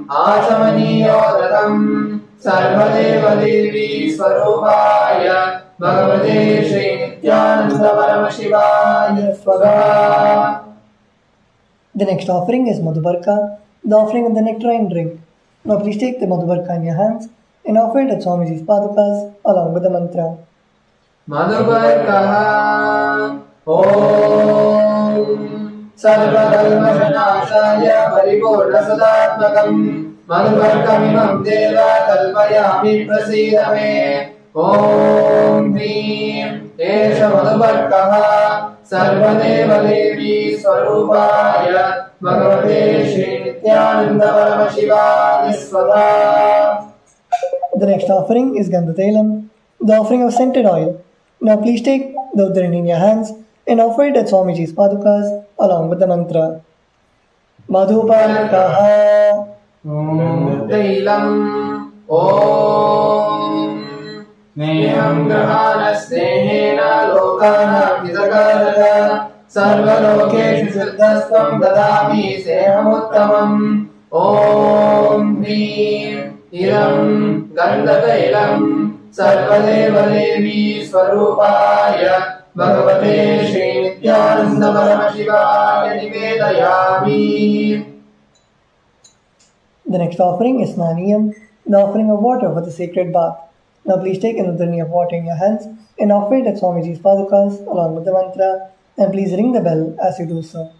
Achamaniyodatam Sarvadeva Devi Swarupaya Bhagavate Shri Nithyananda Paramashivaya Swaha. The next offering is Madhubarka, the offering of the nectarine drink. Now please take the Madhubarka in your hands and offer it at Swamiji's Padukas along with the mantra. Madhubarka Om Sarvakalmashanashaya Paripurna Sadatmakam Madhubarkamimam Deva Kalpayami Prasidame. Om Hrim Esha Madhubarkaha Sarvadeva Devi Swarupaya Bhagavate Shri Nithyananda Paramashivaya Swaha. The next offering is Gandhatailam, the offering of scented oil. Now please take the uddarni in your hands and offer it at Swamiji's Padukas along with the mantra. Madhubarkaha Gandhatailam Om Neham Grahana Snehena Lokana Vidakaraka Sarvalokeshu Siddhastvam Dadami Sehamuttamam. Om Hrim Idam Gandhatailam Sarvadeva Devi Swarupaya Bhagavate Shri Nithyananda Paramashivaya Nivedayami. The next offering is Snaniyam, the offering of water for the sacred bath. Now please take another drink of water in your hands and offer it at Swamiji's padukas along with the mantra, and please ring the bell as you do so.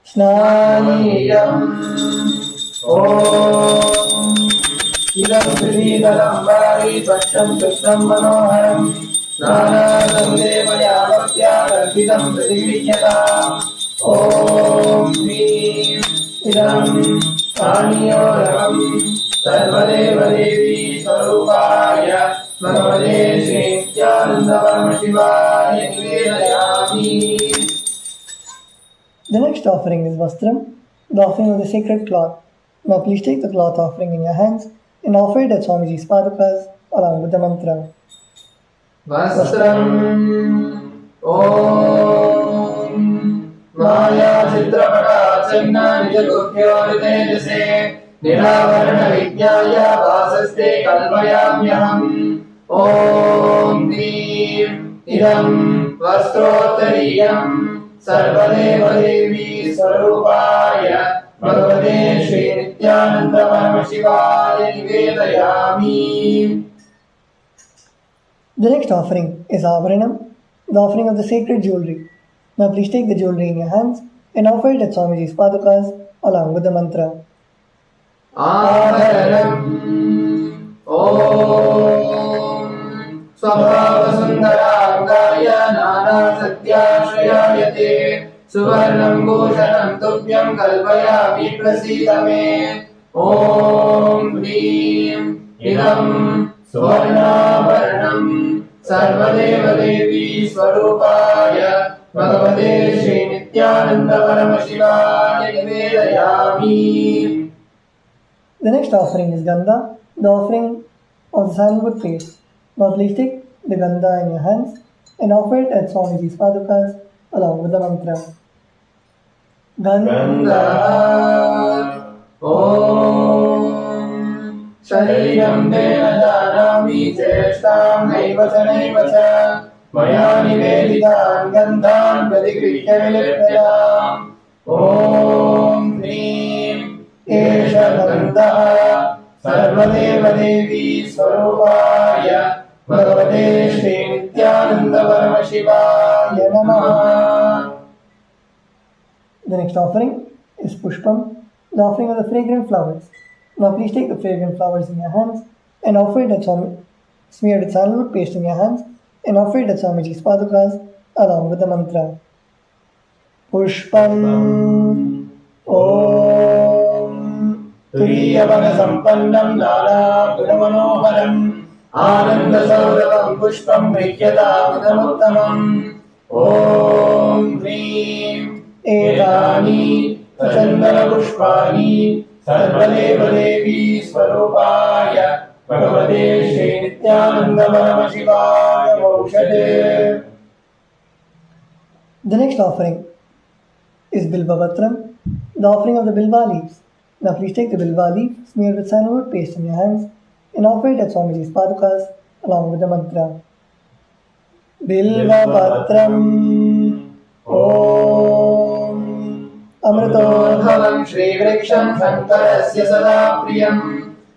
Snaniyam Om Idam Sridharam Vari Pattam Pittam Manoharam Snanadam Devayavapya Arpidam Prativihyata Om Hrim Idam Saniyoram Sarvadeva Devi Swarupaya Bhagavate Shri Nithyananda Paramashivaya Nivedayami. The next offering is Vastram, the offering of the sacred cloth. Now please take the cloth offering in your hands and offer it at Swamiji's padukas along with the mantra. Vastram Om Maya Chitrapata Channa Nijagupyo Tejase Nilavarana Vijnaya Vasaste Kalpayamyam Om Hrim Idam Vastrottariyam Sarvadeva Devi Swarupaya Bhagavate Shri Nithyananda Paramashivaya Nivedayami. The next offering is Avaranam, the offering of the sacred jewelry. Now please take the jewelry in your hands and offer it at Swamiji's padukas along with the mantra. Avaranam Om Swabhava Sundarangaya Nana Satyashrayayate Suvarnam Bhushanam Tubhyam Kalpayami Prasidame Om Hrim Idam Suvarnabharanam Sarvadeva Devi Swarupaya Bhagavate Shri Nithyananda Paramashivaya Nivedayami. The next offering is Gandha, the offering of the sandalwood paste. Now please take the Gandha in your hands and offer it at Swamiji's padukas along with the mantra. Gandha Om Shariram Dena Janami Cheshtam Naiva Cha Maya Niveditam Gandhan Pratikrihya Vilipyam Om Hrim Esha Gandha Sarvadeva Devi Swarupaya Bhagavate Shri Nithyananda Paramashivaya Namaha. The next offering is Pushpam, the offering of the fragrant flowers. Now please take the fragrant flowers in your hands and offer it at smeared with sandalwood paste in your hands and offer it at Swamiji's padukas along with the mantra. Pushpam Om Turiyavana Sampannam Nana Gunamanoharam Ananda Sauravam Pushpam Vikyata Vidamuttamam Om Hrim Etani Sachandana Pushpani Sarvadeva Devi Swarupaya Bhagavate Shri Nithyananda Paramashivaya Vaushade. The next offering is Bilvavatram, the offering of the Bilva leaves. Now please take the Bilva leaf smeared with sandalwood paste in your hands and offer it at Swamiji's padukas along with the mantra. Bilvavatram Om Amritodhavam Shri Vriksham Shankarasya Sada Priyam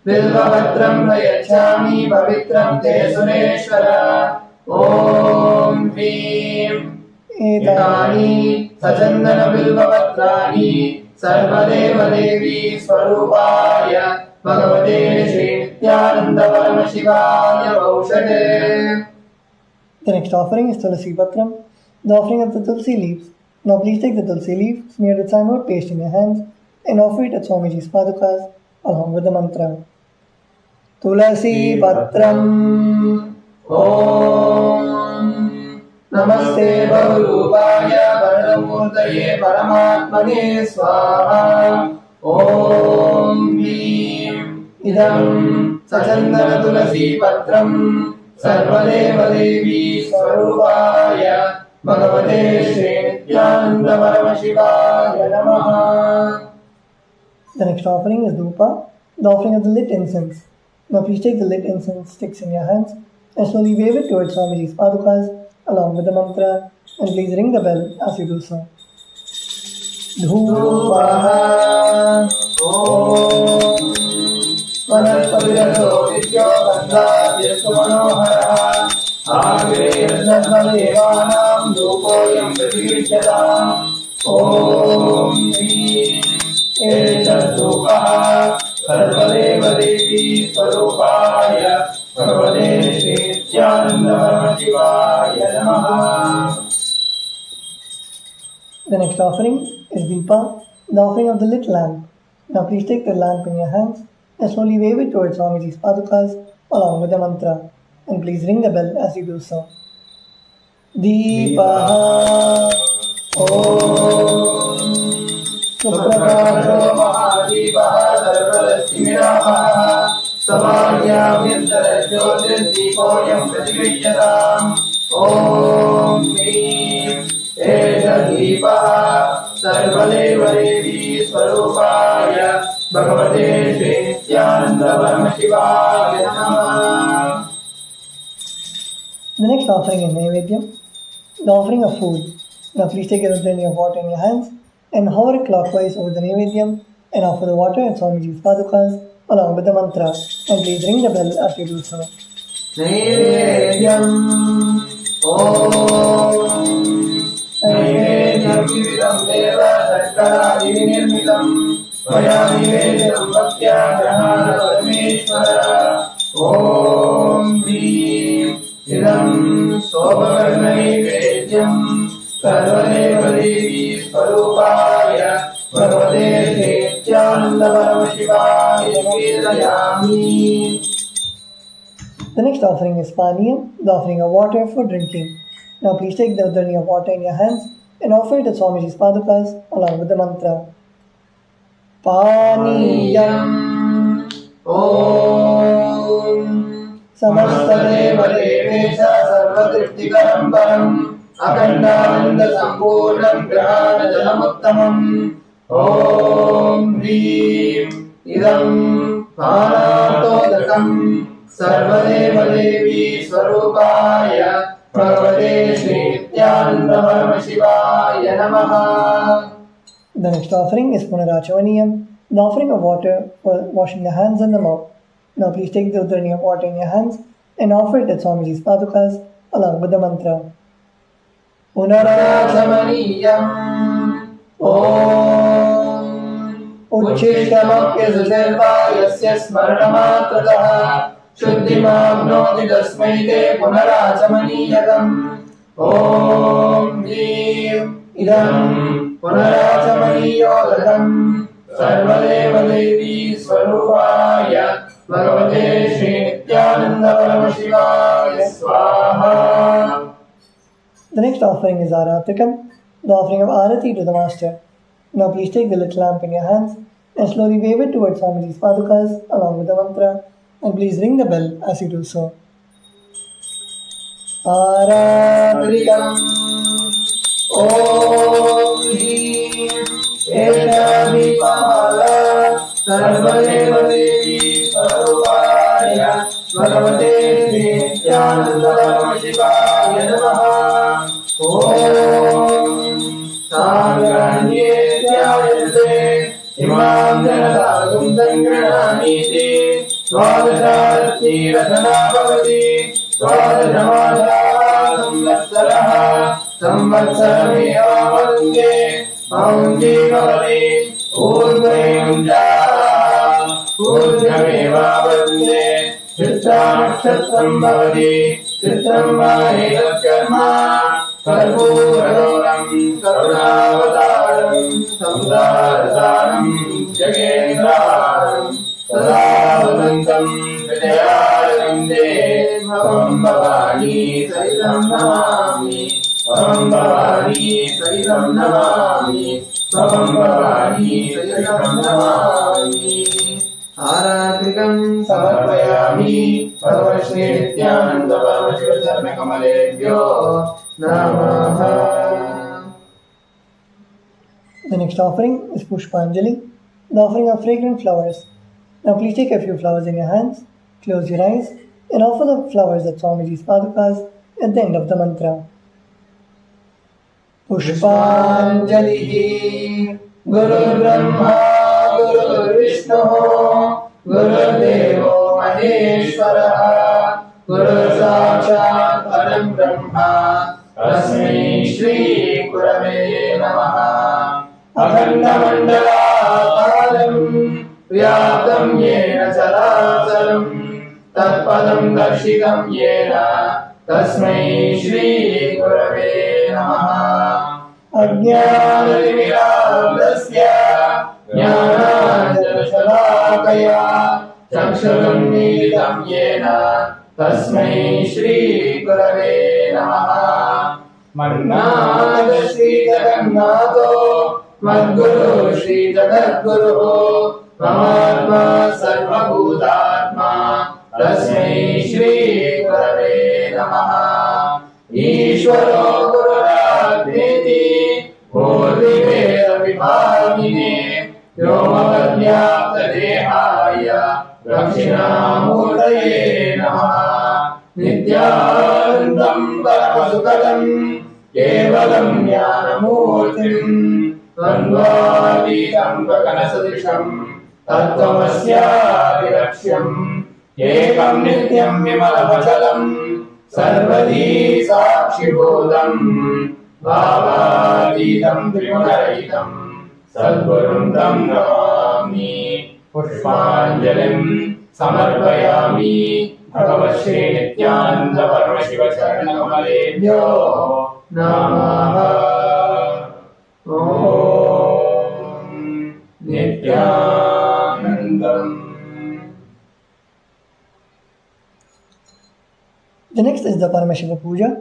Bilvavatram Prayachami Pavitram Te Sureshwara Om Hrim Etani Sachandana Bilvavatrani Sarvadeva Devi Swarupaya Bhagavate Shri Nithyananda Paramashivaya Vaushade. The next offering is Tulasi Patram, the offering of the Tulsi leaves. Now please take the Tulsi leaf smeared with sandalwood paste in your hands and offer it at Swamiji's padukas along with the mantra. Tulasi Patram Om Namaste Bhavarupaya Varadamurtaye Paramatmane Swaha Om Hrim Idam Sachandana Tulasi Patram Sarvadeva Devi Swarupaya Bhagavate Shri Nithyananda Paramashivaya Namaha. The next offering is Dhupa, the offering of the lit incense. Now please take the lit incense sticks in your hands and slowly wave it towards Swamiji's padukas along with the mantra, and please ring the bell as you do so. Dhupa Om वनस्पतिरतो विद्यो गन्धाद्यस्तु मनोहरः आग्नेयर्देवानां धूपोऽयं प्रतिगृह्यताम् ॐ ह्रीं एतद्धूपः सर्वदेवदेवी स्वरूपाय भगवते श्री नित्यानन्दपरमशिवाय नमः. The next offering is Deepa, the offering of the lit lamp. Now please take the lamp in your hands and slowly wave it towards Swamiji's padukas along with the mantra. And please ring the bell as you do so. Deepaha Om Suprakaso Mahadipah Sarvadastimirapaha Samagyavyantara Jyotirdeepoyam Pratigrishatam Om Hrim Edadeepah Sarvadevadevi Swarupaya Bhagavate Shri Nithyananda Paramashivaya Namah. The next offering is Naivedyam, the offering of food. Now please take a rudrani of water in your hands and hover it clockwise over the Naivedyam and offer the water at Swamiji's padukas along with the mantra. And please ring the bell as you do so. Naivedyam Om Naivedyam Vividam Deva Sakala Vinyasa Krama Naivedyam Bhaktya Grahana Parameshwara Om Hrim Idam Sobhakarnaivedyam Sarvadevadevi Swarupaya Bhagavate Shri Nithyananda Paramashivaya Kirayami. The next offering is Paniyam, the offering of water for drinking. Now please take the rudrani of water in your hands and offer it at Swamiji's padukas along with the mantra. Paniyam Om Samastadevadevecha Sarvatriptikaram Param Akhandananda Sampurnam Grahana Jalamuttamam Om Hrim Idam Panatodakam Sarvadevadevi Swarupaya Bhagavate Shri Nithyananda Paramashivaya Namaha. The next offering is Punarachavaniyam, the offering of water for washing the hands and the mouth. Now please take the rudrani of water in your hands and offer it at Swamiji's padukas along with the mantra. Punarachamaniyam Om Uchishtamapyasujirva yasya smaranamatratah Shuddhimabnoti tasmai te punarachamaniyakam Om Hrim Idam Punarachamaniyodakam Sarvadevadevi Swarupaya Bhagavate Shri Nithyananda Paramashivaya Swaha. The next offering is Aratikam, the offering of Arati to the Master. Now please take the lit lamp in your hands and slowly wave it towards Swamiji's padukas along with the mantra. And please ring the bell as you do so. Aratikam Om Hrim Esha Deepamala Sarvadevadevi Swarupaya Bhagavate Shri Nithyananda Paramashivaya Namaha. Om Sagranye Tyayate Imam Janatagum Sangranamiti Swadasharati Ratana Bhavati Swadashamasa Samvatsaraha Samvatsaramiya Vande Maundi Bhavati Urvayunja Urjameva Vande Chittakshatram Bhavati Chittam Vahedat Karma Karpuradoram Karunavataram Samsarasaram Jagendraram Sada Vadantam Vidayarande Bhavam Bhavani Saritam Namami Bhavam Bhavani Saritam Namami Bhavam Bhavani Saritam Namami. Aratrikam samarpayami Bhagavate Shri Nithyananda Paramashivaya Sarva Kamalebhyo Namaha. The next offering is Pushpanjali, the offering of fragrant flowers. Now please take a few flowers in your hands, close your eyes, and offer the flowers at Swamiji's padukas at the end of the mantra. Pushpanjali Guru Brahma Guru Vishnu गुरुर्देवो महेश्वरः गुरुसाक्षात् परं ब्रह्म तस्मै श्री गुरवे नमः। अखण्डमण्डलाकारं व्याप्तं येन चराचरं तत्पदं दर्शितं येन तस्मै श्री गुरवे नमः। अज्ञानतिमिरान्धस्य ज्ञानाञ्जनशलाकया चक्षुरुन्मीलितं येन तस्मै श्री गुरवे नमः। मन्नाथ श्री जगन्नाथो मद्गुरु श्री जगद्गुरुः ममात्मा सर्वभूतात्मा तस्मै श्री गुरवे नमः। ईश्वरो गुरुरात्मेति मूर्तिभेदविभागिने व्योमवद्व्याप्तदेहाय दक्षिणामूर्तये नमः। नित्यानन्दं परमसुखदं केवलं ज्ञानमूर्तिं द्वन्द्वातीतं गगनसदृशं तत्त्वमस्याभिलक्ष्यम् एकं नित्यं विमलमचलं सर्वधी साक्षिभूतं भावातीतं त्रिगुणरहितं सद्गुरुं तं नमामि। पुष्पाञ्जलिं समर्पयामि भगवश्री नित्यानन्द परमशिव चरणकमलेभ्यो नमः। ॐ नित्यानन्दम्। The next is the Paramashiva Puja.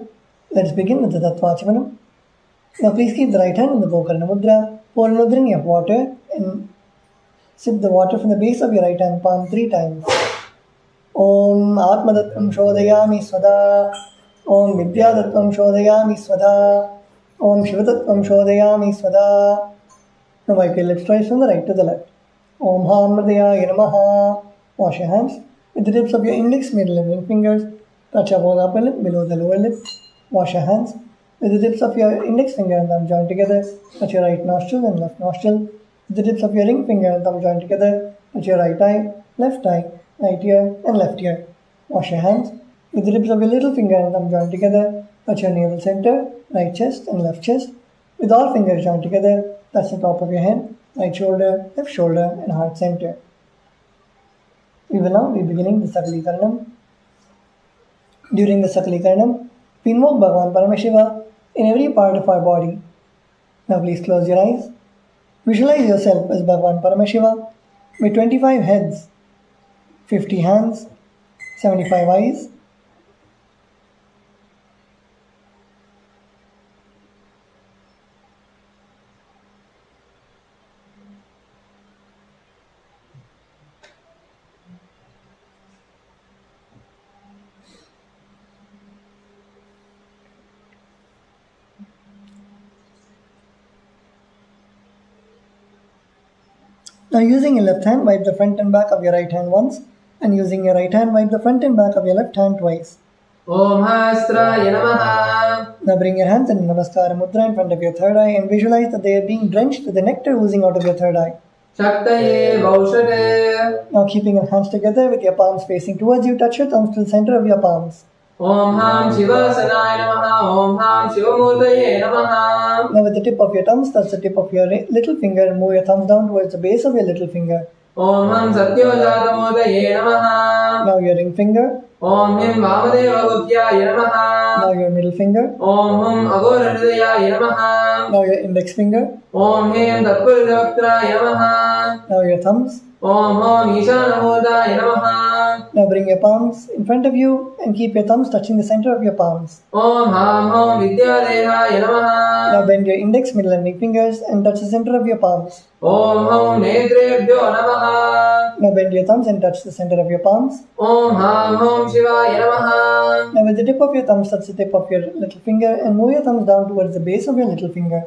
Let's begin with the Tattvachamanam. Now please keep the right hand in the Gokarna Mudra. Pour another drink of water and sip the water from the base of your right hand palm 3 times. Om Atmadatvam Shodayami Swada. Om Vidyadatvam Shodayami Swada. Om Shivatatvam Shodayami Swada. Now wipe your lips twice from the right to the left. Om Hamradaya Namaha. Wash your hands with the tips of your index, middle and ring fingers. Touch above the upper lip, below the lower lip. Wash your hands with the tips of your index finger and thumb joined together. Touch your right nostril and left nostril. With the tips of your ring finger and thumb joined together. Touch your right eye, right ear and left ear. Wash your hands with the tips of your little finger and thumb joined together. Touch your navel center, right chest and left chest. With all fingers joined together, touch the top of your head, right shoulder, left shoulder and heart center. We will now be beginning the Sakala Krama. During the Sakala Krama, we invoke Bhagavan Paramashiva in every part of our body. Now please close your eyes. Visualize yourself as Bhagavan Paramashiva with 25 heads, 50 hands, 75 eyes. Now using your left hand, wipe the front and back of your right hand once, and using your right hand, wipe the front and back of your left hand twice. Om Hastraya Namaha. Now bring your hands in Namaskara Mudra in front of your third eye and visualize that they are being drenched with the nectar oozing out of your third eye. Shaktaye Vaushate. Now keeping your hands together with your palms facing towards you, touch your thumbs to the center of your palms. Om Ham Shivasanaya Namaha. Om Ham Shivamurtaye Namaha. Now with the tip of your thumbs, touch the tip of your little finger and move your thumbs down towards the base of your little finger. Om Ham Satyojatamurtaye Namaha. Now your ring finger. Om Him Vamadeva Guptyaye Namaha. Now your middle finger. Om Hum Aghorahridayaye Namaha. Now your index finger. Om Him Tatpurudaktraye Namaha. Now your thumbs. Om Hum Ishanamurtaye Namaha. Now bring your palms in front of you and keep your thumbs touching the center of your palms. Om Ham Hum Vidyadehaye Namaha. Now bend your index, middle and ring fingers and touch the center of your palms. Om Hum Nedrebhyo Namaha. Now bend your thumbs and touch the center of your palms. Om Ham Hum Shivaya Namaha. Now with the tip of your thumbs, touch the tip of your little finger and move your thumbs down towards the base of your little finger.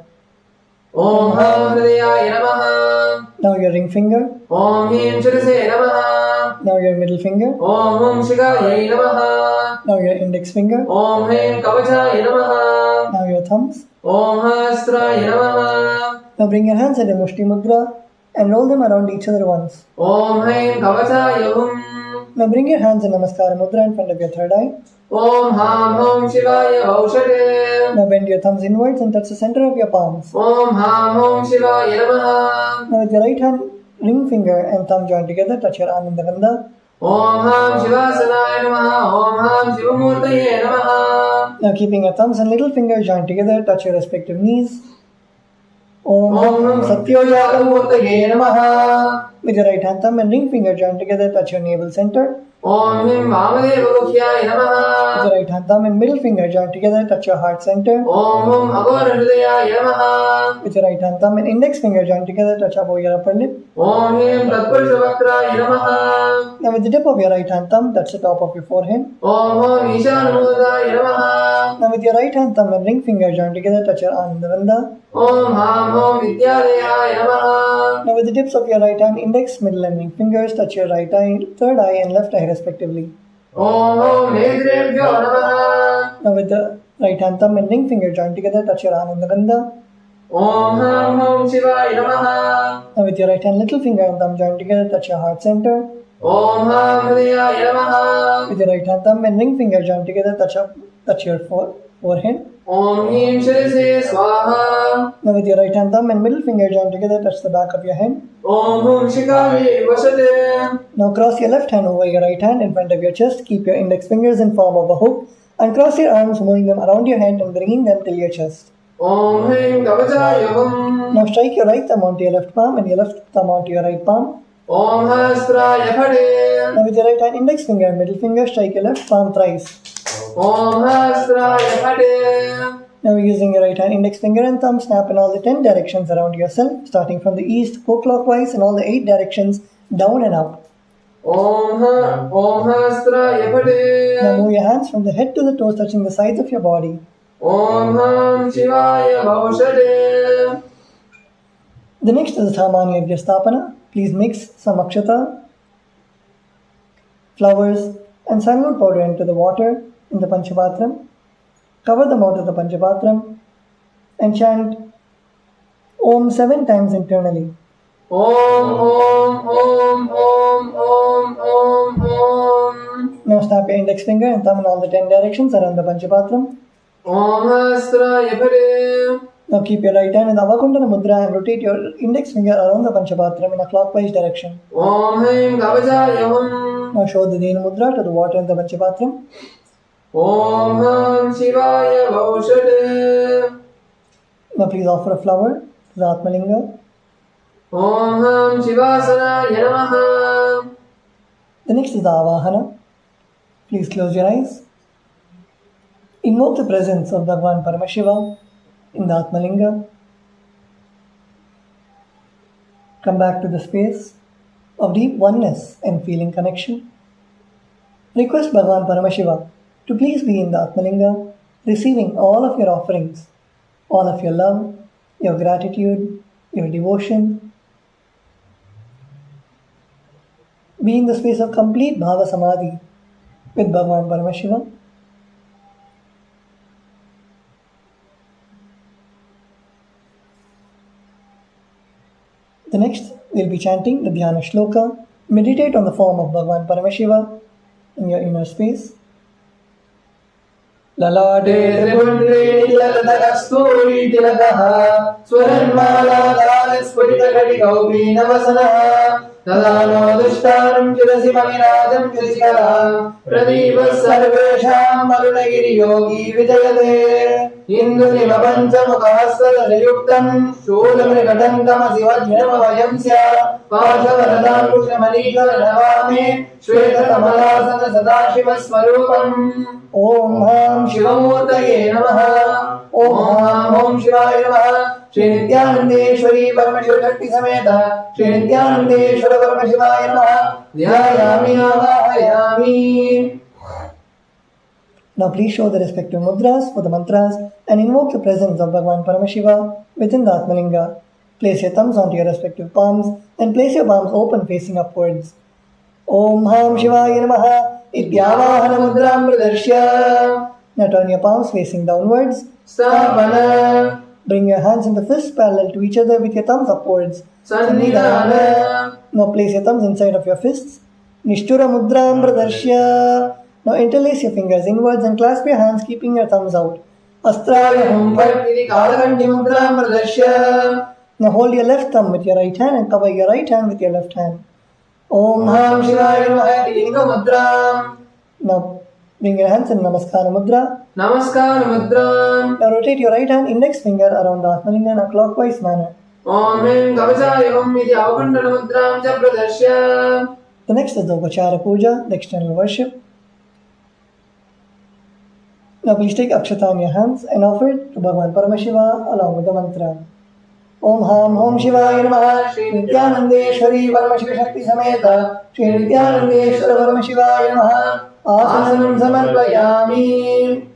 Om Ham Hridayaye Namaha. Now your ring finger. Om Him Shirase Namaha. Now your middle finger. Om Hum Shikaye Namaha. Now your index finger. Om Him Kavachaye Namaha. Now your thumbs. Om Hastraye Namaha. Now bring your hands at a Mushti Mudra and roll them around each other once. Om Haim Kavachaya Hum. Now bring your hands in Namaskara Mudra in front of your third eye. Om Ham Hum Shivaya Aushade. Now bend your thumbs inwards and touch the center of your palms. Om Ham Hum Shivaya Namaha. Now with your right hand, ring finger and thumb joined together, touch your Anandavanda. Om Ham Shivasanaya Namaha. Om Ham Shivamurtaye Namaha. Now keeping your thumbs and little fingers joined together, touch your respective knees. Om Om Satyojatamurtaye Namaha. With your right hand thumb and ring finger joined together, touch your navel center. Om Him Vamadeva Gokhyaya With Namaha. your right hand thumb and middle finger joined together, touch your heart center. Om Hum Agora Hridayaya Namaha. With your right hand thumb and index finger joined together, touch above your upper lip. Om Him Tatpurusha Namaha. Now with the tip of your right hand thumb, touch the top of your forehead. Om Hum Ishanamudaya Namaha. Now with your right hand thumb and ring finger joined together, touch your Anandavanda. Om Ham Hum Vidyadaya Namaha. Now with the tips of your right hand, index, middle and ring fingers, touch your right eye, third eye and left eye respectively. Om Hum Nedrebhyo Namaha. Now with the right hand thumb and ring finger joined together, touch your Anandavanda. Om Ham Hum Shivaya Namaha. Now with your right hand, little finger and thumb joined together, touch your heart center. Om Ham Hridayaya Namaha. With your right hand thumb and ring finger joined together, touch your forehead. Om Him Shirase Swaha. Now with your right hand thumb and middle finger joined together, touch the back of your head. Om Hum Shikave Vashate. Now cross your left hand over your right hand in front of your chest. Keep your index fingers in form of a hook and cross your arms, moving them around your head and bringing them till your chest. Om Haim Kavachaya Hum. Now strike your right thumb onto your left palm and your left thumb onto your right palm. Om Hastraya Phade. Now with your right hand index finger and middle finger, strike your left palm thrice. Om Hastraya Phade. Now using your right hand index finger and thumb, snap in all the 10 directions around yourself, starting from the east, go clockwise in all the 8 directions, down and up. Om Hastraya Phade. Now move your hands from the head to the toes, touching the sides of your body. Om Ham Shivaya Bhavashade. The next is the Samanya Vyastapana. Please mix some akshata, flowers and sandalwood powder into the water in the Panchapatram. Cover the mouth of the Panchapatram and chant Om 7 times internally. Om Om Om Om Om Om Om. Now snap your index finger and thumb in all the 10 directions around the Panchapatram. Om Hastraya Phade. Now keep your right hand in the Avakundana Mudra and rotate your index finger around the Panchapatram in a clockwise direction. Om Haim Kavachaya Hum. Now show the Dena Mudra to the water in the Panchapatram. Om Ham Shivaya Bhavashade. Now please offer a flower to the Atmalinga. Om Ham Shivasanaya Namaha. The next is the Avahana. Please close your eyes. Invoke the presence of Bhagavan Paramashiva in the Atmalinga. Come back to the space of deep oneness and feeling connection. Request Bhagavan Paramashiva to please be in the Atmalinga, receiving all of your offerings, all of your love, your gratitude, your devotion. Be in the space of complete Bhava Samadhi with Bhagavan Paramashiva. The next, we'll be chanting the Dhyana Shloka. Meditate on the form of Bhagavan Paramashiva in your inner space. Lalate Tripundre Tiladakasturi Tilakaha Swaranmala Dalasphurita Kadikaupi Navasanaha Tadano Dushtaram Chirasi Mamirajam Chirsikara Pradivas Sarvesham Marunagiri Yogi Vijayate Induniva Panchamukahastada Jayuktam Shulamrikatam Kamasivajnamavayamsya Pashavaradam Kushamalika Navami Shvetatamarasana Sadashiva Swarupam Om Ham Shivamurtaye Namaha. Om Ham Om Shivaya Namaha. Shri Nithyanandeshwari Parameshwar Shakti Sameta Shri Nithyanandeshwara Parameshivaya Namaha. Dhyayami Avahayami. Now please show the respective mudras for the mantras and invoke the presence of Bhagavan Paramashiva within the Atmalinga. Place your thumbs onto your respective palms and place your palms open facing upwards. Om Ham Shivaya Namaha. Idyavahana Mudram Pradarshya. Now turn your palms facing downwards. Stapana. Bring your hands in the fists parallel to each other with your thumbs upwards. Sannidhana. Now place your thumbs inside of your fists. Nishtura Mudram Pradarshya. Now interlace your fingers inwards and clasp your hands, keeping your thumbs out. Astraya Hum Bhattiri Kalakanti Mudram Pradarshya. Now hold your left thumb with your right hand and cover your right hand with your left hand. Om Ham Shivaya Namaha Linga Mudram. Now bring your hands in Namaskara Mudra. Namaskara Mudram. Now rotate your right hand index finger around the Atmalinga in a clockwise manner. Om Hrim Kavachaya Hum Iti Avakandana Mudram Cha Pradarshya. The next is the Upachara Puja, the external worship. Now please take Akshata in your hands and offer it to Bhagavan Paramashiva along with the mantra. Om Ham Om Shivaya Namaha Shri Nithyanandeshwari Paramashiva Shakti Sameta Shri Nithyanandeshwara Paramashivaya Namaha Asanam Samarpayami.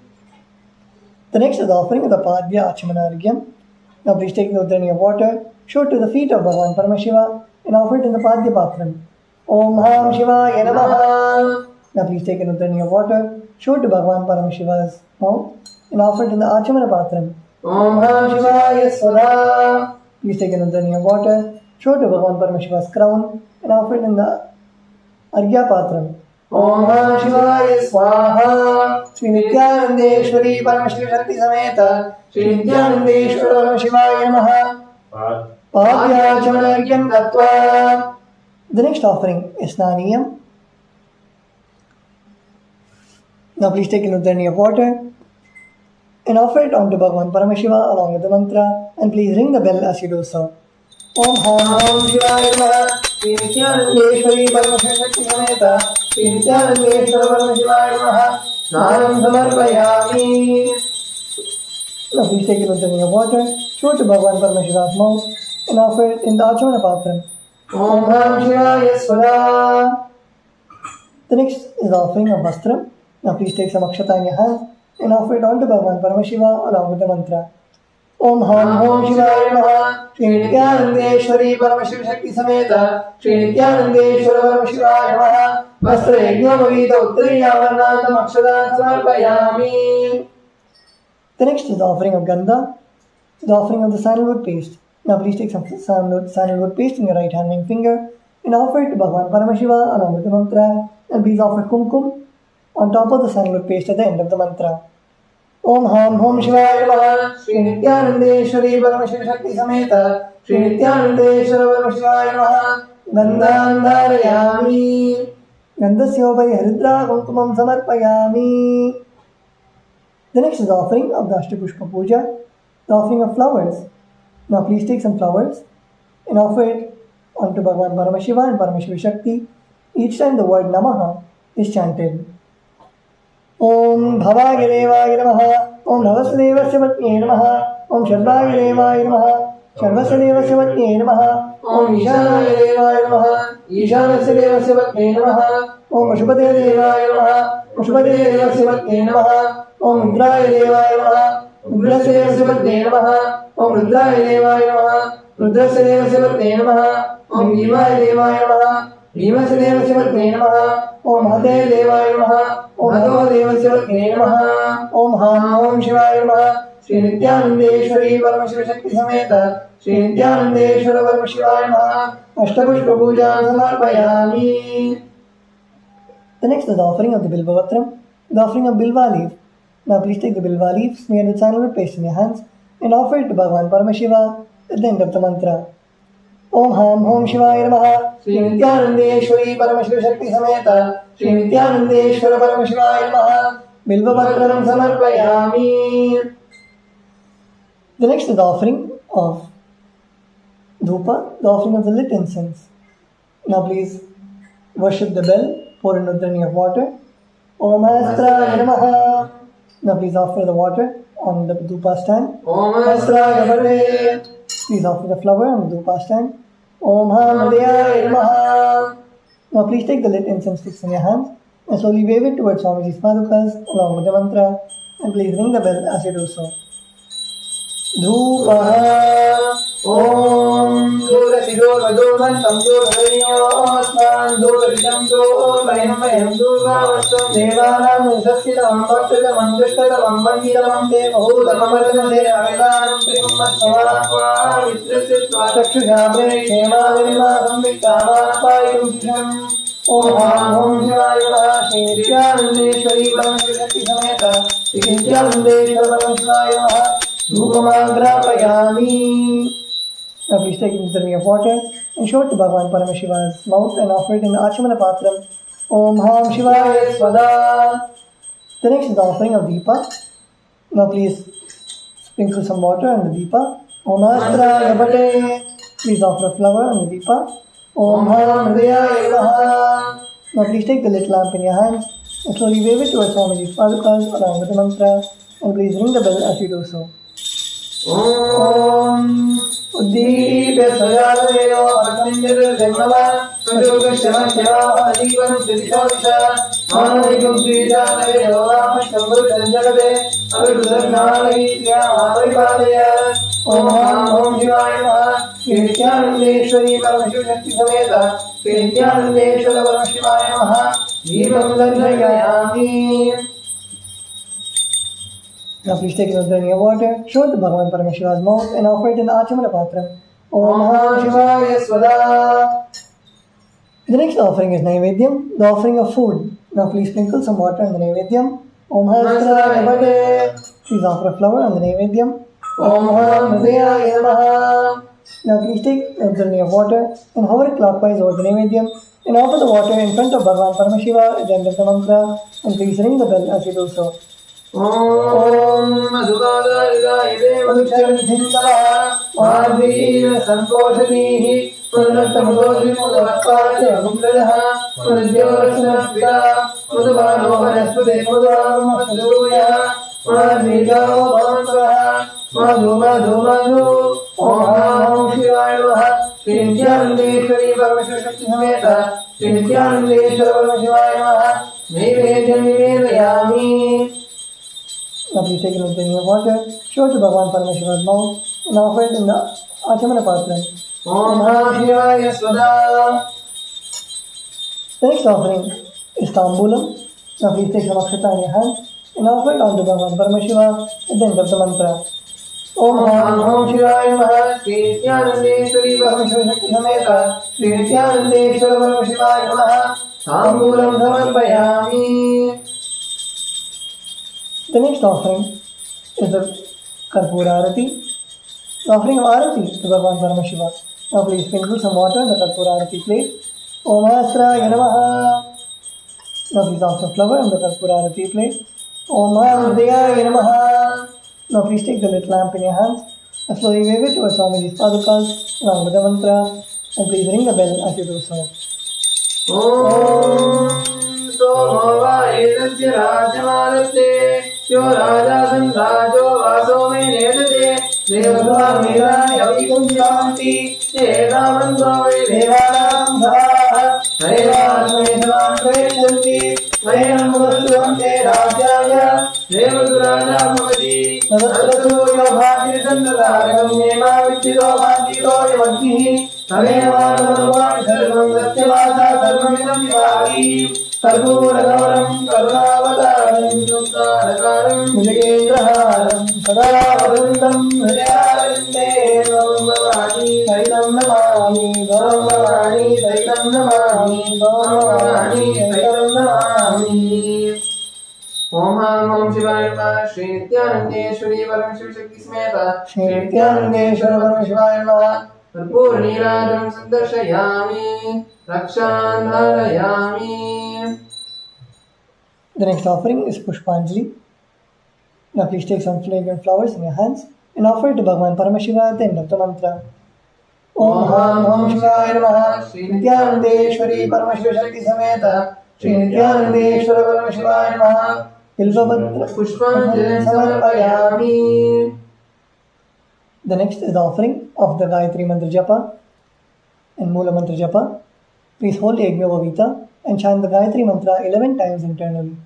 The next is the offering of the Padya Achamanargyam. Now please take the Udrani of water, show it to the feet of Bhagavan Paramashiva and offer it in the Padya Patram. Om Ham Shivaya Namaha. Now please take an Udrani of water, show it to Bhagavan Paramashiva's mouth and offer it in the Achamana Patram. Om Ham Shivaya Swaha. Please take an Udrani of water, show it to Bhagavan Paramashiva's crown and offer it in the Argya Patram. Om Ham Shivaya Swaha. Shri Nithyanandeshwari Paramashiva Shakti Sameta Shri Nithyanandeshwara Paramashiva Namaha. Padya Chamanargyam Tattva. The next offering is Snaniyam. Now please take an Udrani of water and offer it onto Bhagavan Paramashiva along with the mantra and please ring the bell as you do so. Om Ham Om Shivaya Namaha. Shri Nithyanandeshwari Paramashiva Shakti Sameta Shri Nithyanandeshwara Paramashiva Namaha. Snanam Samarpayami. Now please take an Udrani of water, show it to Bhagavan Paramashiva's mouth and offer it in the Achamana Patram. Om Ham Shivaya Swaha. The next is the offering of Vastram. Now please take some Akshata in your hands and offer it onto Bhagavan Paramashiva along with the mantra. Om Ham Om Shivaya Namaha. Shri Nithyanandeshwari Paramashiva Shakti Sameta Shri Nithyanandeshwara Paramashiva Namaha. Vastra Yajnamavita Uttariyavarnatam Akshata Samarpayami. The next is the offering of Gandha, the offering of the sandalwood paste. Now please take some sandalwood paste in your right hand ring finger and offer it to Bhagavan Paramashiva along with the mantra and please offer kumkum on top of the sandalwood paste at the end of the mantra. Om Ham Om Shivaya Namaha. Shri Nithyanandeshwari Paramashiva Shakti Sameta Shri Nithyanandeshwara Paramashiva Namaha. Gandham Dharayami. Gandhasyobhai Haridra Kumkumam Samarpayami. The next is the offering of the Ashtapushpa Puja, the offering of flowers. Now please take some flowers and offer it onto Bhagavan Paramashiva and Paramashiva Shakti. Each time the word Namaha is chanted. Om Bhavagirevaya Namaha. Om Navasudevasya Vatnye Namaha. Om Sharvagirevaya Namaha. Sharvasadevasya Vatnye Namaha. Om Ishanayadevaya Namaha. Ishanasya Vatnye Namaha. Om Ashupate Devaya Namaha. Ashupate Devasya Vatnye Namaha. Om Rudraya Devaya Namaha. Rudrasya Devasya Vatnye Namaha. Om Rudraya Devaya Namaha. Rudrasya Devasya Vatnye Namaha. Om Bhimaya Devaya Namaha. Bhimasya Devasya Vatnye Namaha. Om Hate Devaya Namaha. Om Hato Devasya Vatnye Namaha. Om Ham Om Shivaya Namaha. Shri Nithyanandeshwari Paramashiva Shakti Sameta Shri Nithyanandeshwara Paramashiva Namaha. Ashtapushpa Puja Samarpayami. The next is the offering of the Bilva Vatram, the offering of Bilva leaf. Now please take the Bilva leaf smeared with sandalwood paste in your hands and offer it to Bhagavan Paramashiva at the end of the mantra. Om Ham Om Shivaya Namaha. Shri Nithyanandeshwari Paramashiva Shakti Sameta Shri Nithyanandeshwara Paramashiva Namaha. Bilva Vatram Samarpayami. The next is the offering of Dhupa, the offering of the lit incense. Now please worship the bell, pour in Udrani of water. Om Astraya Namaha. Now please offer the water on the Dhupa stand. Om Astraya Vare. Please offer the flower on the Dhupa stand. Om Hamadhyaya Namaha. Now please take the lit incense sticks in your hands and slowly wave it towards Swamiji's padukas along with the mantra and please ring the bell as you do so. Dhupaha. Om Dhura Shiro Vado Yogantam Yogadayosman Dodaritam Dolayam Vayam Durvavastam Devanam Sastitam Bhaktadamam Dushkadamam Vandidamam Devahudamam Devavidanam Trikummasvara Vitrasitva Chakshushabre Kshemavimadam Viktamanapayusham Om Shivaya Shri Nithyanandeshwari Parameshwari Sameta Shri Nithyanandeshwari Parameshwari Dhupamagrapayami. Now please take the drink of water and show it to Bhagavan Paramashiva's mouth and offer it in the Achimana Patram. Om Ham Shivaya Swada. The next is the offering of Deepa. Now please sprinkle some water on the Deepa. Om Astra Yabate. Please offer a flower on the Deepa. Om Ham Hridaya Namaha. Now please take the lit lamp in your hands and slowly wave it towards Swamiji's padukas along with the mantra, and please ring the bell as you do so. Om Uddipya Sajaladeyo Arkamindra Jannava Sajogashyamadhyava Adivam Siddhishodisha Manavigam Srijaladeyo Ramashambhur Janjalade Avirudarnalahitya Mahaparipalaya Om Shivaya Namaha Shri Nithyanandeshwari Parameshwari Sameta Shri Nithyanandeshwara Parameshwaya Namaha Deepam Dharmayami. Now please take another drink of water, show it to Bhagavan Paramashiva's mouth and offer it in the Achimana Patram. Om Ham Shivaya Swada. The next offering is Naivedyam, the offering of food. Now please sprinkle some water on the Naivedyam. Om Hastra Navate. Please offer a flower on the Naivedyam. Om Ham Hridaya Namaha. Now please take another drink of water and hover it clockwise over the Naivedyam and offer the water in front of Bhagavan Paramashiva at the end of the mantra, and please ring the bell as you do so. Om Madhukadaya Devaducharanthindava Madhvira Sankoshanihi Purnatamadodri Mudavakkaja Mudadaha Madhyavarashanapita Mudavano Vanaspade Mudavamasaduya Madhvijao Bhavantaha Madhu Madhu Madhu Om Ham Shivaya Namaha Shri Nithyanandeshwari Parameshwari Sameta Shri Nithyanandeshwara Parameshwaya Namaha Naivedyam Nivedayami. Now please take another drink of water, show it to Bhagavan Paramashiva's mouth and offer it in the Achimana Patram. Om Ham Shivaya Swada. The next offering is Tambulam. Now please take some akshata in your hand and offer it on to Bhagavan Paramashiva at the end of the mantra. Om Ham Shivaya Namaha Shri Nithyanandeshwari Parameshwari Sameta Shri Nithyanandeshwara Parameshwaya Namaha Tambulam Samarpayami. The next offering is the Karpura Arati, the offering of Arati to Bhagavan Paramashiva. Now please sprinkle some water on the Karpura Arati plate. Om Astra Namaha. Now please offer a flower on the Karpura Arati plate. Om Hridaya Namaha. Now please take the lit lamp in your hands and slowly wave it towards Swamiji's padukas along with the mantra, and please ring the bell as you do so. Om Soho Vaidasya Rajamalaste Yo Raja Sanrajo Vaso Menedate Devaswamira Yavikam Shanti Edamando Devanam Bhaha Devasmesavam Kveshanti Svayam Murasuvante Rajaya Devasuraja Bhavati Sadasatu Yobhati Sandadaragam Yema Vittido Bhantito Yavaktihi Tamevanuman Sarvam Satyavasa Sarvamidam Vivahi Sarvuragaram Karunavataram Yuktarakaram Vijayendraharam Sada Varundam Hridarinde Bhavamavani Saitam Namami Bhavamavani Saitam Namami Bhavamavani Saitam Namami. Om Ham Shivaya Namaha Shri Nithyanandeshwari Parameshwari Sameta Shri Nithyanandeshwara Parameshwaya Namaha Karpurnirajam Sadarshayami Rakshan Dharayami. The next offering is Pushpanjali. Now please take some fragrant flowers in your hands and offer it to Bhagavan Paramashiva at the end of the mantra. Om Ham Shivaya Namaha Shri Nithyanandeshwari Parameshwari Sameta Shri Nithyanandeshwara Parameshwaya Namaha Ilvabhadra Pushpanjali Samarpayami. The next is the offering of the Gayatri Mantra Japa and Mula Mantra Japa. Please hold Yajna Vavita and chant the Gayatri Mantra 11 times internally.